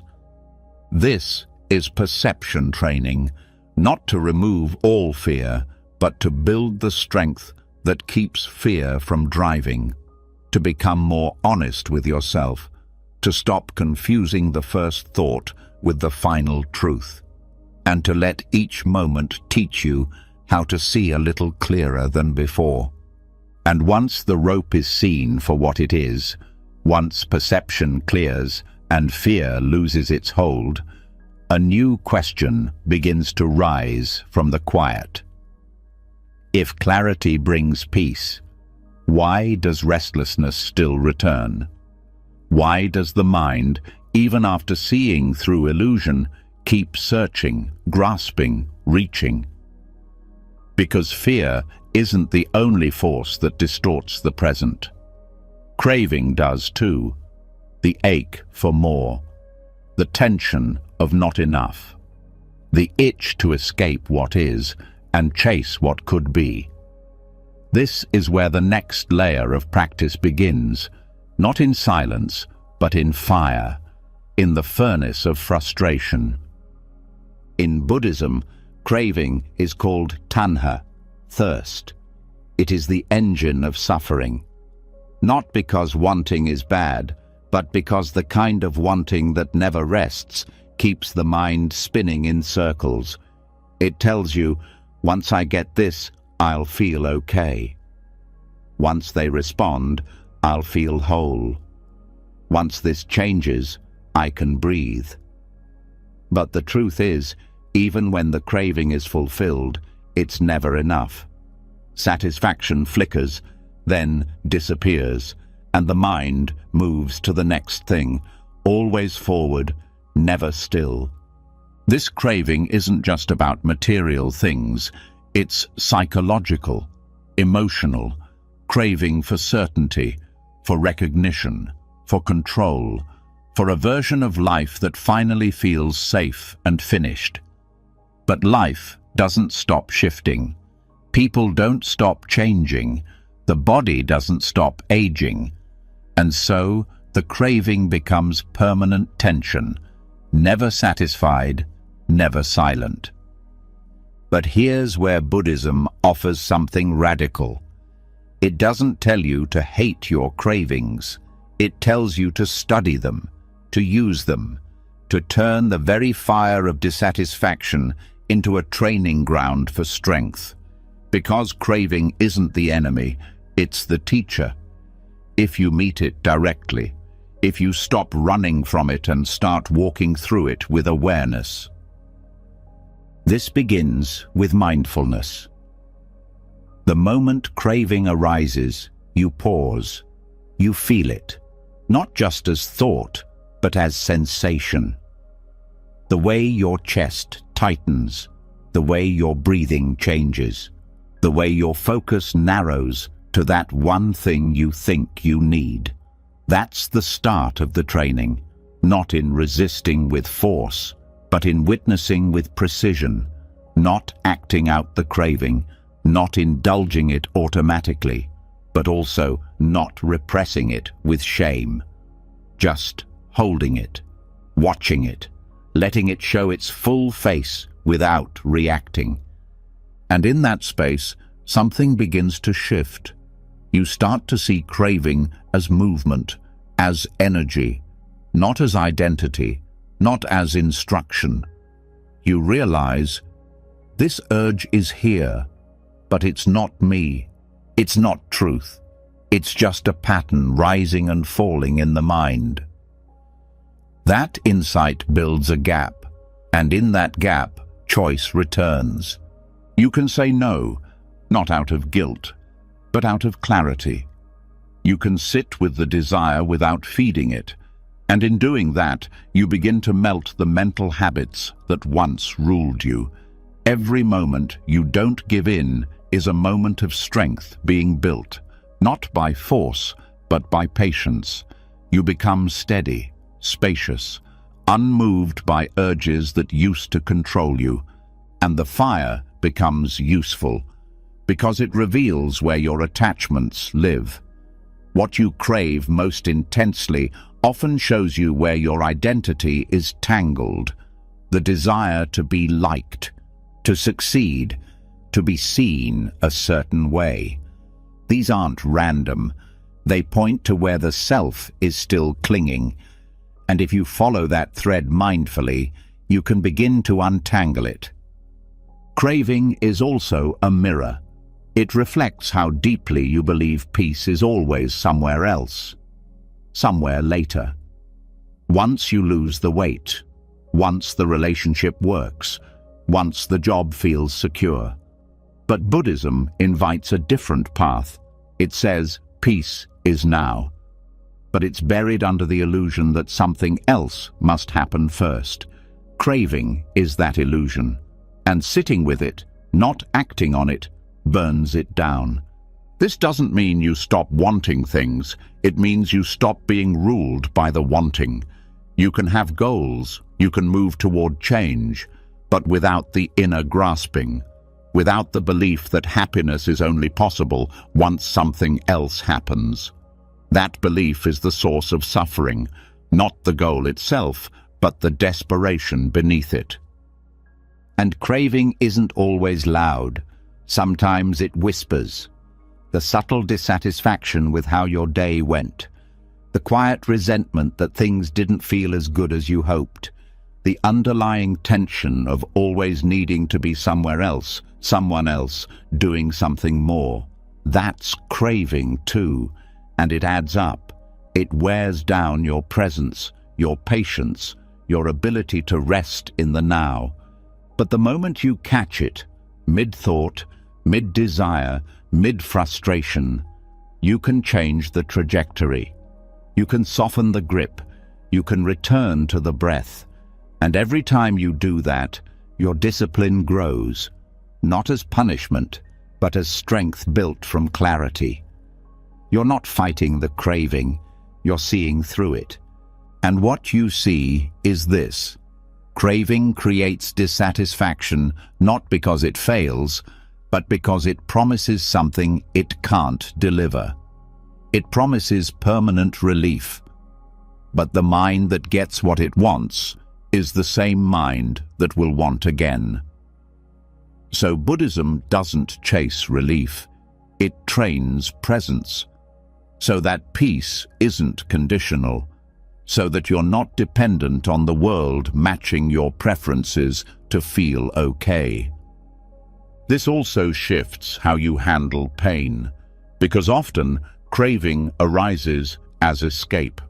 A: This is perception training, not to remove all fear, but to build the strength that keeps fear from driving, to become more honest with yourself, to stop confusing the first thought with the final truth, and to let each moment teach you how to see a little clearer than before. And once the rope is seen for what it is, once perception clears and fear loses its hold, a new question begins to rise from the quiet. If clarity brings peace, why does restlessness still return? Why does the mind, even after seeing through illusion, keep searching, grasping, reaching? Because fear isn't the only force that distorts the present. Craving does too. The ache for more, the tension of not enough, the itch to escape what is and chase what could be. This is where the next layer of practice begins, not in silence, but in fire, in the furnace of frustration. In Buddhism, craving is called tanha, thirst. It is the engine of suffering. Not because wanting is bad, but because the kind of wanting that never rests keeps the mind spinning in circles. It tells you, once I get this, I'll feel okay. Once they respond, I'll feel whole. Once this changes, I can breathe. But the truth is, even when the craving is fulfilled, it's never enough. Satisfaction flickers, then disappears, and the mind moves to the next thing, always forward, never still. This craving isn't just about material things, it's psychological, emotional, craving for certainty, for recognition, for control, for a version of life that finally feels safe and finished. But life doesn't stop shifting. People don't stop changing. The body doesn't stop aging. And so the craving becomes permanent tension, never satisfied, never silent. But here's where Buddhism offers something radical. It doesn't tell you to hate your cravings. It tells you to study them, to use them, to turn the very fire of dissatisfaction into a training ground for strength. Because craving isn't the enemy, it's the teacher. If you meet it directly, if you stop running from it and start walking through it with awareness. This begins with mindfulness. The moment craving arises, you pause. You feel it, not just as thought, but as sensation. The way your chest tightens, the way your breathing changes, the way your focus narrows to that one thing you think you need. That's the start of the training, not in resisting with force, but in witnessing with precision, not acting out the craving, not indulging it automatically, but also not repressing it with shame. Just holding it, watching it, letting it show its full face without reacting. And in that space, something begins to shift. You start to see craving as movement, as energy, not as identity, not as instruction. You realize, this urge is here, but it's not me. It's not truth. It's just a pattern rising and falling in the mind. That insight builds a gap, and in that gap, choice returns. You can say no, not out of guilt, but out of clarity. You can sit with the desire without feeding it, and in doing that, you begin to melt the mental habits that once ruled you. Every moment you don't give in is a moment of strength being built, not by force, but by patience. You become steady, spacious, unmoved by urges that used to control you, and the fire becomes useful, because it reveals where your attachments live. What you crave most intensely often shows you where your identity is tangled. The desire to be liked, to succeed, to be seen a certain way. These aren't random. They point to where the self is still clinging. And if you follow that thread mindfully, you can begin to untangle it. Craving is also a mirror. It reflects how deeply you believe peace is always somewhere else, somewhere later. Once you lose the weight, once the relationship works, once the job feels secure. But Buddhism invites a different path. It says peace is now. But it's buried under the illusion that something else must happen first. Craving is that illusion, and sitting with it, not acting on it, burns it down. This doesn't mean you stop wanting things. It means you stop being ruled by the wanting. You can have goals, you can move toward change, but without the inner grasping, without the belief that happiness is only possible once something else happens. That belief is the source of suffering, not the goal itself, but the desperation beneath it. And craving isn't always loud. Sometimes it whispers. The subtle dissatisfaction with how your day went. The quiet resentment that things didn't feel as good as you hoped. The underlying tension of always needing to be somewhere else, someone else, doing something more. That's craving too, and it adds up. It wears down your presence, your patience, your ability to rest in the now. But the moment you catch it, mid-thought, mid-desire, mid-frustration, you can change the trajectory. You can soften the grip. You can return to the breath. And every time you do that, your discipline grows, not as punishment, but as strength built from clarity. You're not fighting the craving, you're seeing through it. And what you see is this: craving creates dissatisfaction not because it fails, but because it promises something it can't deliver. It promises permanent relief. But the mind that gets what it wants is the same mind that will want again. So Buddhism doesn't chase relief, it trains presence, so that peace isn't conditional, so that you're not dependent on the world matching your preferences to feel okay. This also shifts how you handle pain, because often craving arises as escape,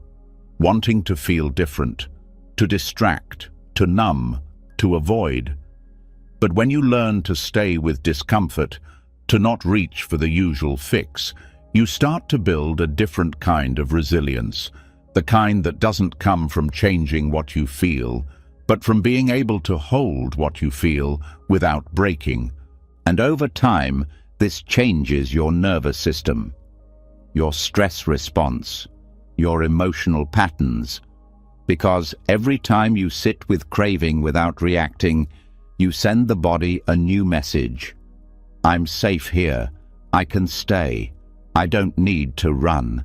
A: wanting to feel different, to distract, to numb, to avoid. But when you learn to stay with discomfort, to not reach for the usual fix, you start to build a different kind of resilience, the kind that doesn't come from changing what you feel, but from being able to hold what you feel without breaking. And over time, this changes your nervous system, your stress response, your emotional patterns, because every time you sit with craving without reacting, you send the body a new message. I'm safe here. I can stay. I don't need to run.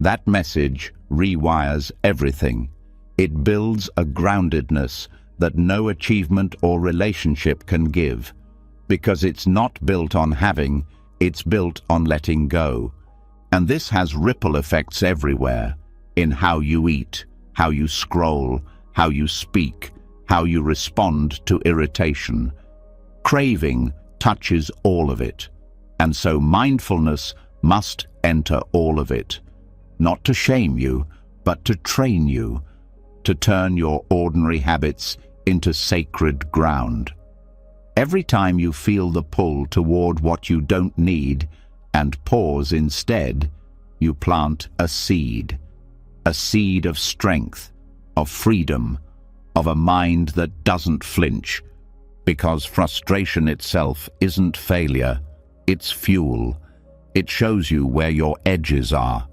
A: That message rewires everything. It builds a groundedness that no achievement or relationship can give, because it's not built on having, it's built on letting go. And this has ripple effects everywhere, in how you eat, how you scroll, how you speak, how you respond to irritation. Craving touches all of it, and so mindfulness must enter all of it, not to shame you, but to train you, to turn your ordinary habits into sacred ground. Every time you feel the pull toward what you don't need and pause instead, you plant a seed of strength, of freedom, of a mind that doesn't flinch, because frustration itself isn't failure, it's fuel. It shows you where your edges are,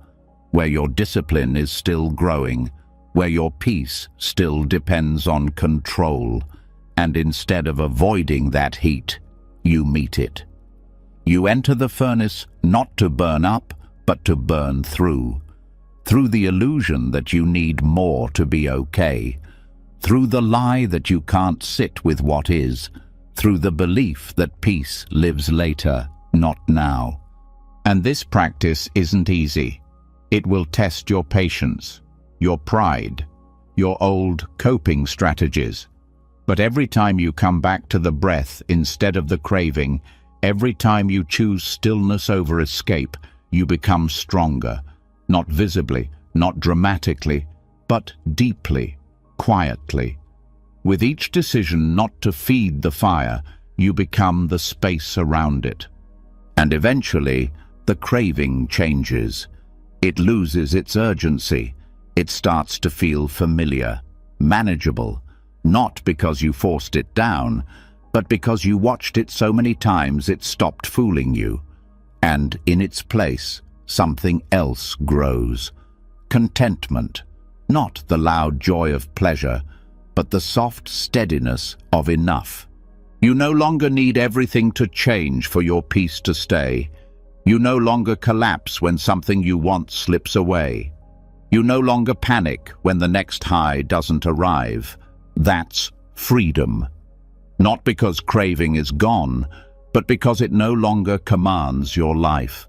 A: where your discipline is still growing, where your peace still depends on control, and instead of avoiding that heat, you meet it. You enter the furnace not to burn up, but to burn through the illusion that you need more to be okay, through the lie that you can't sit with what is, through the belief that peace lives later, not now. And this practice isn't easy. It will test your patience, your pride, your old coping strategies. But every time you come back to the breath instead of the craving, every time you choose stillness over escape, you become stronger, not visibly, not dramatically, but deeply, quietly. With each decision not to feed the fire, you become the space around it. And eventually, the craving changes. It loses its urgency. It starts to feel familiar, manageable, not because you forced it down, but because you watched it so many times it stopped fooling you. And in its place, something else grows. Contentment, not the loud joy of pleasure, but the soft steadiness of enough. You no longer need everything to change for your peace to stay. You no longer collapse when something you want slips away. You no longer panic when the next high doesn't arrive. That's freedom. Not because craving is gone, but because it no longer commands your life.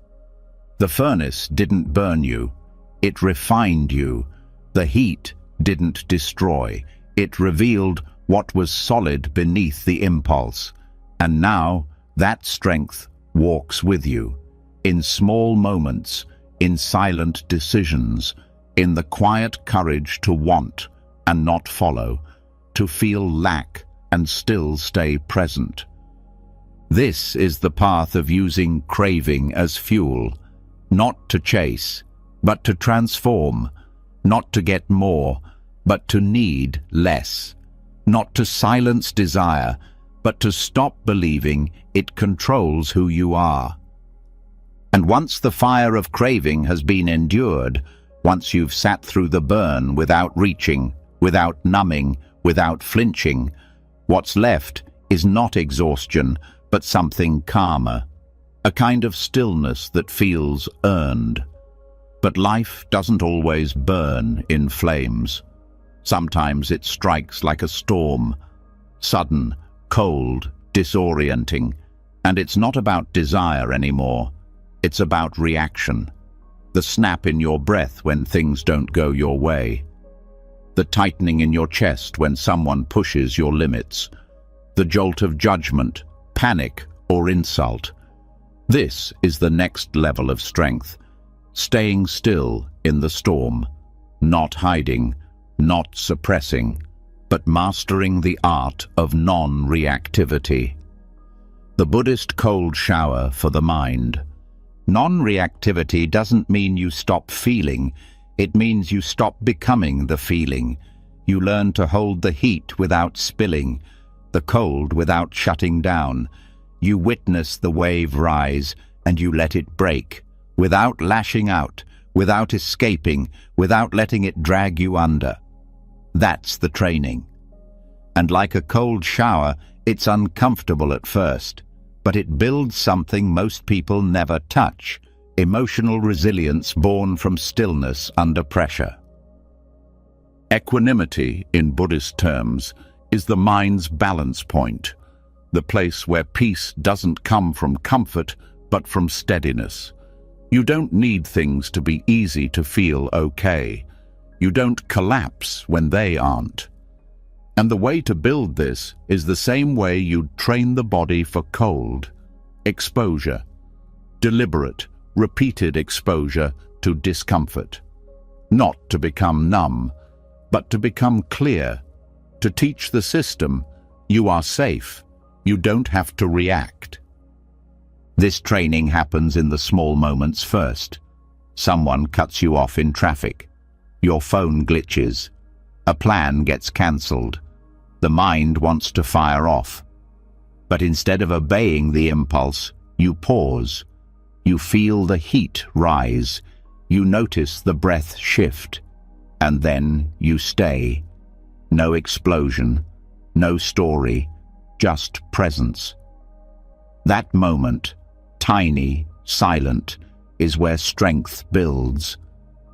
A: The furnace didn't burn you. It refined you. The heat didn't destroy. It revealed what was solid beneath the impulse. And now that strength walks with you, in small moments, in silent decisions, in the quiet courage to want and not follow, to feel lack and still stay present. This is the path of using craving as fuel, not to chase, but to transform, not to get more, but to need less, not to silence desire, but to stop believing it controls who you are. And once the fire of craving has been endured, once you've sat through the burn without reaching, without numbing, without flinching, what's left is not exhaustion, but something calmer, a kind of stillness that feels earned. But life doesn't always burn in flames. Sometimes it strikes like a storm, sudden, cold, disorienting, and it's not about desire anymore. It's about reaction. The snap in your breath when things don't go your way. The tightening in your chest when someone pushes your limits. The jolt of judgment, panic, or insult. This is the next level of strength. Staying still in the storm, not hiding, not suppressing, but mastering the art of non-reactivity. The Buddhist cold shower for the mind. Non-reactivity doesn't mean you stop feeling, it means you stop becoming the feeling. You learn to hold the heat without spilling, the cold without shutting down. You witness the wave rise and you let it break, without lashing out, without escaping, without letting it drag you under. That's the training. And like a cold shower, it's uncomfortable at first, but it builds something most people never touch: emotional resilience born from stillness under pressure. Equanimity, in Buddhist terms, is the mind's balance point, the place where peace doesn't come from comfort, but from steadiness. You don't need things to be easy to feel okay. You don't collapse when they aren't. And the way to build this is the same way you'd train the body for cold: exposure. Deliberate, repeated exposure to discomfort. Not to become numb, but to become clear, to teach the system you are safe, you don't have to react. This training happens in the small moments first. Someone cuts you off in traffic. Your phone glitches. A plan gets cancelled. The mind wants to fire off. But instead of obeying the impulse, you pause. You feel the heat rise. You notice the breath shift. And then you stay. No explosion, no story, just presence. That moment, tiny, silent, is where strength builds.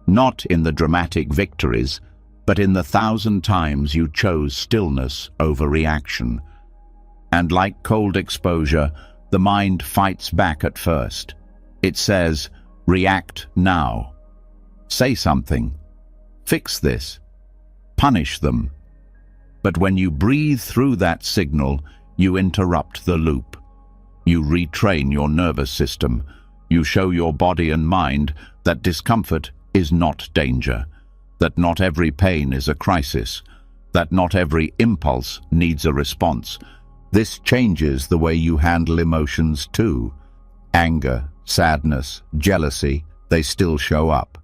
A: Not in the dramatic victories, but in the 1,000 times you chose stillness over reaction. And like cold exposure, the mind fights back at first. It says, react now. Say something. Fix this. Punish them. But when you breathe through that signal, you interrupt the loop. You retrain your nervous system. You show your body and mind that discomfort is not danger, that not every pain is a crisis, that not every impulse needs a response. This changes the way you handle emotions too. Anger, sadness, jealousy, they still show up.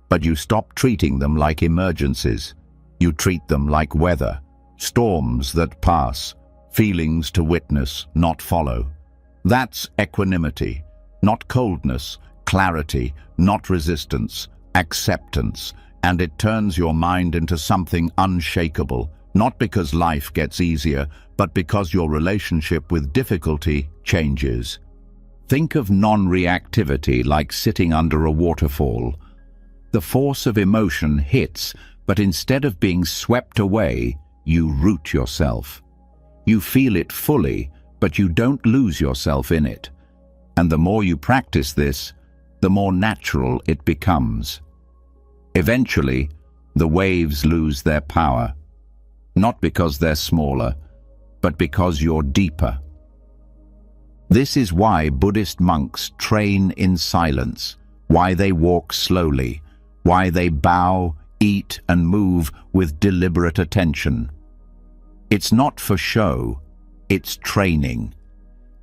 A: But you stop treating them like emergencies. You treat them like weather, storms that pass, feelings to witness, not follow. That's equanimity, not coldness, clarity, not resistance, acceptance, and it turns your mind into something unshakable, not because life gets easier, but because your relationship with difficulty changes. Think of non-reactivity like sitting under a waterfall. The force of emotion hits, but instead of being swept away, you root yourself. You feel it fully, but you don't lose yourself in it. And the more you practice this, the more natural it becomes. Eventually, the waves lose their power, not because they're smaller, but because you're deeper. This is why Buddhist monks train in silence, why they walk slowly, why they bow, eat, and move with deliberate attention. It's not for show, it's training.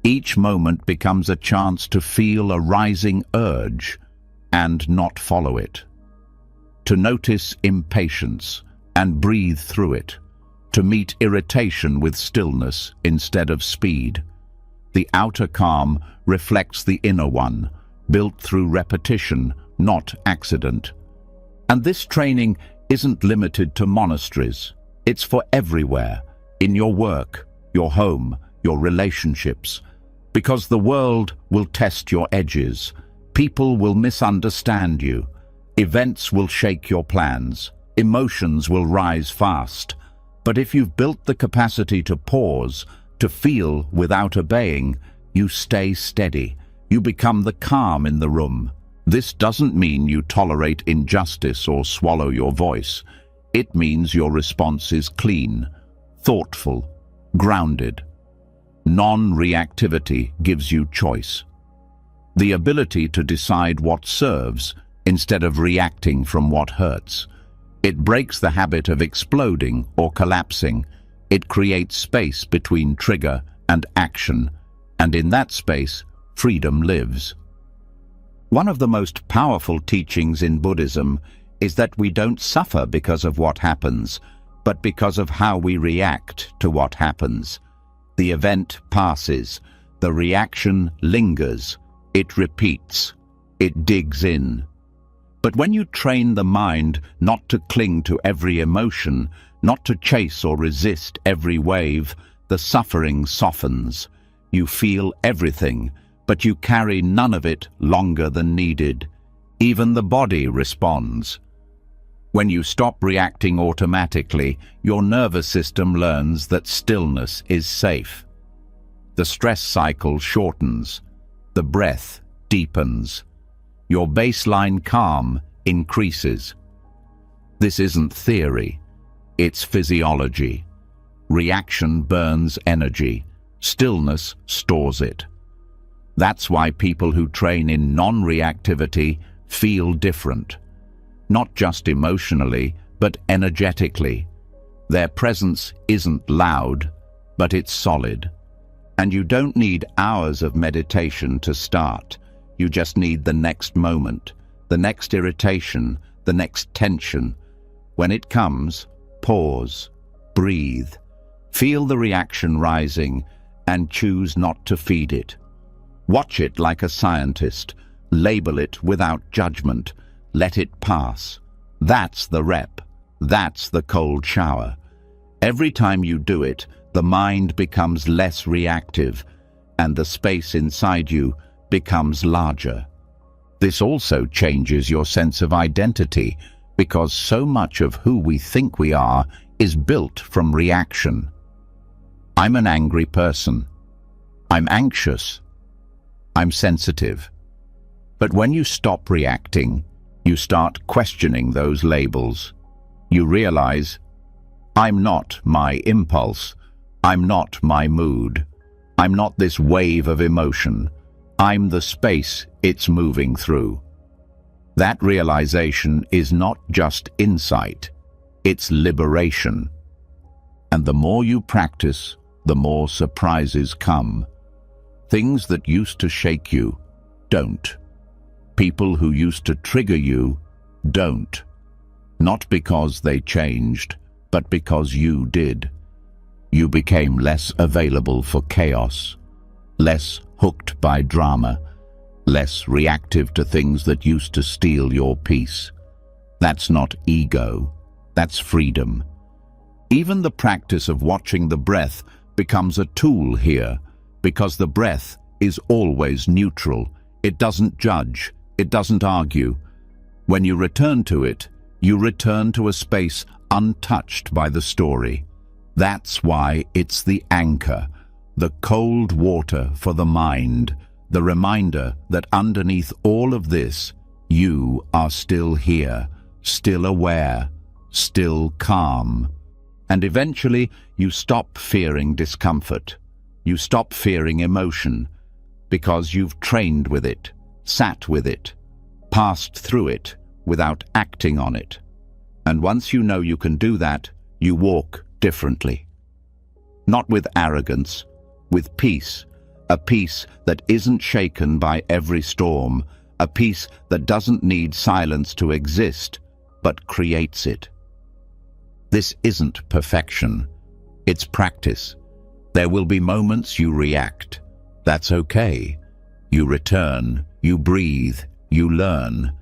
A: Each moment becomes a chance to feel a rising urge and not follow it. To notice impatience and breathe through it. To meet irritation with stillness instead of speed. The outer calm reflects the inner one, built through repetition, not accident. And this training isn't limited to monasteries. It's for everywhere, in your work, your home, your relationships. Because the world will test your edges. People will misunderstand you. Events will shake your plans. Emotions will rise fast. But if you've built the capacity to pause, to feel without obeying, you stay steady. You become the calm in the room. This doesn't mean you tolerate injustice or swallow your voice. It means your response is clean, thoughtful, grounded. Non-reactivity gives you choice. The ability to decide what serves instead of reacting from what hurts. It breaks the habit of exploding or collapsing. It creates space between trigger and action, and in that space, freedom lives. One of the most powerful teachings in Buddhism is that we don't suffer because of what happens, but because of how we react to what happens. The event passes, the reaction lingers, it repeats, it digs in. But when you train the mind not to cling to every emotion, not to chase or resist every wave, the suffering softens. You feel everything, but you carry none of it longer than needed. Even the body responds. When you stop reacting automatically, your nervous system learns that stillness is safe. The stress cycle shortens. The breath deepens. Your baseline calm increases. This isn't theory, it's physiology. Reaction burns energy, stillness stores it. That's why people who train in non-reactivity feel different. Not just emotionally, but energetically. Their presence isn't loud, but it's solid. And you don't need hours of meditation to start. You just need the next moment, the next irritation, the next tension. When it comes, pause, breathe, feel the reaction rising, and choose not to feed it. Watch it like a scientist, label it without judgment, let it pass. That's the rep, that's the cold shower. Every time you do it, the mind becomes less reactive, and the space inside you becomes larger. This also changes your sense of identity, because so much of who we think we are is built from reaction. I'm an angry person. I'm anxious. I'm sensitive. But when you stop reacting, you start questioning those labels. You realize, I'm not my impulse. I'm not my mood. I'm not this wave of emotion. I'm the space it's moving through. That realization is not just insight, it's liberation. And the more you practice, the more surprises come. Things that used to shake you, don't. People who used to trigger you, don't. Not because they changed, but because you did. You became less available for chaos, less hooked by drama, less reactive to things that used to steal your peace. That's not ego, that's freedom. Even the practice of watching the breath becomes a tool here, because the breath is always neutral. It doesn't judge, it doesn't argue. When you return to it, you return to a space untouched by the story. That's why it's the anchor, the cold water for the mind, the reminder that underneath all of this, you are still here, still aware, still calm. And eventually, you stop fearing discomfort. You stop fearing emotion, because you've trained with it, sat with it, passed through it, without acting on it. And once you know you can do that, you walk differently. Not with arrogance, with peace, a peace that isn't shaken by every storm, a peace that doesn't need silence to exist, but creates it. This isn't perfection, it's practice. There will be moments you react. That's okay. You return, you breathe, you learn,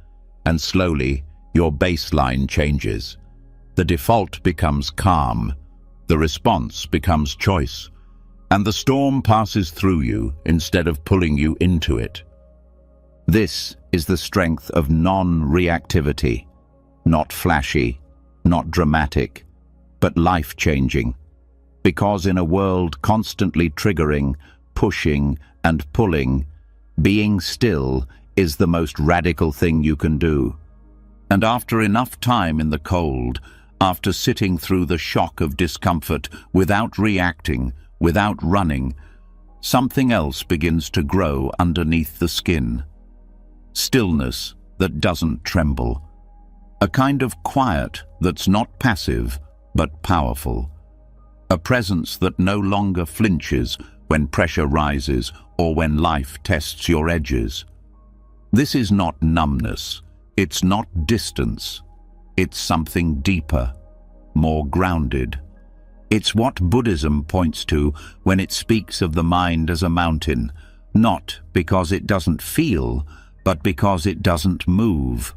A: and slowly your baseline changes. The default becomes calm, the response becomes choice, and the storm passes through you instead of pulling you into it. This is the strength of non-reactivity, not flashy, not dramatic, but life-changing. Because in a world constantly triggering, pushing, and pulling, being still is the most radical thing you can do. And after enough time in the cold, after sitting through the shock of discomfort without reacting, without running, something else begins to grow underneath the skin. Stillness that doesn't tremble. A kind of quiet that's not passive, but powerful. A presence that no longer flinches when pressure rises or when life tests your edges. This is not numbness. It's not distance. It's something deeper, more grounded. It's what Buddhism points to when it speaks of the mind as a mountain, not because it doesn't feel, but because it doesn't move.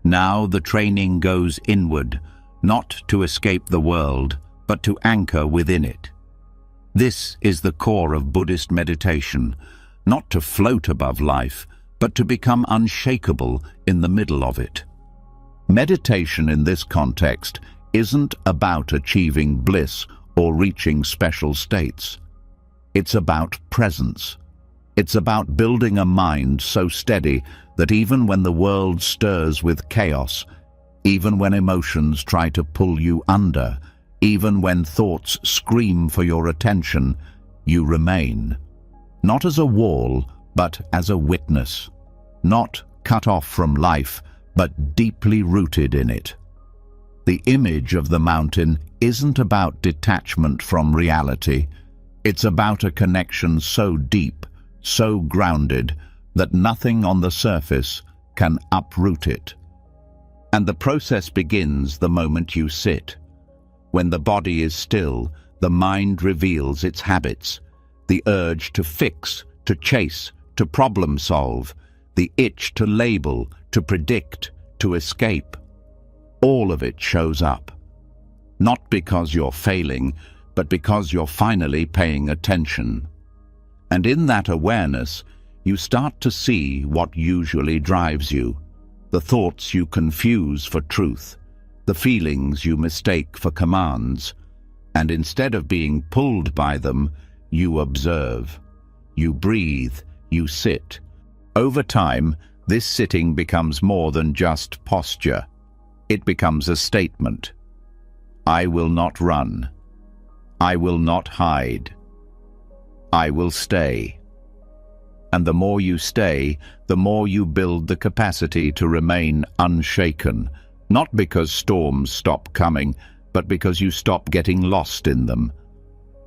A: Now the training goes inward, not to escape the world, but to anchor within it. This is the core of Buddhist meditation, not to float above life, but to become unshakable in the middle of it. Meditation in this context isn't about achieving bliss or reaching special states. It's about presence. It's about building a mind so steady that even when the world stirs with chaos, even when emotions try to pull you under, even when thoughts scream for your attention, you remain. Not as a wall, but as a witness. Not cut off from life, but deeply rooted in it. The image of the mountain isn't about detachment from reality. It's about a connection so deep, so grounded, that nothing on the surface can uproot it. And the process begins the moment you sit. When the body is still, the mind reveals its habits, the urge to fix, to chase, to problem solve, the itch to label, to predict, to escape. All of it shows up. Not because you're failing, but because you're finally paying attention. And in that awareness, you start to see what usually drives you, the thoughts you confuse for truth, the feelings you mistake for commands, and instead of being pulled by them, you observe. You breathe, you sit. Over time, this sitting becomes more than just posture. It becomes a statement. I will not run. I will not hide. I will stay. And the more you stay, the more you build the capacity to remain unshaken, not because storms stop coming, but because you stop getting lost in them.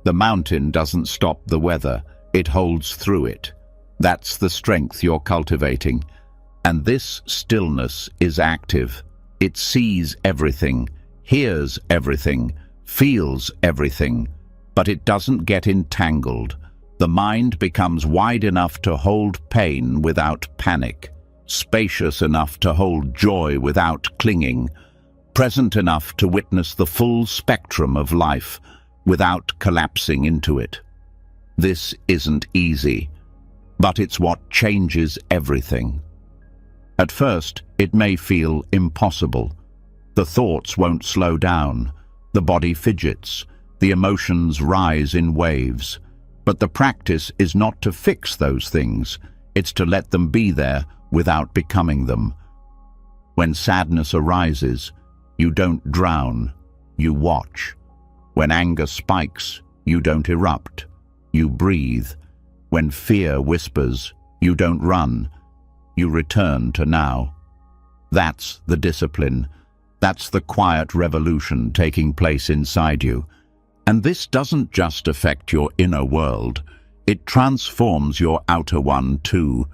A: The mountain doesn't stop the weather, it holds through it. That's the strength you're cultivating. And this stillness is active. It sees everything, hears everything, feels everything, but it doesn't get entangled. The mind becomes wide enough to hold pain without panic, spacious enough to hold joy without clinging, present enough to witness the full spectrum of life without collapsing into it. This isn't easy, but it's what changes everything. At first, it may feel impossible. The thoughts won't slow down, the body fidgets, the emotions rise in waves. But the practice is not to fix those things, it's to let them be there without becoming them. When sadness arises, you don't drown, you watch. When anger spikes, you don't erupt, you breathe. When fear whispers, you don't run, you return to now. That's the discipline. That's the quiet revolution taking place inside you. And this doesn't just affect your inner world, it transforms your outer one too,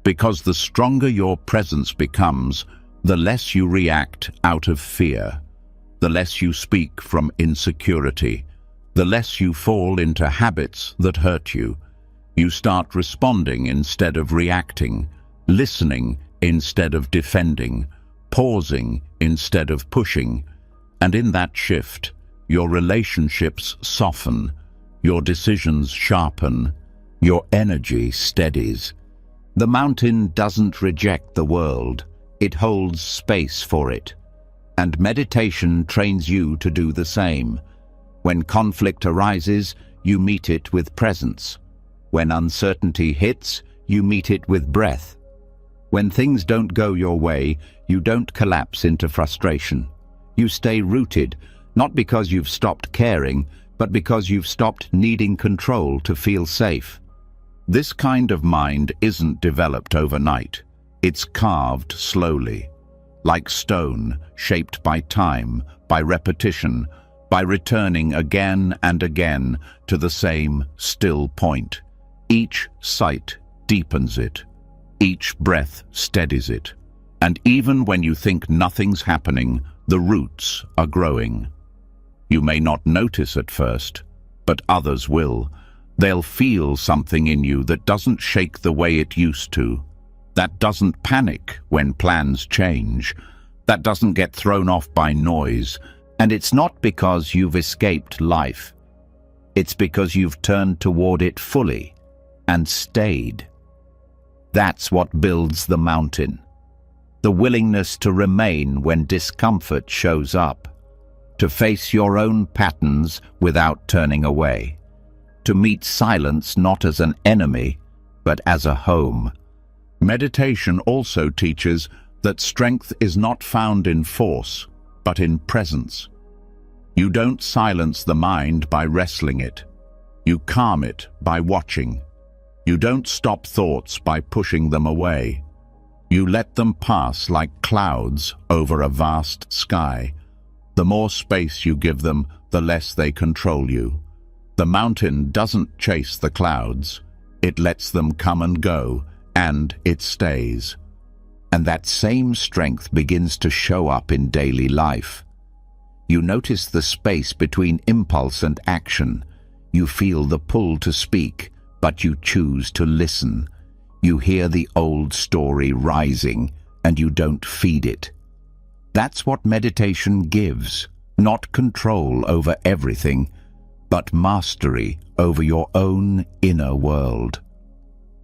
A: because the stronger your presence becomes, the less you react out of fear, the less you speak from insecurity, the less you fall into habits that hurt you. You start responding instead of reacting, listening instead of defending, pausing instead of pushing. And in that shift, your relationships soften, your decisions sharpen, your energy steadies. The mountain doesn't reject the world, it holds space for it. And meditation trains you to do the same. When conflict arises, you meet it with presence. When uncertainty hits, you meet it with breath. When things don't go your way, you don't collapse into frustration. You stay rooted, not because you've stopped caring, but because you've stopped needing control to feel safe. This kind of mind isn't developed overnight. It's carved slowly, like stone, shaped by time, by repetition, by returning again and again to the same still point. Each sight deepens it. Each breath steadies it. And even when you think nothing's happening, the roots are growing. You may not notice at first, but others will. They'll feel something in you that doesn't shake the way it used to, that doesn't panic when plans change, that doesn't get thrown off by noise. And it's not because you've escaped life. It's because you've turned toward it fully and stayed. That's what builds the mountain. The willingness to remain when discomfort shows up, to face your own patterns without turning away, to meet silence not as an enemy, but as a home. Meditation also teaches that strength is not found in force, but in presence. You don't silence the mind by wrestling it. You calm it by watching. You don't stop thoughts by pushing them away. You let them pass like clouds over a vast sky. The more space you give them, the less they control you. The mountain doesn't chase the clouds. It lets them come and go, and it stays. And that same strength begins to show up in daily life. You notice the space between impulse and action. You feel the pull to speak, but you choose to listen. You hear the old story rising, and you don't feed it. That's what meditation gives, not control over everything, but mastery over your own inner world.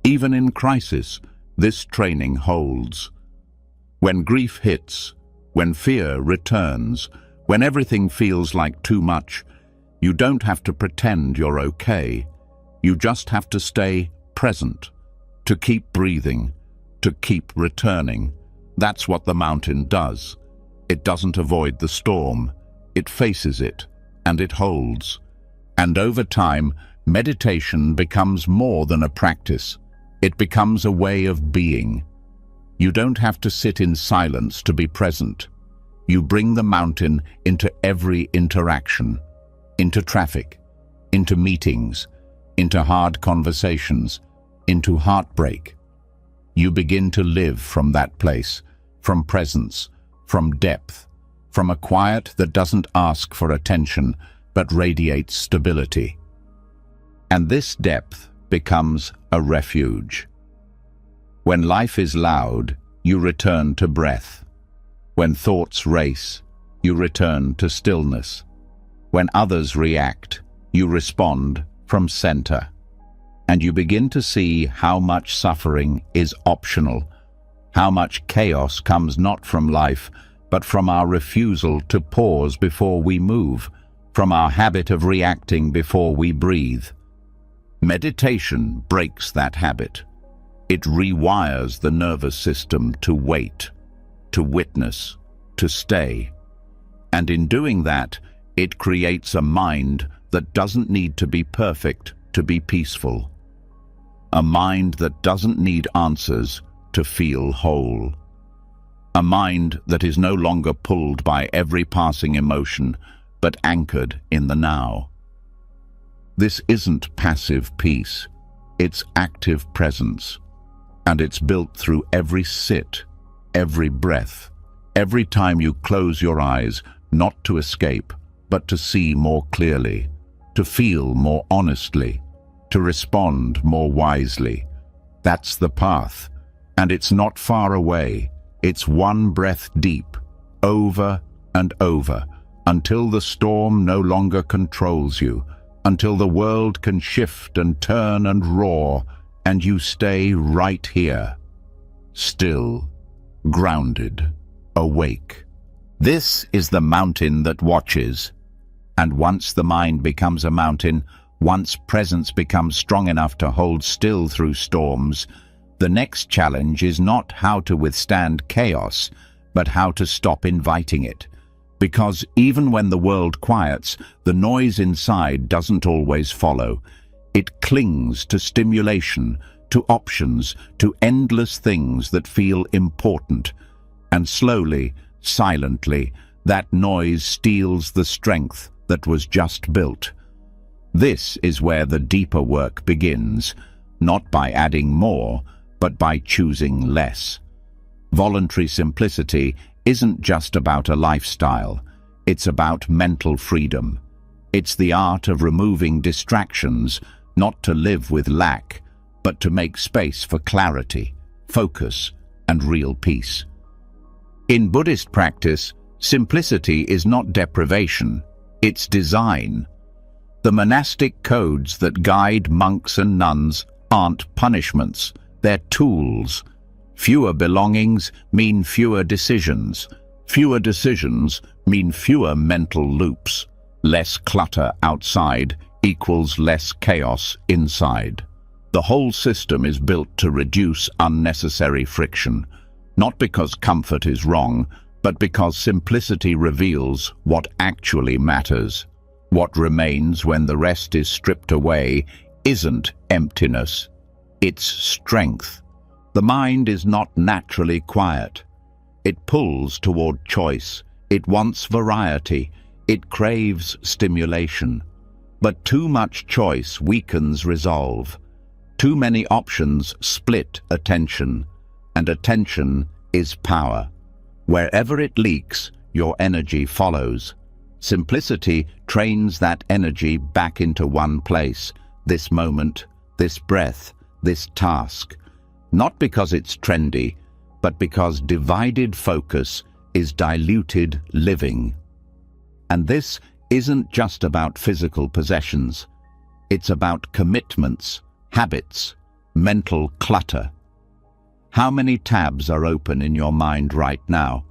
A: Even in crisis, this training holds. When grief hits, when fear returns, when everything feels like too much, you don't have to pretend you're okay. You just have to stay present, to keep breathing, to keep returning. That's what the mountain does. It doesn't avoid the storm. It faces it, and it holds. And over time, meditation becomes more than a practice. It becomes a way of being. You don't have to sit in silence to be present. You bring the mountain into every interaction, into traffic, into meetings, into hard conversations, into heartbreak. You begin to live from that place, from presence, from depth, from a quiet that doesn't ask for attention, but radiates stability. And this depth becomes a refuge. When life is loud, you return to breath. When thoughts race, you return to stillness. When others react, you respond from center. And you begin to see how much suffering is optional, how much chaos comes not from life, but from our refusal to pause before we move, from our habit of reacting before we breathe. Meditation breaks that habit. It rewires the nervous system to wait, to witness, to stay. And in doing that, it creates a mind that doesn't need to be perfect to be peaceful. A mind that doesn't need answers to feel whole. A mind that is no longer pulled by every passing emotion, but anchored in the now. This isn't passive peace, it's active presence. And it's built through every sit, every breath, every time you close your eyes, not to escape, but to see more clearly, to feel more honestly, to respond more wisely. That's the path, and it's not far away. It's one breath deep, over and over, until the storm no longer controls you, until the world can shift and turn and roar, and you stay right here, still, grounded, awake. This is the mountain that watches. And once the mind becomes a mountain, once presence becomes strong enough to hold still through storms, the next challenge is not how to withstand chaos, but how to stop inviting it. Because even when the world quiets, the noise inside doesn't always follow. It clings to stimulation, to options, to endless things that feel important. And slowly, silently, that noise steals the strength that was just built. This is where the deeper work begins, not by adding more, but by choosing less. Voluntary simplicity isn't just about a lifestyle, it's about mental freedom. It's the art of removing distractions, not to live with lack, but to make space for clarity, focus, and real peace. In Buddhist practice, simplicity is not deprivation, it's design. The monastic codes that guide monks and nuns aren't punishments, they're tools. Fewer belongings mean fewer decisions. Fewer decisions mean fewer mental loops. Less clutter outside equals less chaos inside. The whole system is built to reduce unnecessary friction, not because comfort is wrong, but because simplicity reveals what actually matters. What remains when the rest is stripped away isn't emptiness, it's strength. The mind is not naturally quiet. It pulls toward choice, it wants variety, it craves stimulation. But too much choice weakens resolve. Too many options split attention, and attention is power. Wherever it leaks, your energy follows. Simplicity trains that energy back into one place, this moment, this breath, this task. Not because it's trendy, but because divided focus is diluted living. And this isn't just about physical possessions. It's about commitments, habits, mental clutter. How many tabs are open in your mind right now?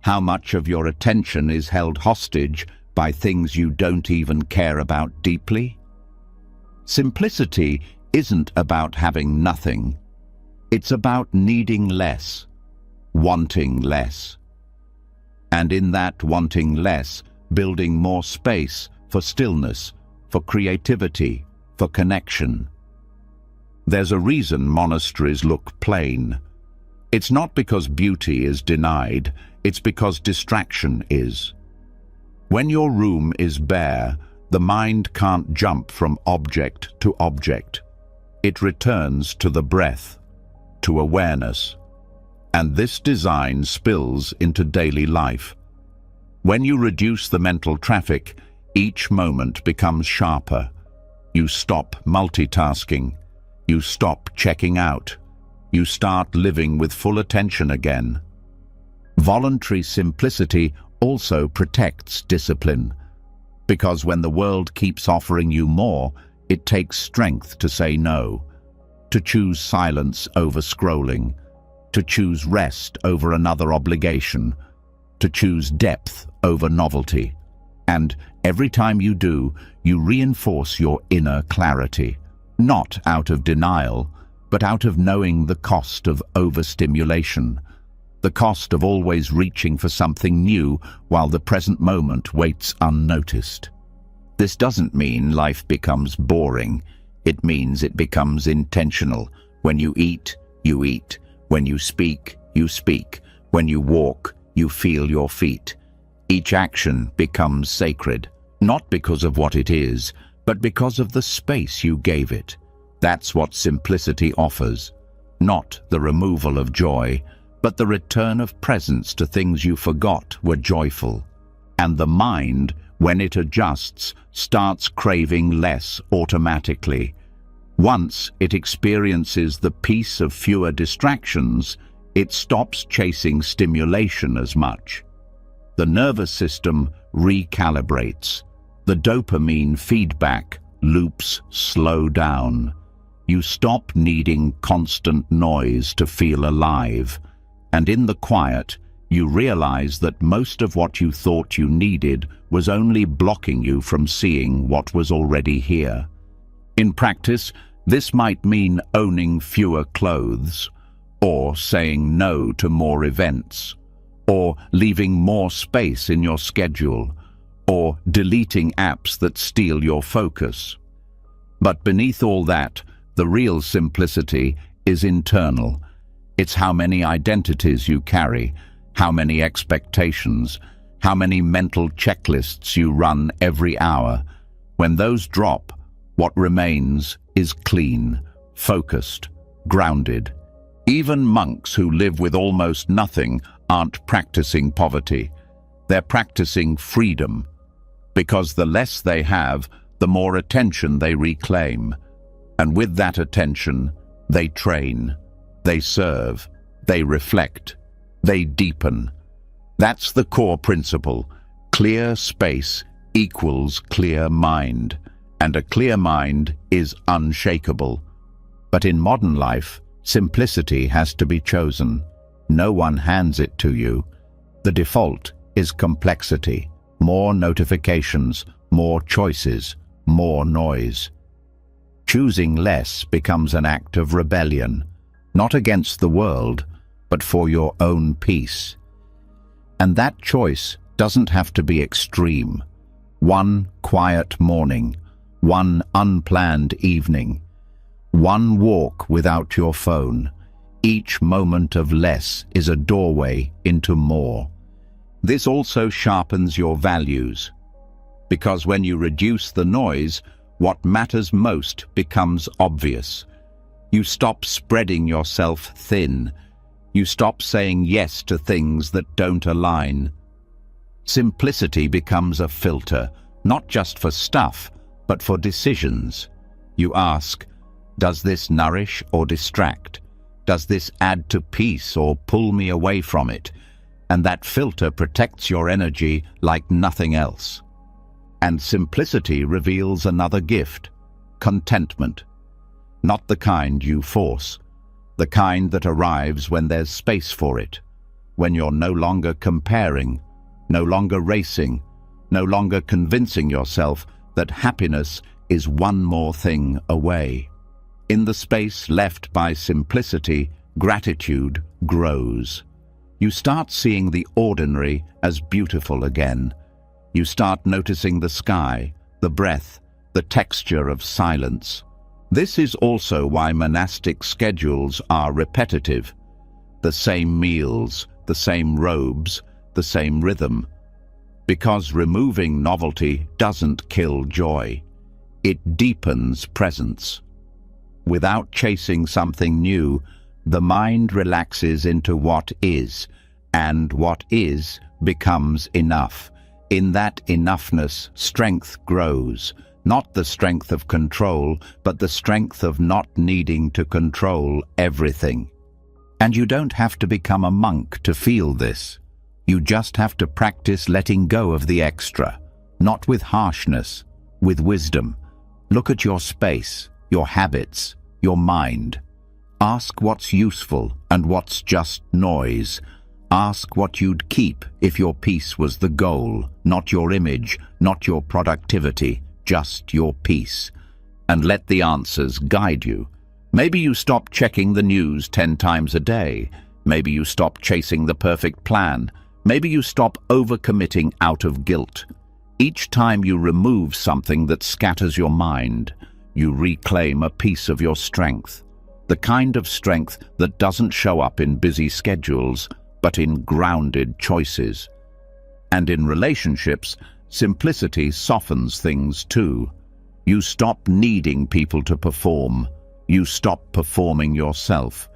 A: How much of your attention is held hostage by things you don't even care about deeply? Simplicity isn't about having nothing. It's about needing less, wanting less. And in that wanting less, building more space for stillness, for creativity, for connection. There's a reason monasteries look plain. It's not because beauty is denied, it's because distraction is. When your room is bare, the mind can't jump from object to object. It returns to the breath, to awareness. And this design spills into daily life. When you reduce the mental traffic, each moment becomes sharper. You stop multitasking. You stop checking out. You start living with full attention again. Voluntary simplicity also protects discipline, because when the world keeps offering you more, it takes strength to say no, to choose silence over scrolling, to choose rest over another obligation, to choose depth over novelty. And every time you do, you reinforce your inner clarity, not out of denial, but out of knowing the cost of overstimulation, the cost of always reaching for something new while the present moment waits unnoticed. This doesn't mean life becomes boring. It means it becomes intentional. When you eat, you eat. When you speak, you speak. When you walk, you feel your feet. Each action becomes sacred, not because of what it is, but because of the space you gave it. That's what simplicity offers. Not the removal of joy, but the return of presence to things you forgot were joyful. And the mind, when it adjusts, starts craving less automatically. Once it experiences the peace of fewer distractions, it stops chasing stimulation as much. The nervous system recalibrates. The dopamine feedback loops slow down. You stop needing constant noise to feel alive. And in the quiet, you realize that most of what you thought you needed was only blocking you from seeing what was already here. In practice, this might mean owning fewer clothes, or saying no to more events, or leaving more space in your schedule, or deleting apps that steal your focus. But beneath all that, the real simplicity is internal. It's how many identities you carry, how many expectations, how many mental checklists you run every hour. When those drop, what remains is clean, focused, grounded. Even monks who live with almost nothing aren't practicing poverty. They're practicing freedom, because the less they have, the more attention they reclaim. And with that attention, they train, they serve, they reflect, they deepen. That's the core principle. Clear space equals clear mind, and a clear mind is unshakable. But in modern life, simplicity has to be chosen. No one hands it to you. The default is complexity. More notifications, more choices, more noise. Choosing less becomes an act of rebellion, not against the world, but for your own peace. And that choice doesn't have to be extreme. One quiet morning, one unplanned evening, one walk without your phone. Each moment of less is a doorway into more. This also sharpens your values, because when you reduce the noise, what matters most becomes obvious. You stop spreading yourself thin. You stop saying yes to things that don't align. Simplicity becomes a filter, not just for stuff, but for decisions. You ask, does this nourish or distract? Does this add to peace or pull me away from it? And that filter protects your energy like nothing else. And simplicity reveals another gift, contentment. Not the kind you force, the kind that arrives when there's space for it, when you're no longer comparing, no longer racing, no longer convincing yourself that happiness is one more thing away. In the space left by simplicity, gratitude grows. You start seeing the ordinary as beautiful again. You start noticing the sky, the breath, the texture of silence. This is also why monastic schedules are repetitive. The same meals, the same robes, the same rhythm. Because removing novelty doesn't kill joy. It deepens presence. Without chasing something new, the mind relaxes into what is, and what is becomes enough. In that enoughness, strength grows, not the strength of control, but the strength of not needing to control everything. And you don't have to become a monk to feel this. You just have to practice letting go of the extra, not with harshness, with wisdom. Look at your space, your habits, your mind. Ask what's useful and what's just noise. Ask what you'd keep if your peace was the goal, not your image, not your productivity, just your peace. And let the answers guide you. Maybe you stop checking the news 10 times a day. Maybe you stop chasing the perfect plan. Maybe you stop overcommitting out of guilt. Each time you remove something that scatters your mind, you reclaim a piece of your strength. The kind of strength that doesn't show up in busy schedules, but in grounded choices. And in relationships, simplicity softens things too. You stop needing people to perform. You stop performing yourself.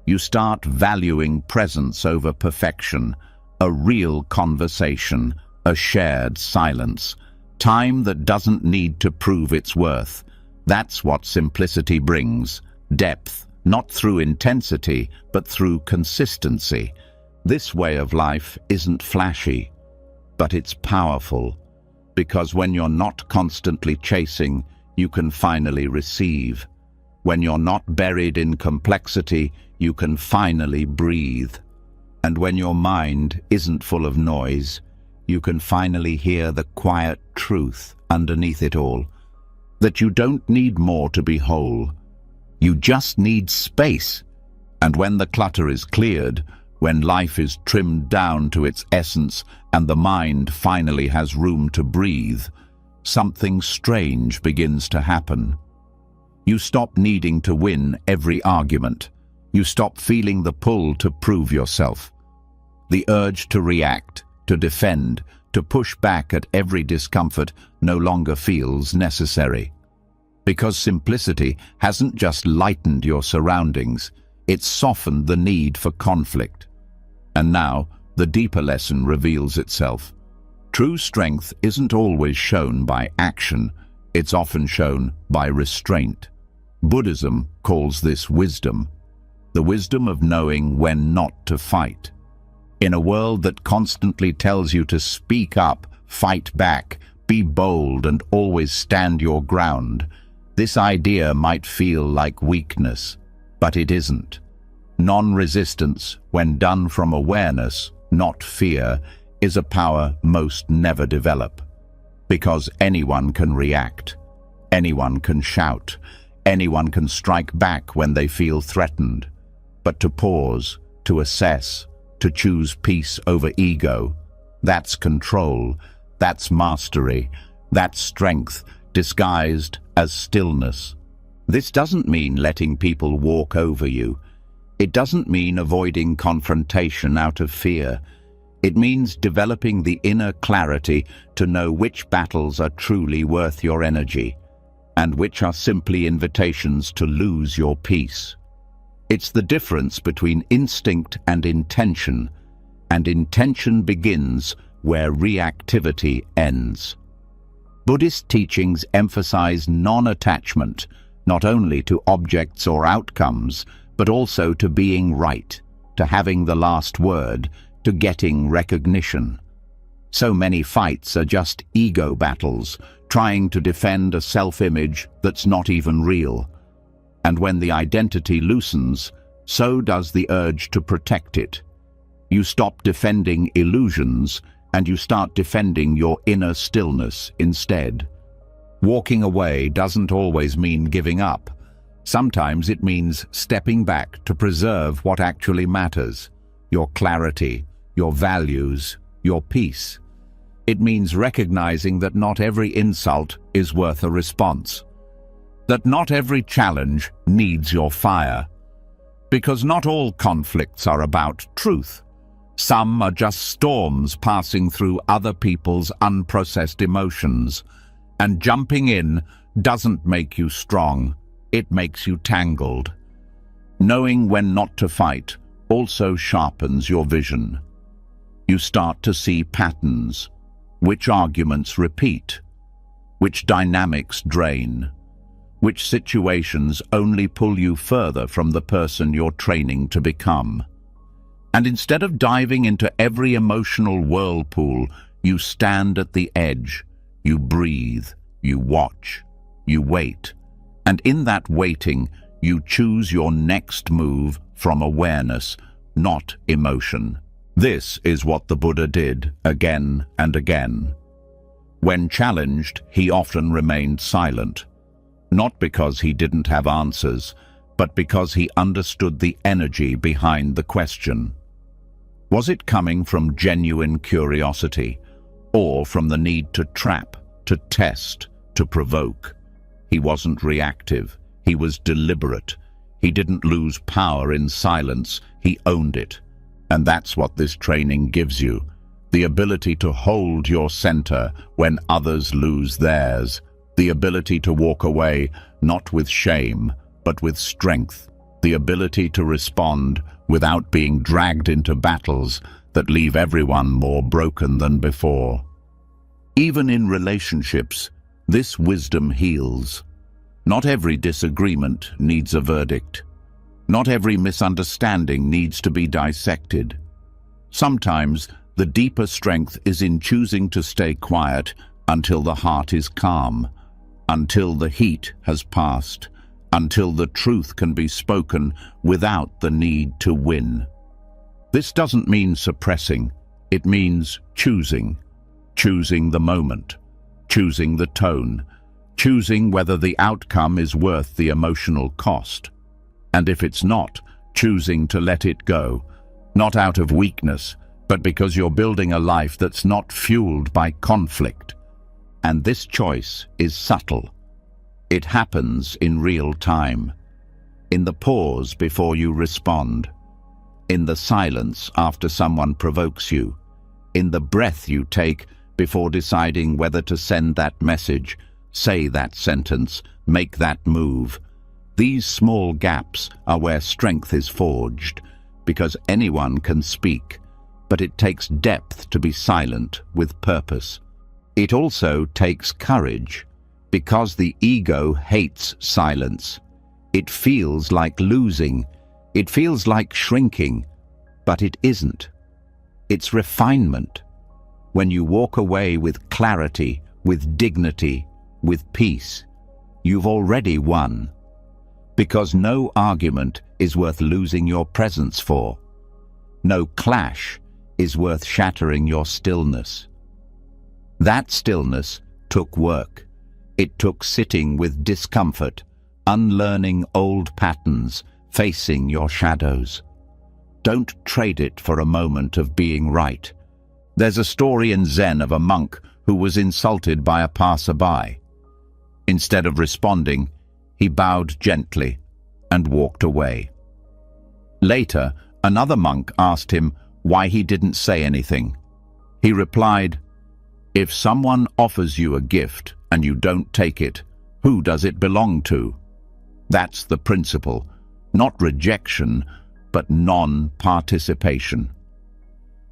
A: You start valuing presence over perfection, a real conversation, a shared silence, time that doesn't need to prove its worth. That's what simplicity brings, depth, not through intensity, but through consistency. This way of life isn't flashy, but it's powerful, because when you're not constantly chasing, you can finally receive. When you're not buried in complexity, you can finally breathe. And when your mind isn't full of noise, you can finally hear the quiet truth underneath it all, that you don't need more to be whole. You just need space. And when the clutter is cleared, when life is trimmed down to its essence and the mind finally has room to breathe, something strange begins to happen. You stop needing to win every argument. You stop feeling the pull to prove yourself. The urge to react, to defend, to push back at every discomfort no longer feels necessary. Because simplicity hasn't just lightened your surroundings, it's softened the need for conflict. And now, the deeper lesson reveals itself. True strength isn't always shown by action, it's often shown by restraint. Buddhism calls this wisdom, the wisdom of knowing when not to fight. In a world that constantly tells you to speak up, fight back, be bold, and always stand your ground, this idea might feel like weakness, but it isn't. Non-resistance, when done from awareness, not fear, is a power most never develop. Because anyone can react, anyone can shout, anyone can strike back when they feel threatened. But to pause, to assess, to choose peace over ego, that's control, that's mastery, that's strength, disguised as stillness. This doesn't mean letting people walk over you. It doesn't mean avoiding confrontation out of fear. It means developing the inner clarity to know which battles are truly worth your energy, and which are simply invitations to lose your peace. It's the difference between instinct and intention begins where reactivity ends. Buddhist teachings emphasize non-attachment, not only to objects or outcomes, but also to being right, to having the last word, to getting recognition. So many fights are just ego battles, trying to defend a self-image that's not even real. And when the identity loosens, so does the urge to protect it. You stop defending illusions, and you start defending your inner stillness instead. Walking away doesn't always mean giving up. Sometimes it means stepping back to preserve what actually matters: your clarity, your values, your peace. It means recognizing that not every insult is worth a response, that not every challenge needs your fire. Because not all conflicts are about truth. Some are just storms passing through other people's unprocessed emotions. And jumping in doesn't make you strong, it makes you tangled. Knowing when not to fight also sharpens your vision. You start to see patterns, which arguments repeat, which dynamics drain, which situations only pull you further from the person you're training to become. And instead of diving into every emotional whirlpool, you stand at the edge, you breathe, you watch, you wait. And in that waiting, you choose your next move from awareness, not emotion. This is what the Buddha did again and again. When challenged, he often remained silent, not because he didn't have answers, but because he understood the energy behind the question. Was it coming from genuine curiosity, or from the need to trap, to test, to provoke? He wasn't reactive, he was deliberate. He didn't lose power in silence, he owned it. And that's what this training gives you. The ability to hold your center when others lose theirs. The ability to walk away not with shame, but with strength. The ability to respond without being dragged into battles that leave everyone more broken than before. Even in relationships, this wisdom heals. Not every disagreement needs a verdict. Not every misunderstanding needs to be dissected. Sometimes the deeper strength is in choosing to stay quiet until the heart is calm, until the heat has passed, until the truth can be spoken without the need to win. This doesn't mean suppressing, it means choosing. Choosing the moment, choosing the tone, choosing whether the outcome is worth the emotional cost. And if it's not, choosing to let it go, not out of weakness, but because you're building a life that's not fueled by conflict. And this choice is subtle. It happens in real time, in the pause before you respond, in the silence after someone provokes you, in the breath you take before deciding whether to send that message, say that sentence, make that move. These small gaps are where strength is forged, because anyone can speak, but it takes depth to be silent with purpose. It also takes courage, because the ego hates silence. It feels like losing, it feels like shrinking, but it isn't. It's refinement. When you walk away with clarity, with dignity, with peace, you've already won. Because no argument is worth losing your presence for. No clash is worth shattering your stillness. That stillness took work. It took sitting with discomfort, unlearning old patterns, facing your shadows. Don't trade it for a moment of being right. There's a story in Zen of a monk who was insulted by a passerby. Instead of responding, he bowed gently and walked away. Later, another monk asked him why he didn't say anything. He replied, "If someone offers you a gift and you don't take it, who does it belong to?" That's the principle, not rejection, but non-participation.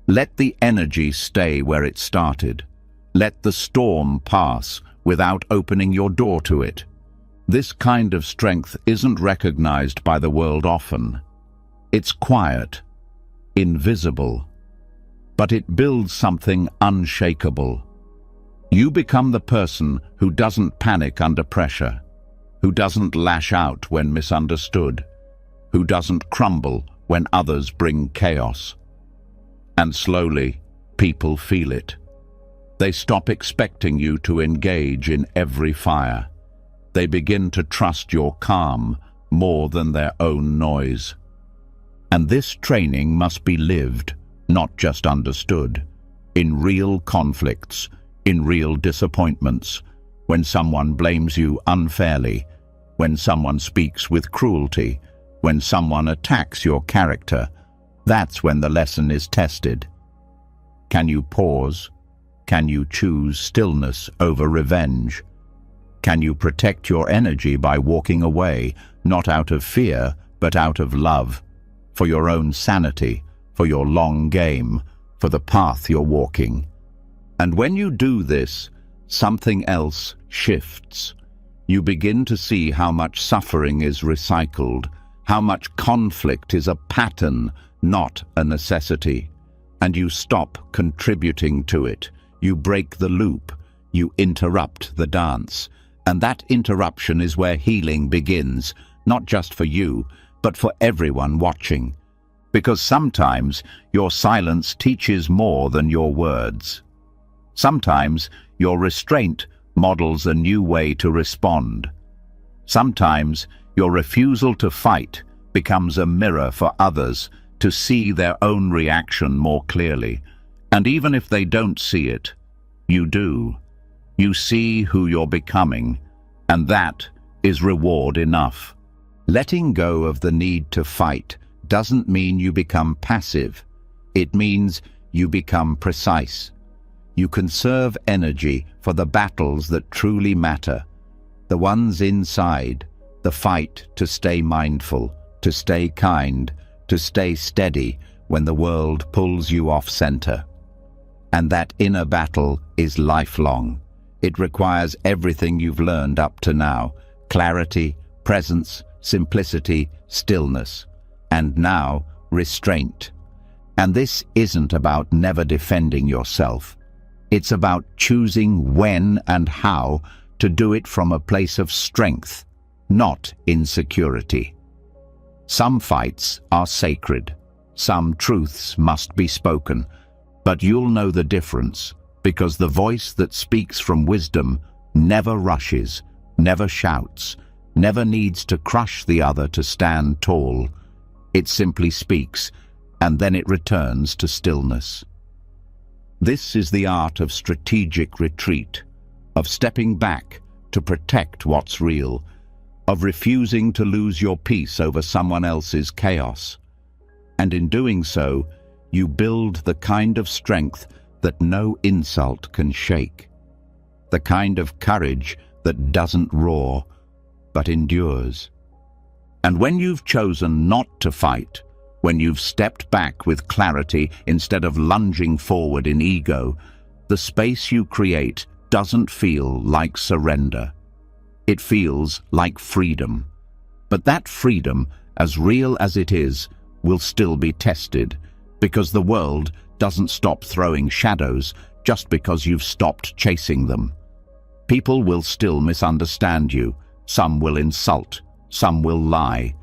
A: Let the energy stay where it started. Let the storm pass without opening your door to it. This kind of strength isn't recognized by the world often. It's quiet, invisible, but it builds something unshakable. You become the person who doesn't panic under pressure, who doesn't lash out when misunderstood, who doesn't crumble when others bring chaos. And slowly, people feel it. They stop expecting you to engage in every fire. They begin to trust your calm more than their own noise. And this training must be lived, not just understood, in real conflicts, in real disappointments, when someone blames you unfairly, when someone speaks with cruelty, when someone attacks your character. That's when the lesson is tested. Can you pause? Can you choose stillness over revenge? Can you protect your energy by walking away, not out of fear, but out of love, for your own sanity, for your long game, for the path you're walking? And when you do this, something else shifts. You begin to see how much suffering is recycled, how much conflict is a pattern, not a necessity. And you stop contributing to it. You break the loop. You interrupt the dance. And that interruption is where healing begins, not just for you, but for everyone watching. Because sometimes your silence teaches more than your words. Sometimes your restraint models a new way to respond. Sometimes your refusal to fight becomes a mirror for others to see their own reaction more clearly. And even if they don't see it, you do. You see who you're becoming, and that is reward enough. Letting go of the need to fight doesn't mean you become passive. It means you become precise. You conserve energy for the battles that truly matter, the ones inside, the fight to stay mindful, to stay kind, to stay steady when the world pulls you off center. And that inner battle is lifelong. It requires everything you've learned up to now: clarity, presence, simplicity, stillness, and now restraint. And this isn't about never defending yourself. It's about choosing when and how to do it from a place of strength, not insecurity. Some fights are sacred. Some truths must be spoken, but you'll know the difference, because the voice that speaks from wisdom never rushes, never shouts, never needs to crush the other to stand tall. It simply speaks, and then it returns to stillness. This is the art of strategic retreat, of stepping back to protect what's real, of refusing to lose your peace over someone else's chaos. And in doing so, you build the kind of strength that no insult can shake, the kind of courage that doesn't roar, but endures. And when you've chosen not to fight, when you've stepped back with clarity instead of lunging forward in ego, the space you create doesn't feel like surrender. It feels like freedom. But that freedom, as real as it is, will still be tested, because the world doesn't stop throwing shadows just because you've stopped chasing them. People will still misunderstand you, some will insult, some will lie,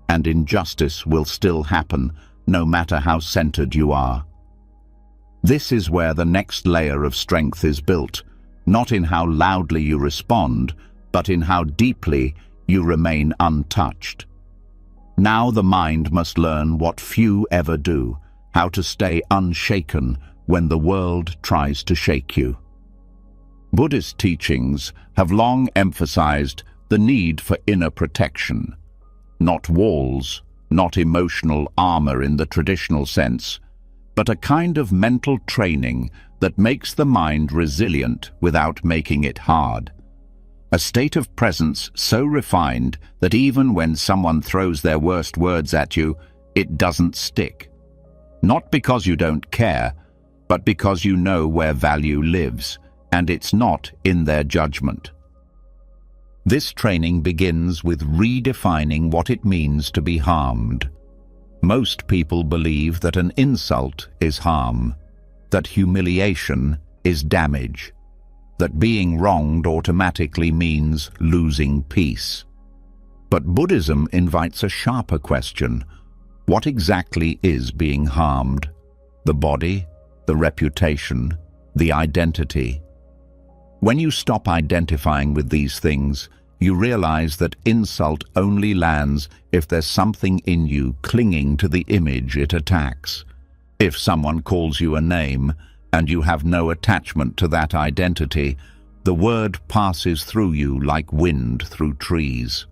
A: and injustice will still happen, no matter how centered you are. This is where the next layer of strength is built, not in how loudly you respond, but in how deeply you remain untouched. Now the mind must learn what few ever do, how to stay unshaken when the world tries to shake you. Buddhist teachings have long emphasized the need for inner protection. Not walls, not emotional armor in the traditional sense, but a kind of mental training that makes the mind resilient without making it hard. A state of presence so refined that even when someone throws their worst words at you, it doesn't stick. Not because you don't care, but because you know where value lives, and it's not in their judgment. This training begins with redefining what it means to be harmed. Most people believe that an insult is harm, that humiliation is damage, that being wronged automatically means losing peace. But Buddhism invites a sharper question. What exactly is being harmed? The body, the reputation, the identity? When you stop identifying with these things, you realize that insult only lands if there's something in you clinging to the image it attacks. If someone calls you a name and you have no attachment to that identity, the word passes through you like wind through trees.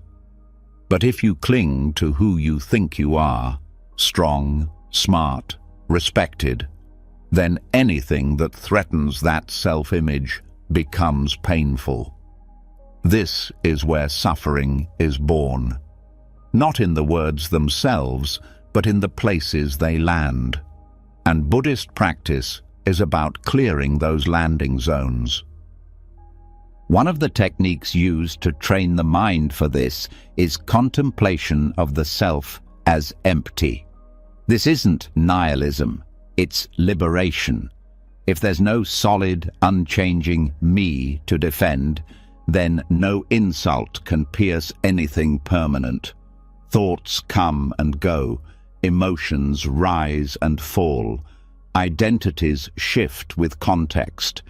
A: But if you cling to who you think you are, strong, smart, respected, then anything that threatens that self-image becomes painful. This is where suffering is born. Not in the words themselves, but in the places they land. And Buddhist practice is about clearing those landing zones. One of the techniques used to train the mind for this is contemplation of the self as empty. This isn't nihilism, it's liberation. If there's no solid, unchanging me to defend, then no insult can pierce anything permanent. Thoughts come and go, emotions rise and fall, identities shift with context.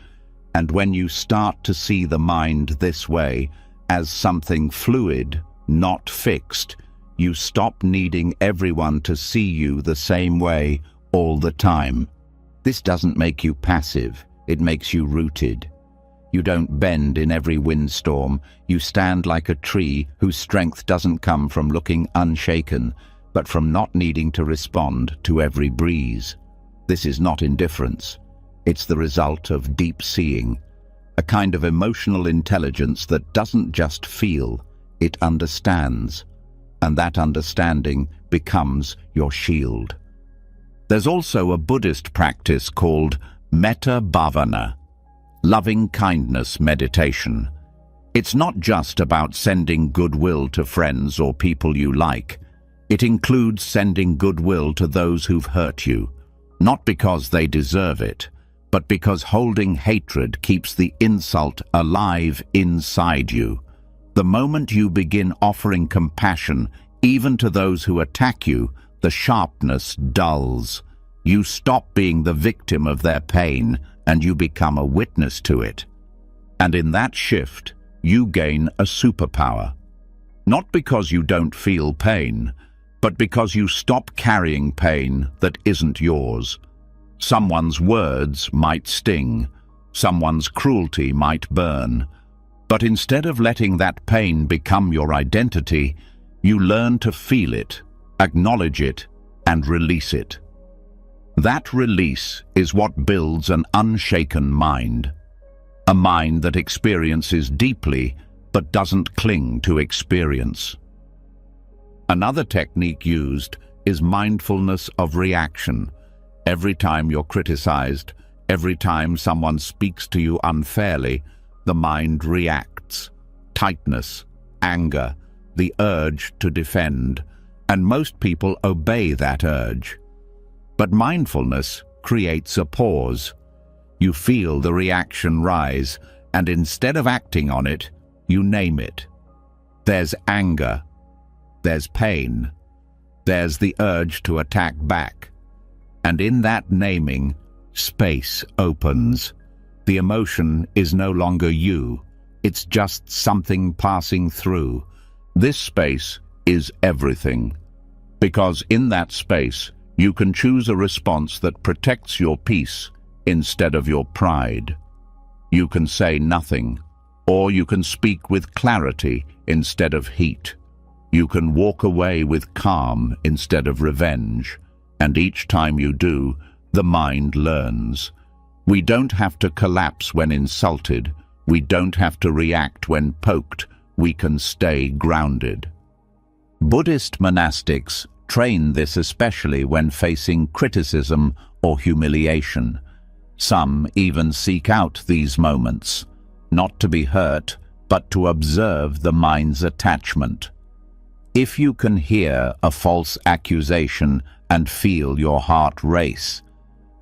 A: And when you start to see the mind this way, as something fluid, not fixed, you stop needing everyone to see you the same way all the time. This doesn't make you passive, it makes you rooted. You don't bend in every windstorm. You stand like a tree whose strength doesn't come from looking unshaken, but from not needing to respond to every breeze. This is not indifference. It's the result of deep seeing, a kind of emotional intelligence that doesn't just feel, it understands. And that understanding becomes your shield. There's also a Buddhist practice called metta bhavana, loving kindness meditation. It's not just about sending goodwill to friends or people you like. It includes sending goodwill to those who've hurt you, not because they deserve it, but because holding hatred keeps the insult alive inside you. The moment you begin offering compassion, even to those who attack you, the sharpness dulls. You stop being the victim of their pain, and you become a witness to it. And in that shift, you gain a superpower. Not because you don't feel pain, but because you stop carrying pain that isn't yours. Someone's words might sting, someone's cruelty might burn, but instead of letting that pain become your identity, you learn to feel it, acknowledge it, and release it. That release is what builds an unshaken mind, a mind that experiences deeply but doesn't cling to experience. Another technique used is mindfulness of reaction. Every time you're criticized, every time someone speaks to you unfairly, the mind reacts. Tightness, anger, the urge to defend, and most people obey that urge. But mindfulness creates a pause. You feel the reaction rise, and instead of acting on it, you name it. There's anger. There's pain. There's the urge to attack back. And in that naming, space opens. The emotion is no longer you. It's just something passing through. This space is everything. Because in that space, you can choose a response that protects your peace instead of your pride. You can say nothing, or you can speak with clarity instead of heat. You can walk away with calm instead of revenge, and each time you do, the mind learns. We don't have to collapse when insulted. We don't have to react when poked. We can stay grounded. Buddhist monastics train this especially when facing criticism or humiliation. Some even seek out these moments, not to be hurt, but to observe the mind's attachment. If you can hear a false accusation and feel your heart race,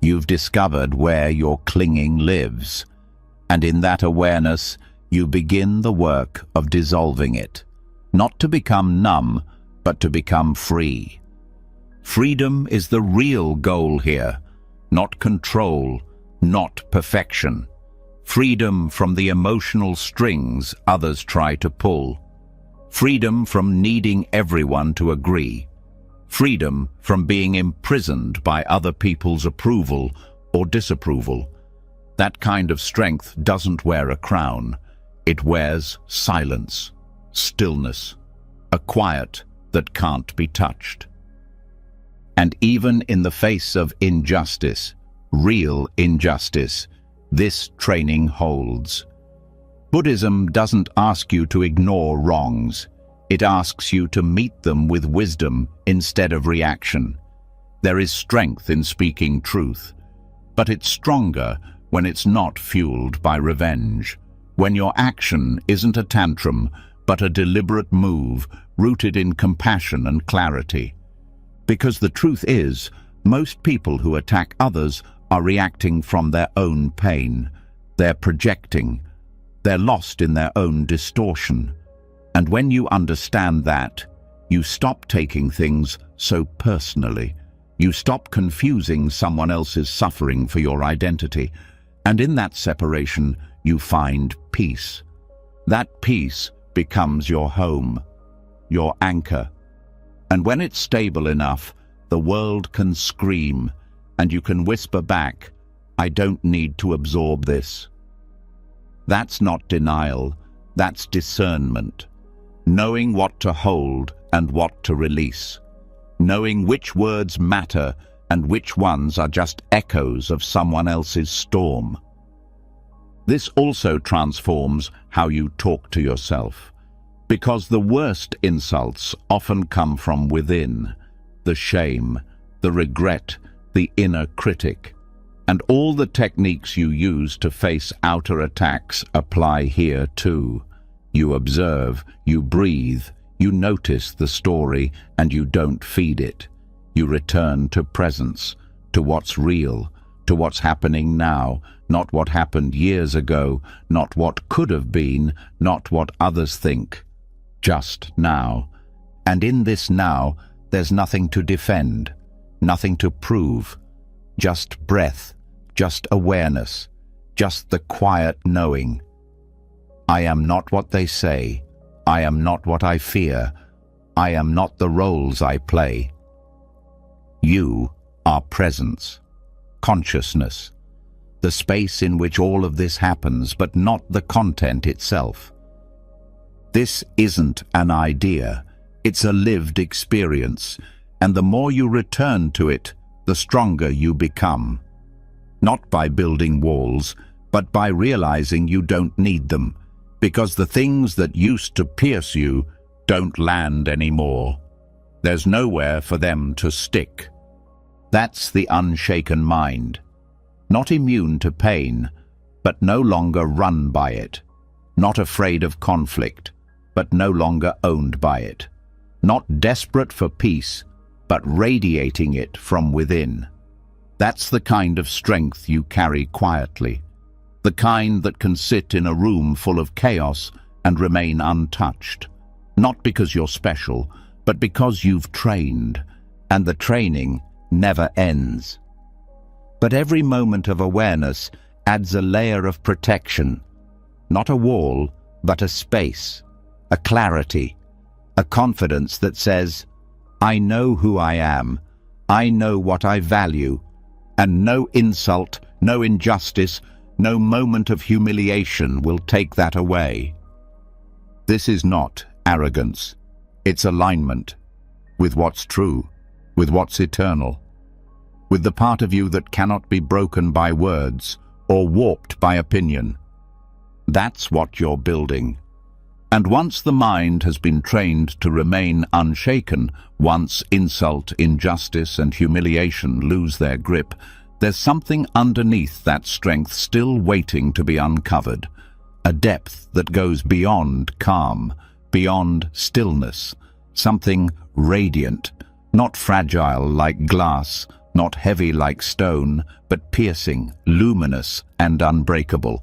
A: you've discovered where your clinging lives, and in that awareness, you begin the work of dissolving it, not to become numb, but to become free. Freedom is the real goal here, not control, not perfection. Freedom from the emotional strings others try to pull. Freedom from needing everyone to agree. Freedom from being imprisoned by other people's approval or disapproval. That kind of strength doesn't wear a crown. It wears silence, stillness, a quiet that can't be touched. And even in the face of injustice, real injustice, this training holds. Buddhism doesn't ask you to ignore wrongs. It asks you to meet them with wisdom instead of reaction. There is strength in speaking truth, but it's stronger when it's not fueled by revenge, when your action isn't a tantrum, but a deliberate move rooted in compassion and clarity. Because the truth is, most people who attack others are reacting from their own pain. They're projecting. They're lost in their own distortion. And when you understand that, you stop taking things so personally. You stop confusing someone else's suffering for your identity. And in that separation, you find peace. That peace becomes your home, your anchor. And when it's stable enough, the world can scream, and you can whisper back, "I don't need to absorb this." That's not denial, that's discernment. Knowing what to hold and what to release. Knowing which words matter and which ones are just echoes of someone else's storm. This also transforms how you talk to yourself, because the worst insults often come from within: the shame, the regret, the inner critic. And all the techniques you use to face outer attacks apply here too. You observe, you breathe, you notice the story, and you don't feed it. You return to presence, to what's real, to what's happening now, not what happened years ago, not what could have been, not what others think. Just now. And in this now, there's nothing to defend, nothing to prove. Just breath, just awareness, just the quiet knowing. I am not what they say. I am not what I fear. I am not the roles I play. You are presence, consciousness, the space in which all of this happens, but not the content itself. This isn't an idea, it's a lived experience, and the more you return to it, the stronger you become. Not by building walls, but by realizing you don't need them, because the things that used to pierce you don't land anymore. There's nowhere for them to stick. That's the unshaken mind. Not immune to pain, but no longer run by it. Not afraid of conflict, but no longer owned by it. Not desperate for peace, but radiating it from within. That's the kind of strength you carry quietly, the kind that can sit in a room full of chaos and remain untouched. Not because you're special, but because you've trained, and the training never ends. But every moment of awareness adds a layer of protection, not a wall, but a space, a clarity, a confidence that says, I know who I am, I know what I value, and no insult, no injustice, no moment of humiliation will take that away. This is not arrogance. It's alignment with what's true, with what's eternal, with the part of you that cannot be broken by words or warped by opinion. That's what you're building. And once the mind has been trained to remain unshaken, once insult, injustice, and humiliation lose their grip, there's something underneath that strength still waiting to be uncovered, a depth that goes beyond calm, beyond stillness, something radiant, not fragile like glass, not heavy like stone, but piercing, luminous, and unbreakable.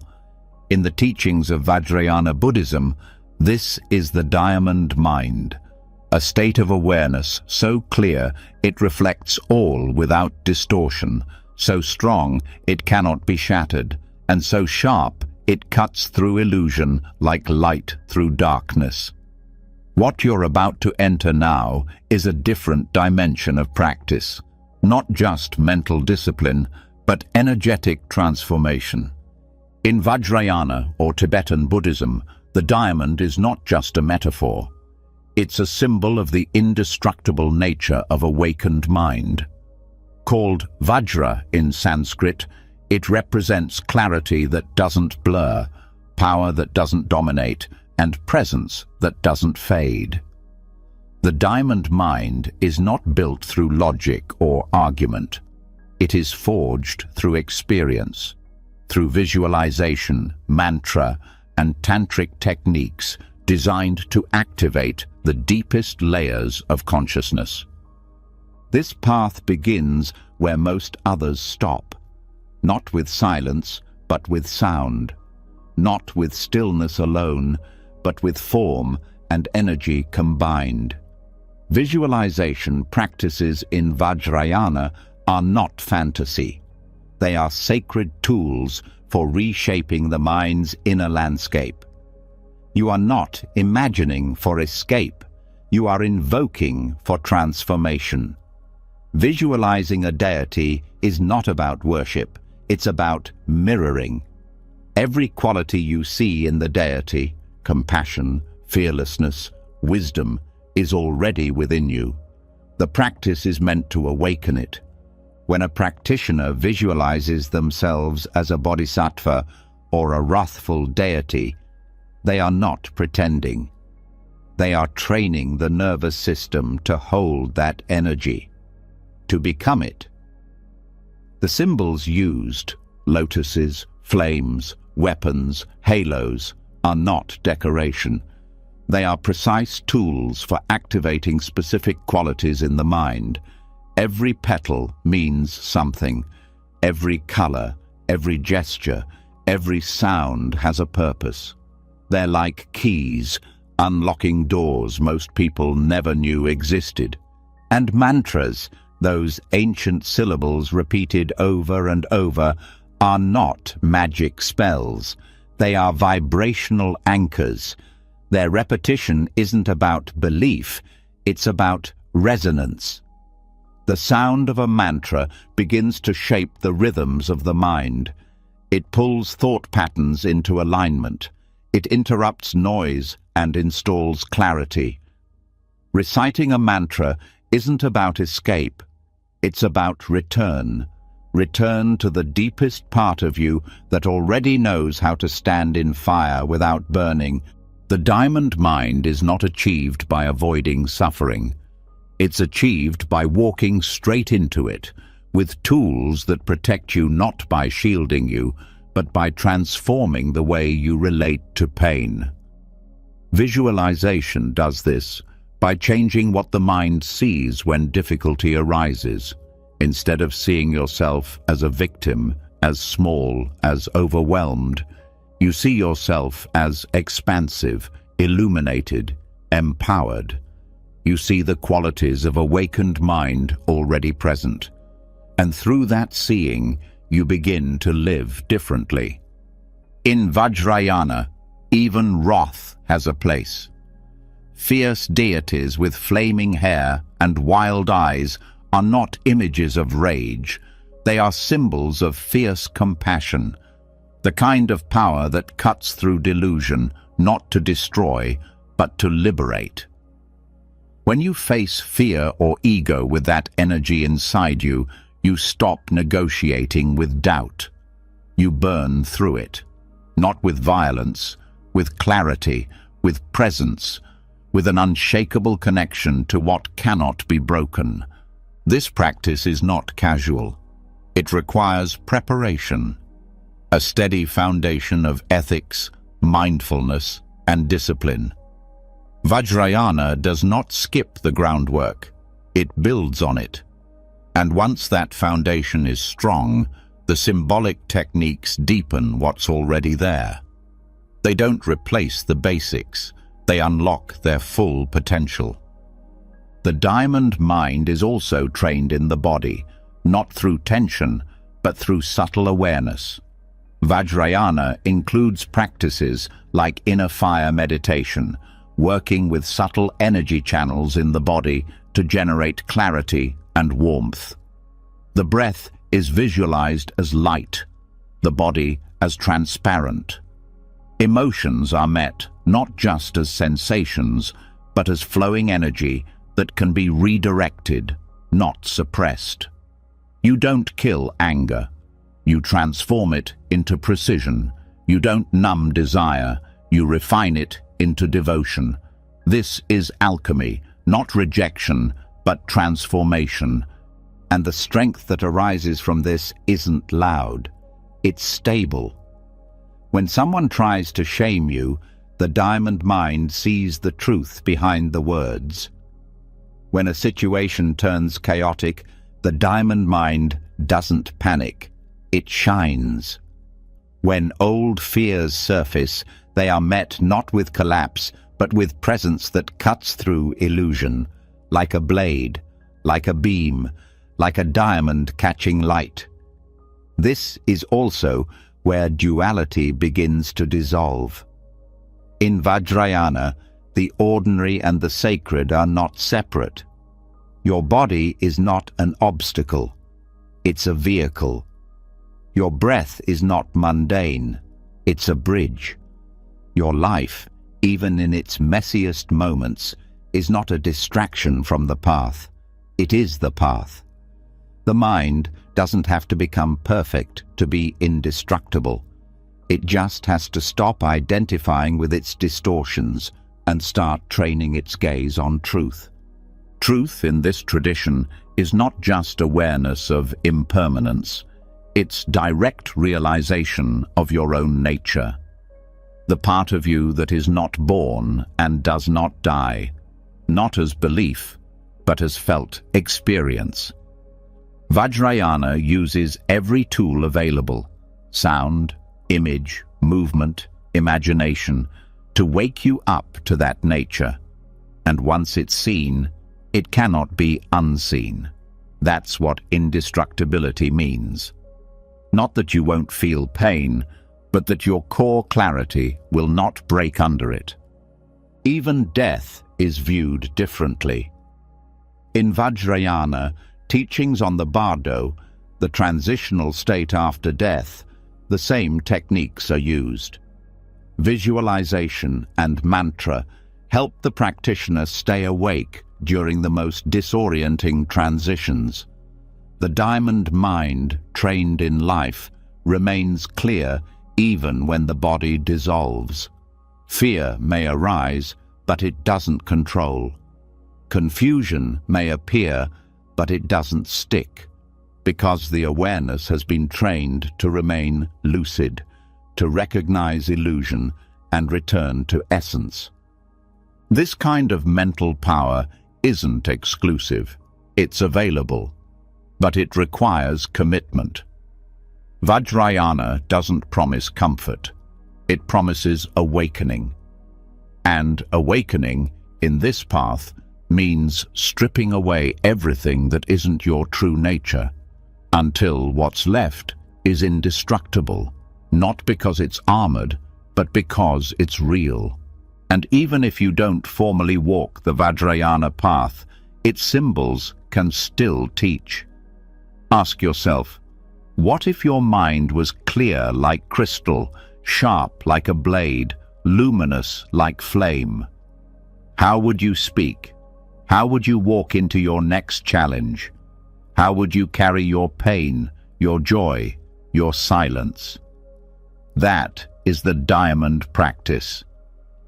A: In the teachings of Vajrayana Buddhism, this is the diamond mind, a state of awareness so clear it reflects all without distortion, so strong it cannot be shattered, and so sharp it cuts through illusion like light through darkness. What you're about to enter now is a different dimension of practice, not just mental discipline, but energetic transformation. In Vajrayana, or Tibetan Buddhism, the diamond is not just a metaphor. It's a symbol of the indestructible nature of awakened mind. Called Vajra in Sanskrit, it represents clarity that doesn't blur, power that doesn't dominate, and presence that doesn't fade. The diamond mind is not built through logic or argument. It is forged through experience, through visualization, mantra, and tantric techniques designed to activate the deepest layers of consciousness. This path begins where most others stop, not with silence, but with sound, not with stillness alone, but with form and energy combined. Visualization practices in Vajrayana are not fantasy. They are sacred tools for reshaping the mind's inner landscape. You are not imagining for escape. You are invoking for transformation. Visualizing a deity is not about worship. It's about mirroring. Every quality you see in the deity, compassion, fearlessness, wisdom, is already within you. The practice is meant to awaken it. When a practitioner visualizes themselves as a bodhisattva or a wrathful deity, they are not pretending. They are training the nervous system to hold that energy, to become it. The symbols used, lotuses, flames, weapons, halos, are not decoration. They are precise tools for activating specific qualities in the mind. Every petal means something. Every color, every gesture, every sound has a purpose. They're like keys, unlocking doors most people never knew existed. And mantras, those ancient syllables repeated over and over, are not magic spells. They are vibrational anchors. Their repetition isn't about belief, it's about resonance. The sound of a mantra begins to shape the rhythms of the mind. It pulls thought patterns into alignment. It interrupts noise and installs clarity. Reciting a mantra isn't about escape. It's about return. Return to the deepest part of you that already knows how to stand in fire without burning. The diamond mind is not achieved by avoiding suffering. It's achieved by walking straight into it, with tools that protect you not by shielding you, but by transforming the way you relate to pain. Visualization does this by changing what the mind sees when difficulty arises. Instead of seeing yourself as a victim, as small, as overwhelmed, you see yourself as expansive, illuminated, empowered. You see the qualities of awakened mind already present. And through that seeing, you begin to live differently. In Vajrayana, even wrath has a place. Fierce deities with flaming hair and wild eyes are not images of rage. They are symbols of fierce compassion, the kind of power that cuts through delusion, not to destroy, but to liberate. When you face fear or ego with that energy inside you, you stop negotiating with doubt. You burn through it, not with violence, with clarity, with presence, with an unshakable connection to what cannot be broken. This practice is not casual. It requires preparation, a steady foundation of ethics, mindfulness, and discipline. Vajrayana does not skip the groundwork. It builds on it. And once that foundation is strong, the symbolic techniques deepen what's already there. They don't replace the basics. They unlock their full potential. The diamond mind is also trained in the body, not through tension, but through subtle awareness. Vajrayana includes practices like inner fire meditation, working with subtle energy channels in the body to generate clarity and warmth. The breath is visualized as light, the body as transparent. Emotions are met not just as sensations, but as flowing energy that can be redirected, not suppressed. You don't kill anger. You transform it into precision. You don't numb desire. You refine it into devotion. This is alchemy, not rejection, but transformation. And the strength that arises from this isn't loud. It's stable. When someone tries to shame you, the diamond mind sees the truth behind the words. When a situation turns chaotic, the diamond mind doesn't panic. It shines. When old fears surface, they are met not with collapse, but with presence that cuts through illusion, like a blade, like a beam, like a diamond catching light. This is also where duality begins to dissolve. In Vajrayana, the ordinary and the sacred are not separate. Your body is not an obstacle. It's a vehicle. Your breath is not mundane. It's a bridge. Your life, even in its messiest moments, is not a distraction from the path. It is the path. The mind doesn't have to become perfect to be indestructible. It just has to stop identifying with its distortions and start training its gaze on truth. Truth in this tradition is not just awareness of impermanence, it's direct realization of your own nature. The part of you that is not born and does not die, not as belief, but as felt experience. Vajrayana uses every tool available, sound, image, movement, imagination, to wake you up to that nature. And once it's seen, it cannot be unseen. That's what indestructibility means. Not that you won't feel pain, but that your core clarity will not break under it. Even death is viewed differently. In Vajrayana, teachings on the bardo, the transitional state after death, the same techniques are used. Visualization and mantra help the practitioner stay awake during the most disorienting transitions. The diamond mind, trained in life, remains clear even when the body dissolves. Fear may arise, but it doesn't control. Confusion may appear, but it doesn't stick, because the awareness has been trained to remain lucid, to recognize illusion and return to essence. This kind of mental power isn't exclusive. It's available, but it requires commitment. Vajrayana doesn't promise comfort. It promises awakening. And awakening, in this path, means stripping away everything that isn't your true nature, until what's left is indestructible, not because it's armored, but because it's real. And even if you don't formally walk the Vajrayana path, its symbols can still teach. Ask yourself, what if your mind was clear like crystal, sharp like a blade, luminous like flame? How would you speak? How would you walk into your next challenge? How would you carry your pain, your joy, your silence? That is the diamond practice.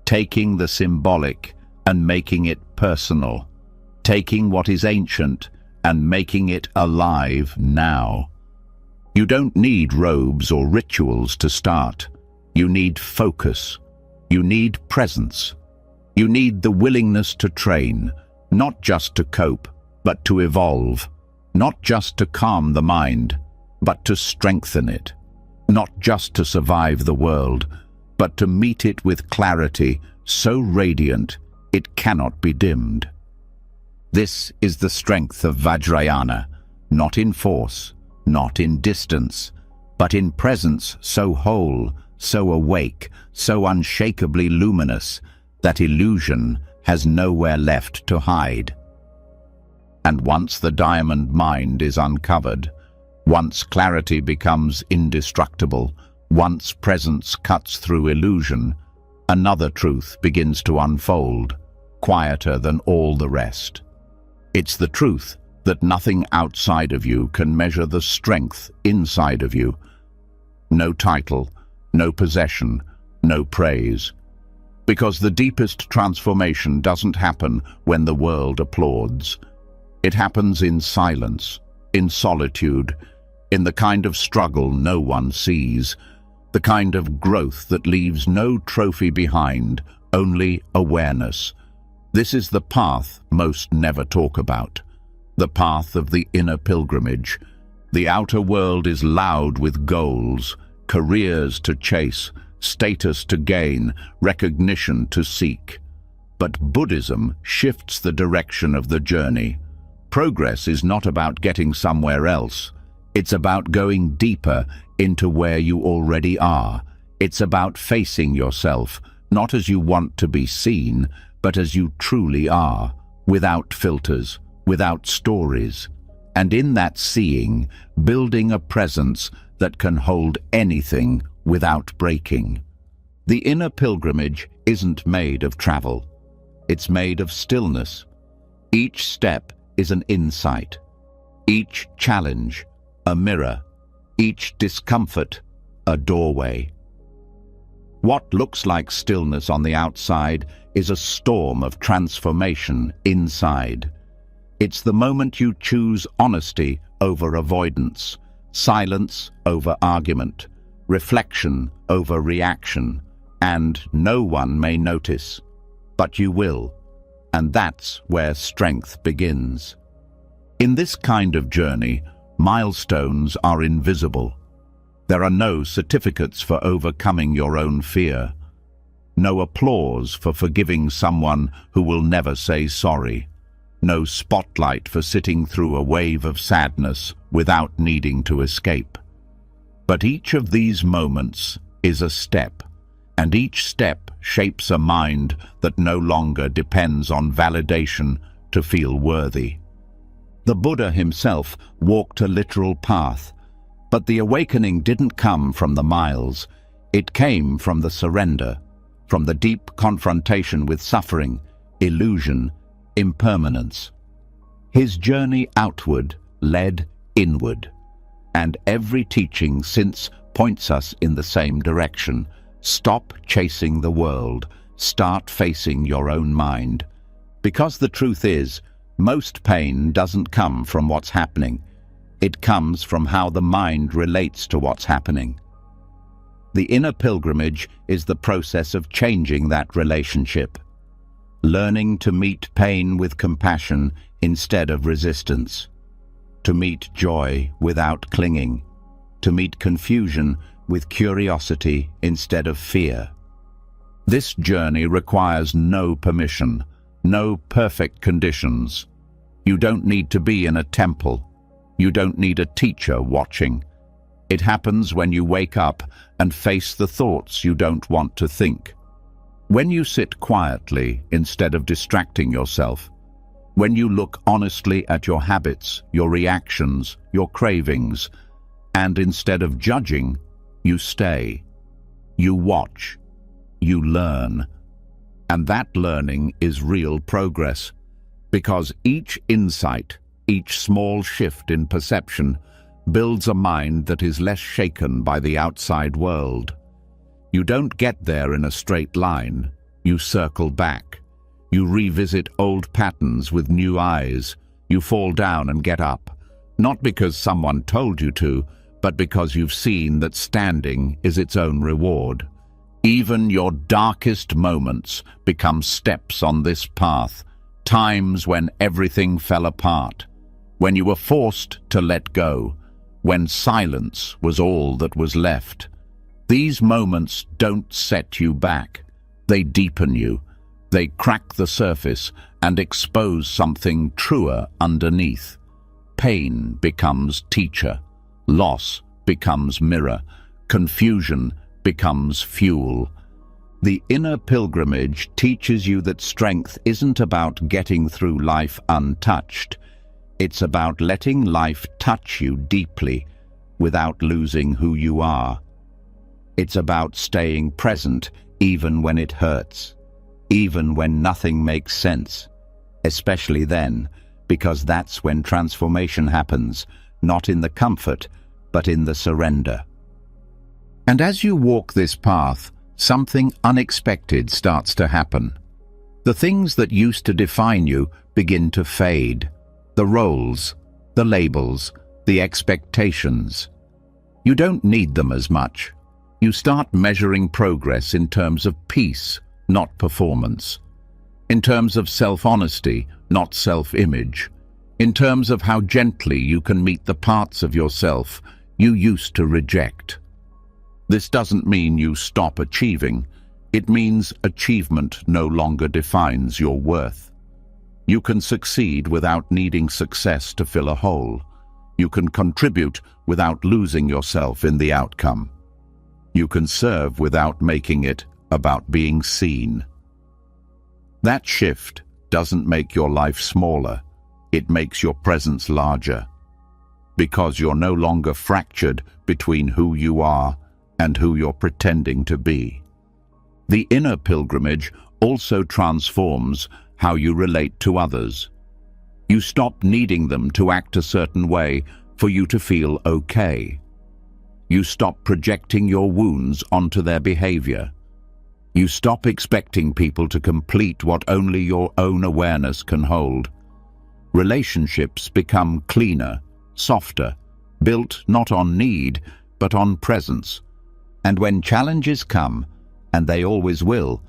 A: Taking the symbolic and making it personal. Taking what is ancient and making it alive now. You don't need robes or rituals to start. You need focus. You need presence. You need the willingness to train, not just to cope, but to evolve. Not just to calm the mind, but to strengthen it. Not just to survive the world, but to meet it with clarity so radiant it cannot be dimmed. This is the strength of Vajrayana, not in force, not in distance, but in presence so whole, so awake, so unshakably luminous, that illusion has nowhere left to hide. And once the diamond mind is uncovered, once clarity becomes indestructible, once presence cuts through illusion, another truth begins to unfold, quieter than all the rest. It's the truth that nothing outside of you can measure the strength inside of you. No title, no possession, no praise. Because the deepest transformation doesn't happen when the world applauds. It happens in silence, in solitude, in the kind of struggle no one sees, the kind of growth that leaves no trophy behind, only awareness. This is the path most never talk about, the path of the inner pilgrimage. The outer world is loud with goals, careers to chase, status to gain, recognition to seek. But Buddhism shifts the direction of the journey. Progress is not about getting somewhere else. It's about going deeper into where you already are. It's about facing yourself, not as you want to be seen, but as you truly are, without filters, without stories. And in that seeing, building a presence that can hold anything without breaking. The inner pilgrimage isn't made of travel. It's made of stillness. Each step is an insight. Each challenge, a mirror. Each discomfort, a doorway. What looks like stillness on the outside is a storm of transformation inside. It's the moment you choose honesty over avoidance, silence over argument, reflection over reaction, and no one may notice, but you will, and that's where strength begins. In this kind of journey, milestones are invisible. There are no certificates for overcoming your own fear, no applause for forgiving someone who will never say sorry, no spotlight for sitting through a wave of sadness without needing to escape. But each of these moments is a step, and each step shapes a mind that no longer depends on validation to feel worthy. The Buddha himself walked a literal path, but the awakening didn't come from the miles. It came from the surrender, from the deep confrontation with suffering, illusion, impermanence. His journey outward led inward, and every teaching since points us in the same direction. Stop chasing the world, start facing your own mind. Because the truth is, most pain doesn't come from what's happening. It comes from how the mind relates to what's happening. The inner pilgrimage is the process of changing that relationship, learning to meet pain with compassion instead of resistance, to meet joy without clinging, to meet confusion with curiosity instead of fear. This journey requires no permission, no perfect conditions. You don't need to be in a temple. You don't need a teacher watching. It happens when you wake up and face the thoughts you don't want to think. When you sit quietly instead of distracting yourself. When you look honestly at your habits, your reactions, your cravings, and instead of judging, you stay. You watch. You learn. And that learning is real progress, because each insight, each small shift in perception builds a mind that is less shaken by the outside world. You don't get there in a straight line. You circle back. You revisit old patterns with new eyes. You fall down and get up, not because someone told you to, but because you've seen that standing is its own reward. Even your darkest moments become steps on this path, times when everything fell apart, when you were forced to let go, when silence was all that was left. These moments don't set you back. They deepen you. They crack the surface and expose something truer underneath. Pain becomes teacher. Loss becomes mirror. Confusion becomes fuel. The inner pilgrimage teaches you that strength isn't about getting through life untouched. It's about letting life touch you deeply without losing who you are. It's about staying present even when it hurts, even when nothing makes sense, especially then, because that's when transformation happens, not in the comfort, but in the surrender. And as you walk this path, something unexpected starts to happen. The things that used to define you begin to fade. The roles, the labels, the expectations. You don't need them as much. You start measuring progress in terms of peace, not performance. In terms of self-honesty, not self-image. In terms of how gently you can meet the parts of yourself you used to reject. This doesn't mean you stop achieving. It means achievement no longer defines your worth. You can succeed without needing success to fill a hole. You can contribute without losing yourself in the outcome. You can serve without making it about being seen. That shift doesn't make your life smaller. It makes your presence larger. Because you're no longer fractured between who you are and who you're pretending to be. The inner pilgrimage also transforms how you relate to others. You stop needing them to act a certain way for you to feel okay. You stop projecting your wounds onto their behavior. You stop expecting people to complete what only your own awareness can hold. Relationships become cleaner, softer, built not on need, but on presence. And when challenges come, and they always will,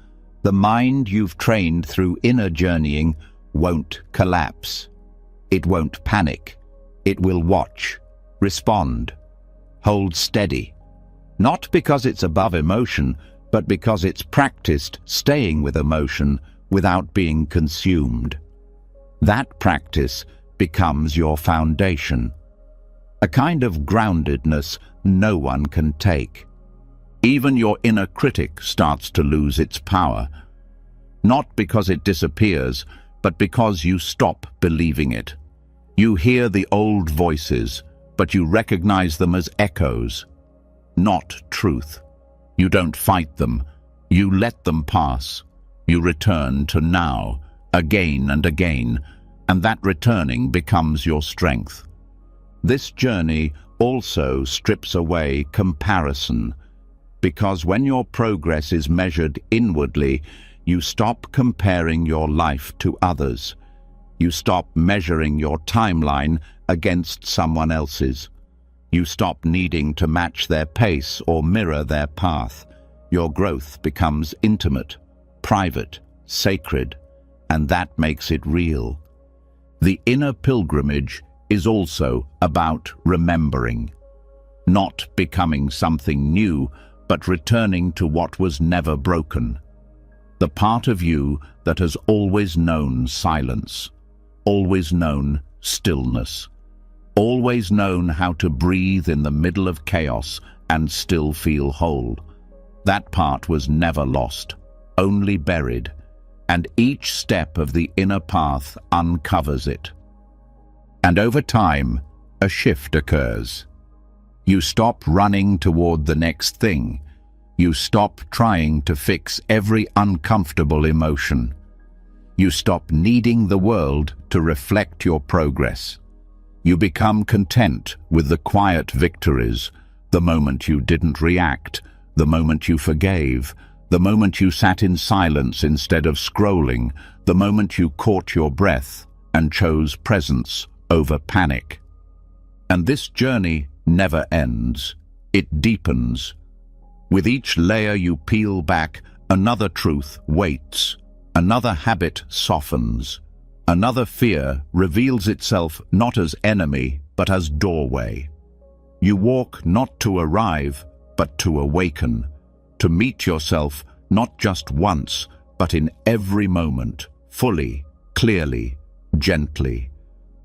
A: the mind you've trained through inner journeying won't collapse. It won't panic. It will watch, respond, hold steady. Not because it's above emotion, but because it's practiced staying with emotion without being consumed. That practice becomes your foundation, a kind of groundedness no one can take. Even your inner critic starts to lose its power, not because it disappears, but because you stop believing it. You hear the old voices, but you recognize them as echoes, not truth. You don't fight them. You let them pass. You return to now, again and again, and that returning becomes your strength. This journey also strips away comparison, because when your progress is measured inwardly, you stop comparing your life to others. You stop measuring your timeline against someone else's. You stop needing to match their pace or mirror their path. Your growth becomes intimate, private, sacred, and that makes it real. The inner pilgrimage is also about remembering, not becoming something new, but returning to what was never broken. The part of you that has always known silence, always known stillness, always known how to breathe in the middle of chaos and still feel whole. That part was never lost, only buried, and each step of the inner path uncovers it. And over time, a shift occurs. You stop running toward the next thing. You stop trying to fix every uncomfortable emotion. You stop needing the world to reflect your progress. You become content with the quiet victories, the moment you didn't react, the moment you forgave, the moment you sat in silence instead of scrolling, the moment you caught your breath and chose presence over panic. And this journey never ends. It deepens. With each layer you peel back, another truth waits, another habit softens, another fear reveals itself not as enemy, but as doorway. You walk not to arrive, but to awaken, to meet yourself not just once, but in every moment, fully, clearly, gently.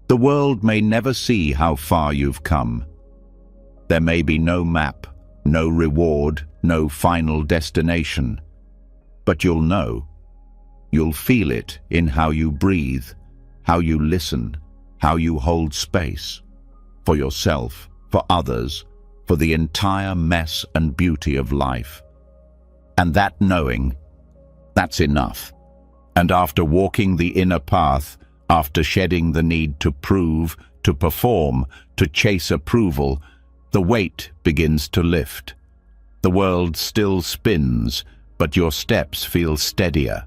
A: The world may never see how far you've come. There may be no map, no reward, no final destination. But you'll know. You'll feel it in how you breathe, how you listen, how you hold space. For yourself, for others, for the entire mess and beauty of life. And that knowing, that's enough. And after walking the inner path, after shedding the need to prove, to perform, to chase approval, the weight begins to lift. The world still spins, but your steps feel steadier.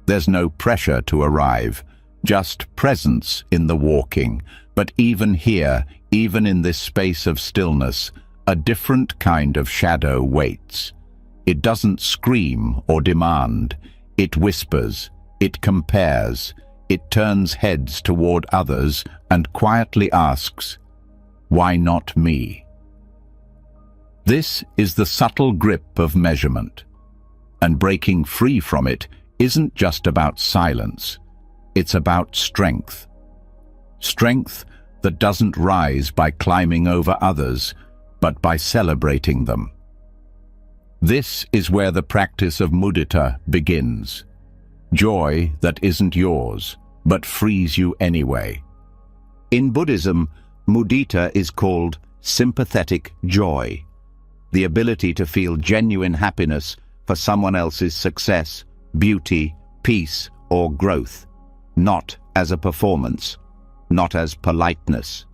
A: There's no pressure to arrive, just presence in the walking. But even here, even in this space of stillness, a different kind of shadow waits. It doesn't scream or demand. It whispers, it compares, it turns heads toward others and quietly asks, "Why not me?" This is the subtle grip of measurement, and breaking free from it isn't just about silence, it's about strength. Strength that doesn't rise by climbing over others, but by celebrating them. This is where the practice of mudita begins. Joy that isn't yours, but frees you anyway. In Buddhism, mudita is called sympathetic joy, the ability to feel genuine happiness for someone else's success, beauty, peace, or growth, not as a performance, not as politeness,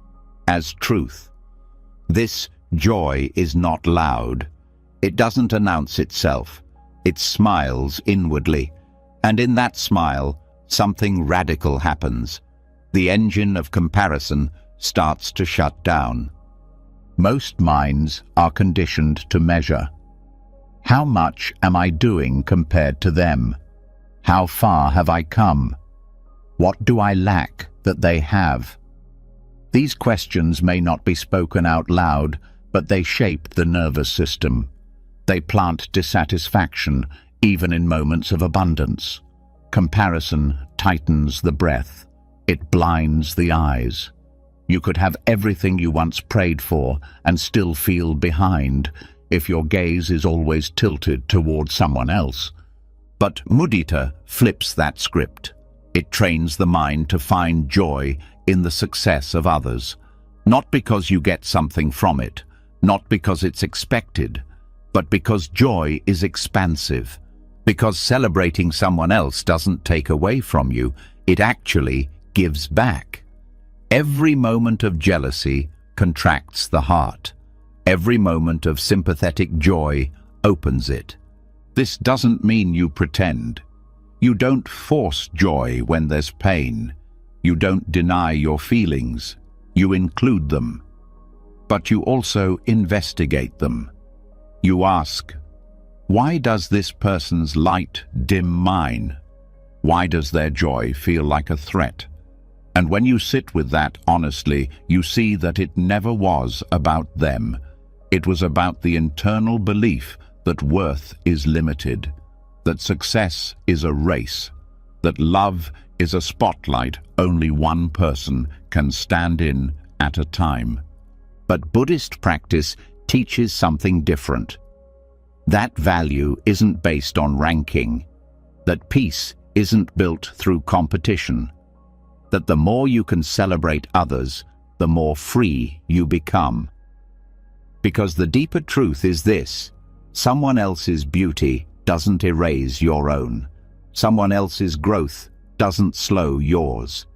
A: as truth. This joy is not loud. It doesn't announce itself. It smiles inwardly, and in that smile, something radical happens. The engine of comparison starts to shut down. Most minds are conditioned to measure. How much am I doing compared to them? How far have I come? What do I lack that they have? These questions may not be spoken out loud, but they shape the nervous system. They plant dissatisfaction, even in moments of abundance. Comparison tightens the breath. It blinds the eyes. You could have everything you once prayed for and still feel behind if your gaze is always tilted toward someone else. But mudita flips that script. It trains the mind to find joy in the success of others, not because you get something from it, not because it's expected, but because joy is expansive, because celebrating someone else doesn't take away from you, it actually gives back. Every moment of jealousy contracts the heart. Every moment of sympathetic joy opens it. This doesn't mean you pretend. You don't force joy when there's pain. You don't deny your feelings. You include them. But you also investigate them. You ask, why does this person's light dim mine? Why does their joy feel like a threat? And when you sit with that honestly, you see that it never was about them. It was about the internal belief that worth is limited, that success is a race, that love is a spotlight only one person can stand in at a time. But Buddhist practice teaches something different. That value isn't based on ranking, that peace isn't built through competition, that the more you can celebrate others, the more free you become. Because the deeper truth is this: someone else's beauty doesn't erase your own. Someone else's growth doesn't slow yours.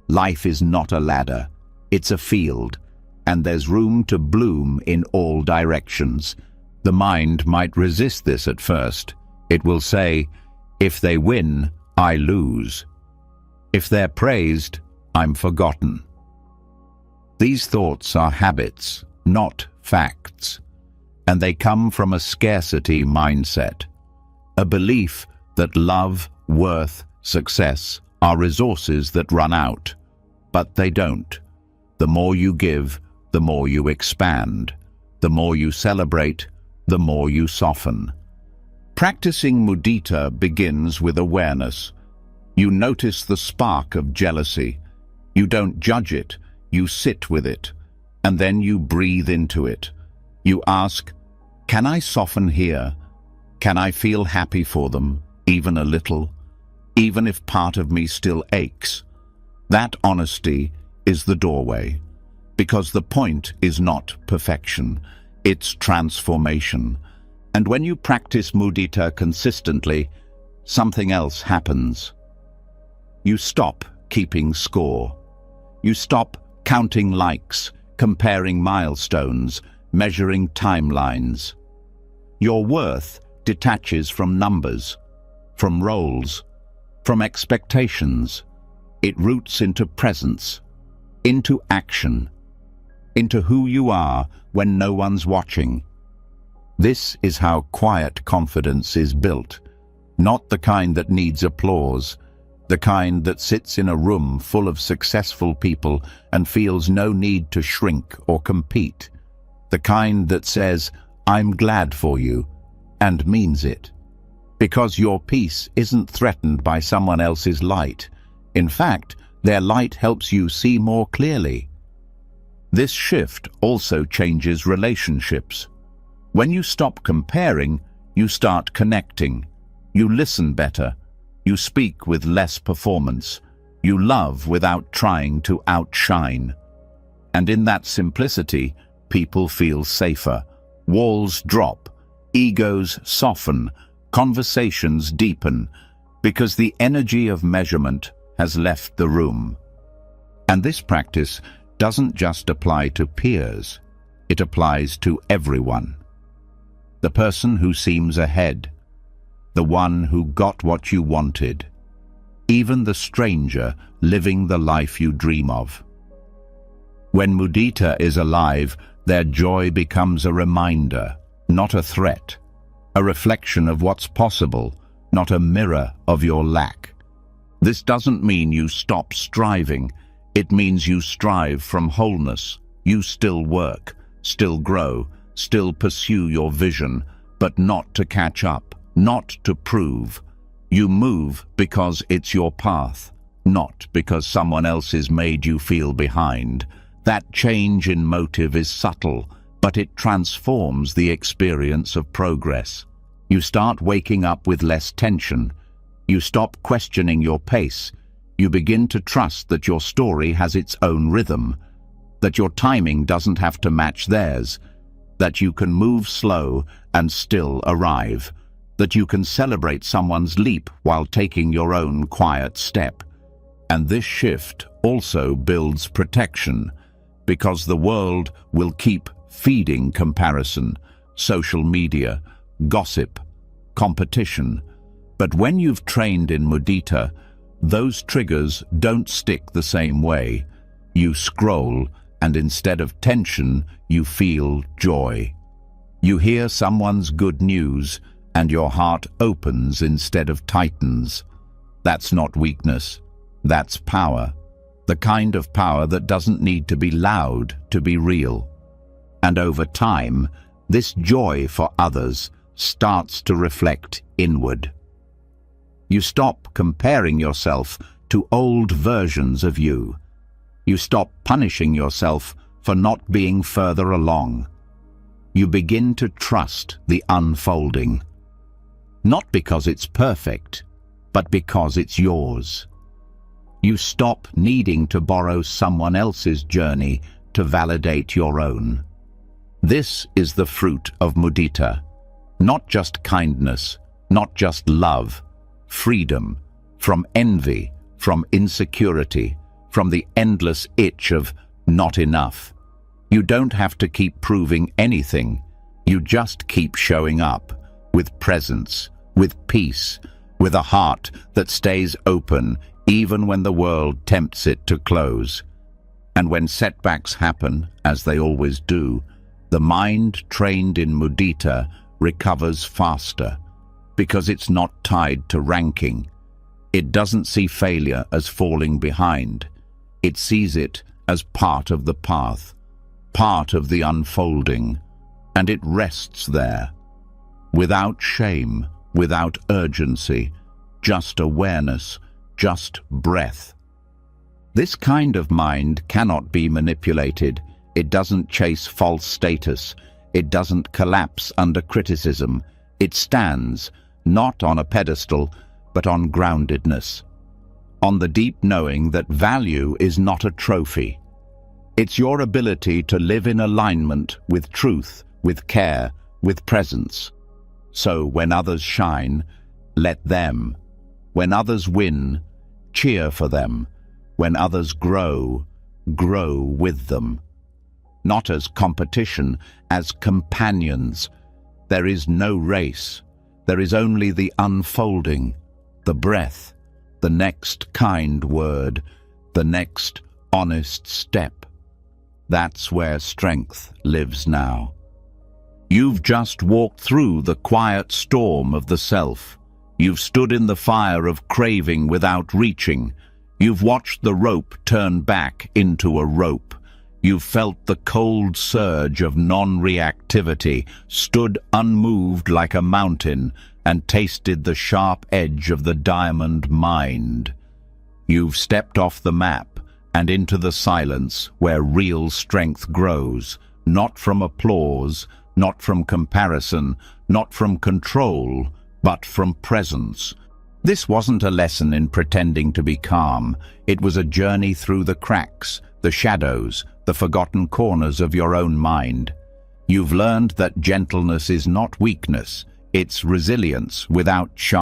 A: Life is not a ladder, it's a field, and there's room to bloom in all directions. The mind might resist this at first. It will say, if they win, I lose. If they're praised, I'm forgotten. These thoughts are habits, not facts, and they come from a scarcity mindset, a belief that love, worth, success are resources that run out. But they don't. The more you give, the more you expand. The more you celebrate, the more you soften. Practicing mudita begins with awareness. You notice the spark of jealousy. You don't judge it, you sit with it, and then you breathe into it. You ask, can I soften here? Can I feel happy for them, even a little, even if part of me still aches? That honesty is the doorway, because the point is not perfection, it's transformation. And when you practice mudita consistently, something else happens. You stop keeping score. You stop counting likes, comparing milestones, measuring timelines. Your worth detaches from numbers, from roles, from expectations. It roots into presence, into action, into who you are when no one's watching. This is how quiet confidence is built, not the kind that needs applause, the kind that sits in a room full of successful people and feels no need to shrink or compete, the kind that says, I'm glad for you, and means it. Because your peace isn't threatened by someone else's light. In fact, their light helps you see more clearly. This shift also changes relationships. When you stop comparing, you start connecting. You listen better. You speak with less performance. You love without trying to outshine. And in that simplicity, people feel safer. Walls drop. Egos soften. Conversations deepen. Because the energy of measurement has left the room. And this practice doesn't just apply to peers. It applies to everyone. The person who seems ahead, the one who got what you wanted, even the stranger living the life you dream of. When mudita is alive, their joy becomes a reminder, not a threat, a reflection of what's possible, not a mirror of your lack. This doesn't mean you stop striving. It means you strive from wholeness. You still work, still grow, still pursue your vision, but not to catch up, not to prove. You move because it's your path, not because someone else has made you feel behind. That change in motive is subtle, but it transforms the experience of progress. You start waking up with less tension. You stop questioning your pace. You begin to trust that your story has its own rhythm, that your timing doesn't have to match theirs, that you can move slow and still arrive, that you can celebrate someone's leap while taking your own quiet step. And this shift also builds protection, because the world will keep feeding comparison, social media, gossip, competition. But when you've trained in mudita, those triggers don't stick the same way. You scroll, and instead of tension, you feel joy. You hear someone's good news, and your heart opens instead of tightens. That's not weakness. That's power. The kind of power that doesn't need to be loud to be real. And over time, this joy for others starts to reflect inward. You stop comparing yourself to old versions of you. You stop punishing yourself for not being further along. You begin to trust the unfolding. Not because it's perfect, but because it's yours. You stop needing to borrow someone else's journey to validate your own. This is the fruit of mudita. Not just kindness, not just love, freedom from envy, from insecurity, from the endless itch of not enough. You don't have to keep proving anything. You just keep showing up with presence, with peace, with a heart that stays open even when the world tempts it to close. And when setbacks happen, as they always do, the mind trained in mudita recovers faster, because it's not tied to ranking. It doesn't see failure as falling behind. It sees it as part of the path, part of the unfolding, and it rests there, without shame, without urgency, just awareness, just breath. This kind of mind cannot be manipulated. It doesn't chase false status. It doesn't collapse under criticism. It stands, not on a pedestal, but on groundedness, on the deep knowing that value is not a trophy. It's your ability to live in alignment with truth, with care, with presence. So when others shine, let them. When others win, cheer for them. When others grow, grow with them. Not as competition, as companions. There is no race. There is only the unfolding, the breath, the next kind word, the next honest step. That's where strength lives now. You've just walked through the quiet storm of the self. You've stood in the fire of craving without reaching. You've watched the rope turn back into a rope. You've felt the cold surge of non-reactivity, stood unmoved like a mountain, and tasted the sharp edge of the diamond mind. You've stepped off the map and into the silence where real strength grows, not from applause, not from comparison, not from control, but from presence. This wasn't a lesson in pretending to be calm. It was a journey through the cracks, the shadows, the forgotten corners of your own mind. You've learned that gentleness is not weakness, it's resilience without